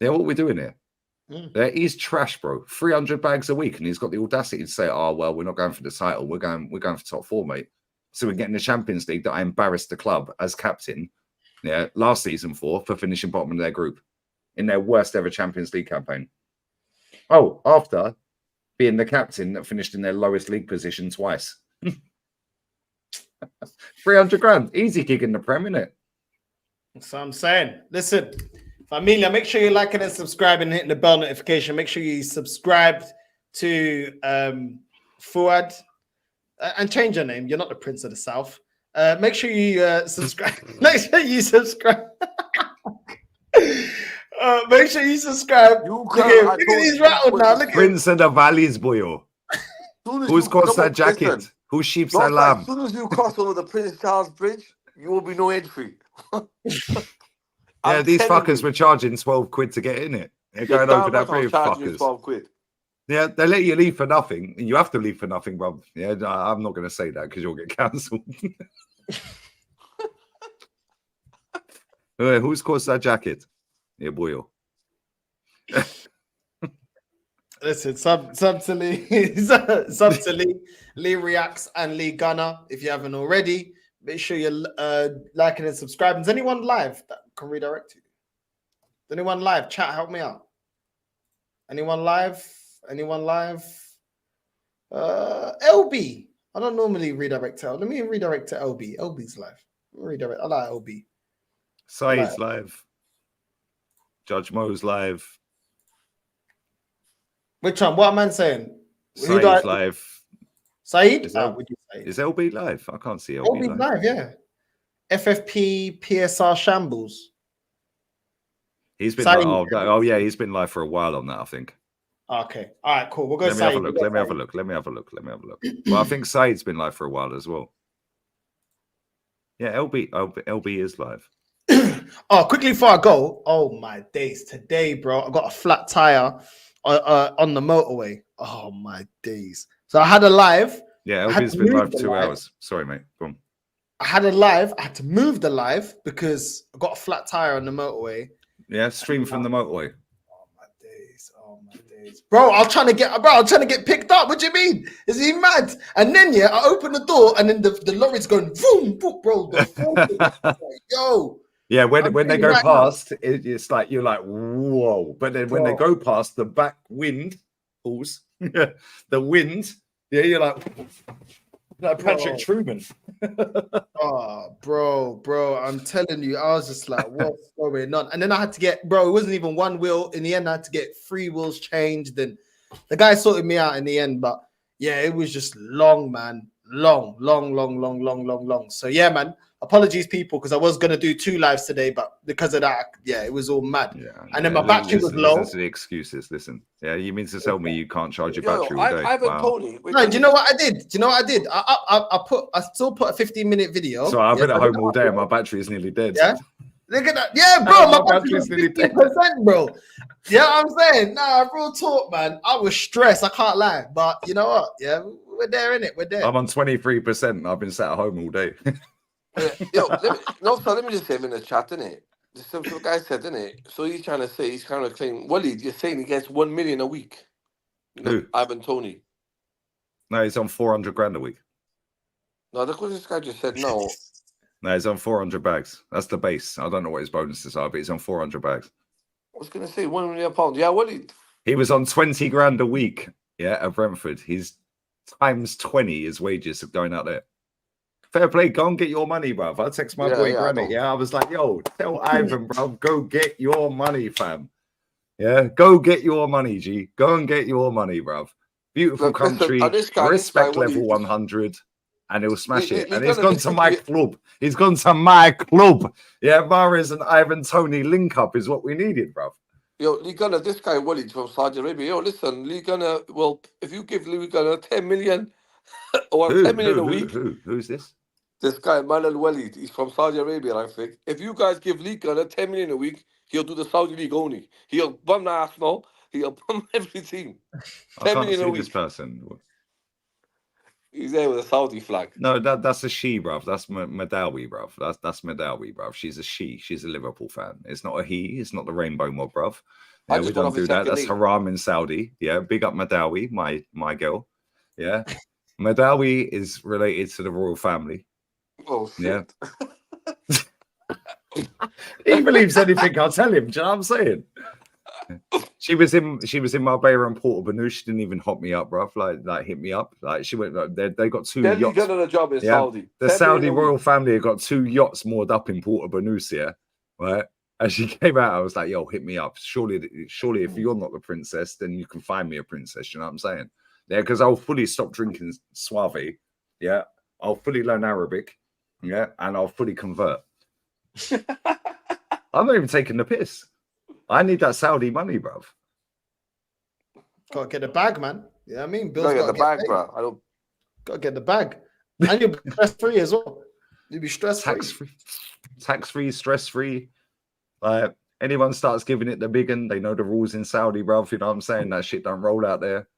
Yeah, what are we doing here? Yeah, he's trash, bro. 300 bags a week, and he's got the audacity to say, "Oh well, we're not going for the title. We're going for top 4, mate." So we're getting the Champions League that I embarrassed the club as captain, yeah, last season for finishing bottom of their group in their worst ever Champions League campaign. Oh, after being the captain that finished in their lowest league position twice. 300 grand, easy gig in the Prem, innit? That's what I'm saying. Listen. Familia, make sure you like and subscribe and hit the bell notification. Make sure you subscribe to Fuad and change your name. You're not the Prince of the South. Make sure you subscribe. Make sure you subscribe. Make sure you subscribe. Look at he's rattled now. Look at Prince of the Valleys, boyo. Who's got that jacket? Who's sheep's alarm? As soon as you cross over the Prince Charles Bridge, you will be no entry. Yeah, these fuckers were charging 12 quid to get in it. They're going over that bridge, fuckers. 12 quid. Yeah, they let you leave for nothing. You have to leave for nothing, bro. Yeah, I'm not going to say that because you'll get cancelled. Who's caused that jacket? Yeah, boy. Listen, sub to Lee Reacts and Lee Gunner. If you haven't already, make sure you're liking and subscribing. Is anyone live that can redirect you? Is anyone live? Chat, help me out. Anyone live? Anyone live? LB. I don't normally redirect to Let me redirect to LB. LB's live. Redirect. I like LB. Saeed's live. Judge Mo's live. Which one? What am I saying? Saeed's live. Saeed? Is LB live? I can't see LB LB's live, yeah. FFP PSR shambles. He's been Saeed. oh yeah, he's been live for a while on that, I think. Okay. All right, cool. We'll go Let me have a Saeed. look. Let me have a look. Let me have a look. Let me have a look. Well, I think Saeed's been live for a while as well. Yeah, LB is live. Oh, quickly before I go. Oh my days. Today, bro, I got a flat tire on the motorway. Oh my days. So I had a live. Yeah, LB's been live for 2 hours. Sorry, mate. Go on. I had a live. I had to move the live because I got a flat tire on the motorway. Yeah, stream from the motorway. Oh my days. Bro, I'm trying to get picked up. What do you mean? Is he mad? And then yeah, I open the door and then the lorry's going boom, boom, bro. Yo. Yeah, when they go past, it's like you're like, whoa. But then when they go past the back wind, pause, the wind, yeah, you're like Patrick Truman. Oh, bro, I'm telling you, I was just like, what's going on? And then I had to get, bro, it wasn't even one wheel. In the end, I had to get 3 wheels changed. And the guy sorted me out in the end. But yeah, it was just long, man. Long. So yeah, man. Apologies, people, because I was gonna do 2 lives today, but because of that, yeah, it was all mad. Yeah, and then my battery was low. Listen to the excuses. Listen, yeah, you mean to tell me you can't charge your battery all day? No, do you know what I did? I still put a 15-minute video. So I've been at home all day and my battery is nearly dead. Yeah, look at that. Yeah, bro, my battery is nearly 50%, bro. Yeah, I'm saying, nah, real talk, man. I was stressed. I can't lie, but you know what? Yeah, we're there, innit? We're there. I'm on 23%. I've been sat at home all day. Yo, let me just say him in the chat, innit? The guy said, innit? So he's trying to claim, Waleed, you're saying he gets 1 million a week. Who? Ivan Toney. No, he's on 400 grand a week. No, because this guy just said no. No, he's on 400 bags. That's the base. I don't know what his bonuses are, but he's on 400 bags. I was going to say £1 million. Yeah, Waleed. He was on 20 grand a week, yeah, at Brentford. He's times 20 his wages going out there. Fair play, go and get your money, bruv. I text my boy Granite. Yeah, I was like, yo, tell Ivan, bruv, go get your money, fam. Yeah, go get your money, G. Go and get your money, bruv. Beautiful country, respect level 100, and he'll smash it. And he's gone to my club. He's gone to my club. Yeah, Mahrez and Ivan Toney link up is what we needed, bruv. Yo, Lee Gunner, this guy Waleed from Saudi Arabia. Yo, listen, Lee Gunner, well, if you give Lee Gunner 10 million or 10 million a week. Who's this? This guy, Malal Waleed, he's from Saudi Arabia, I think. If you guys give Lee Gunner 10 million a week, he'll do the Saudi League only. He'll bum the Arsenal. He'll bum every team. 10 million a week. This person. He's there with a Saudi flag. No, that's a she, bruv. That's Madawi, bruv. That's Madawi, bruv. She's a she. She's a Liverpool fan. It's not a he. It's not the rainbow mob, bruv. Yeah, we don't do that. That's haram in Saudi. Yeah, big up Madawi, my girl. Yeah, Madawi is related to the royal family. Oh, shit. Yeah. He believes anything I'll tell him. Do you know what I'm saying? She was in Marbella and Porto She didn't even hot me up, bruv. Like hit me up. Like she went. They got 2 yachts. A job in Saudi. The Saudi royal family have got 2 yachts moored up in Porto Banús, yeah, right. As she came out, I was like, "Yo, hit me up. Surely, if you're not the princess, then you can find me a princess." You know what I'm saying? Yeah, because I'll fully stop drinking Suave. Yeah, I'll fully learn Arabic. Yeah, and I'll fully convert. I'm not even taking the piss. I need that Saudi money, bruv. Gotta get the bag, man. You know what I mean? Bill's gotta get the bag, bro. I don't. Gotta get the bag. And you'll be stress-free as well. You'll be stress-free. Tax-free, stress-free. Like, anyone starts giving it the big one, they know the rules in Saudi, bruv. You know what I'm saying? That shit don't roll out there.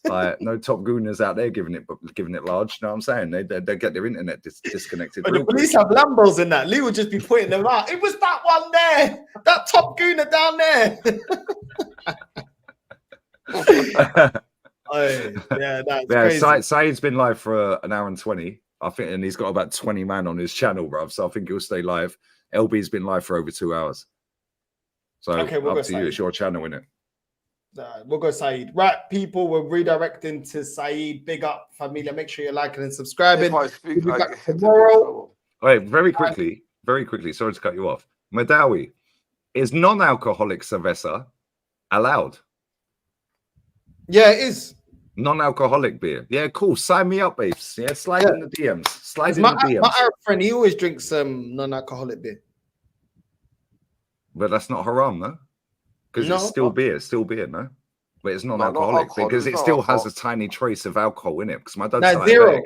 Like, no top gooners out there giving it large. You know what I'm saying? They get their internet disconnected. But the police have Lambos in that. Lee would just be pointing them out. It was that one there. That top gooner down there. That's crazy. Saeed's been live for an hour and 20, I think, and he's got about 20 man on his channel, bruv. So I think he'll stay live. LB's been live for over 2 hours. So okay, we'll up to you. It's your channel, innit? We'll go Saeed. Right, people, we're redirecting to Saeed. Big up, familia. Make sure you're liking and subscribing. We'll be back tomorrow. Wait, very quickly. Sorry to cut you off. Madawi, is non-alcoholic cerveza allowed? Yeah, it is. Non-alcoholic beer. Yeah, cool. Sign me up, babes. Yeah, slide in the DMs. Slide in the DMs. My Arab friend, he always drinks non-alcoholic beer. But that's not haram, no? Because it's still beer. It's still beer, no? But it's non-alcoholic because it still has a tiny trace of alcohol in it. Because my dad's diabetic.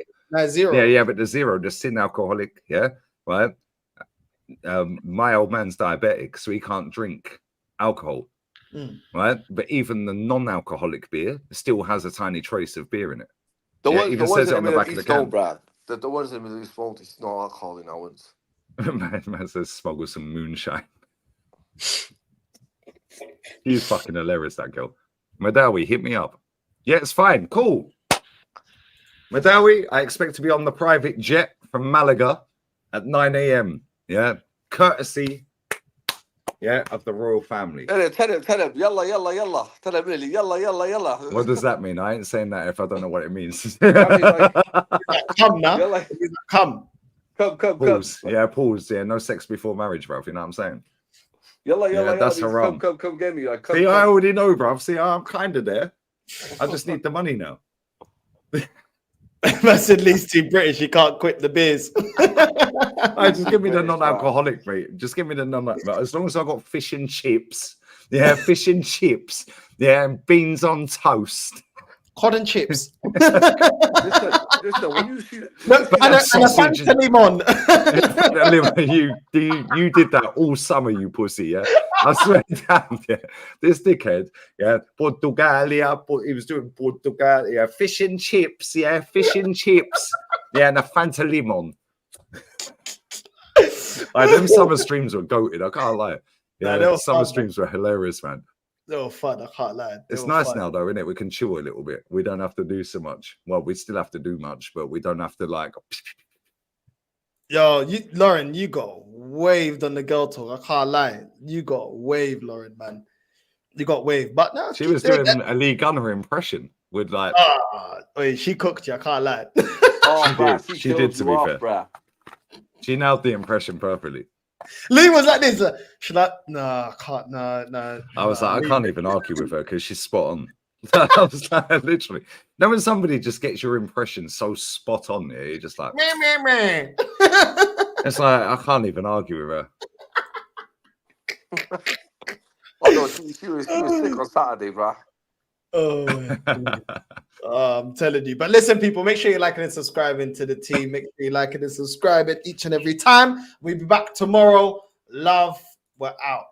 Zero. Yeah, but the zero, the sin alcoholic, yeah, right? My old man's diabetic, so he can't drink alcohol, right? But even the non-alcoholic beer still has a tiny trace of beer in it. The even says it on the back of the can. Brad. The ones in the Middle East don't, it's no alcohol in ours. Man says smuggle some moonshine. He's fucking hilarious, that girl. Madawi, hit me up. Yeah, it's fine. Cool. Madawi, I expect to be on the private jet from Malaga at 9 a.m. Yeah, courtesy, yeah, of the royal family. Tell him, yalla, yalla, yalla. Tell him really, yalla, yalla, yalla. What does that mean? I ain't saying that if I don't know what it means. Come now. Come. Pause. Yeah, pause. Yeah, no sex before marriage, bro. You know what I'm saying? Yalla, yalla, yeah, that's haram. Come get me. Like, See, I already know, bro. See, I'm kind of there. I just need the money now. I said, Lee's too British. He can't quit the beers. Just give me the non-alcoholic, mate. Just give me the non-alcoholic. As long as I got fish and chips. Yeah, fish and chips. Yeah, and beans on toast. Cod and chips. Listen, when you see and a Fanta limon. you did that all summer, you pussy, yeah? I swear down, yeah. This dickhead, yeah, Portugalia, he was doing Portugal, yeah, fish and chips, yeah, fish and chips, yeah, and a Fanta limon. Them summer streams were goated, I can't lie. Yeah, the summer streams were hilarious, man. They were fun, I can't lie. It's nice now, though, isn't it? We can chill a little bit. We don't have to do so much. Well, we still have to do much, but we don't have to, like... Yo, Lauren, you got waved on the girl talk. I can't lie. You got waved, Lauren, man. You got waved. But no, she was doing a Lee Gunner impression with, like... wait, she cooked you. I can't lie. She did, to be fair. Bruh. She nailed the impression perfectly. Lee was like this. She's like, no, I can't, no. I was like, I can't even argue with her because she's spot on. I was like, literally. Now, when somebody just gets your impression so spot on, you're just like, meh. It's like, I can't even argue with her. Oh, no, she was sick on Saturday, bro. Oh, I'm telling you. But listen, people, make sure you're liking and subscribing to the team. Make sure you're liking and subscribing each and every time. We'll be back tomorrow. Love, we're out.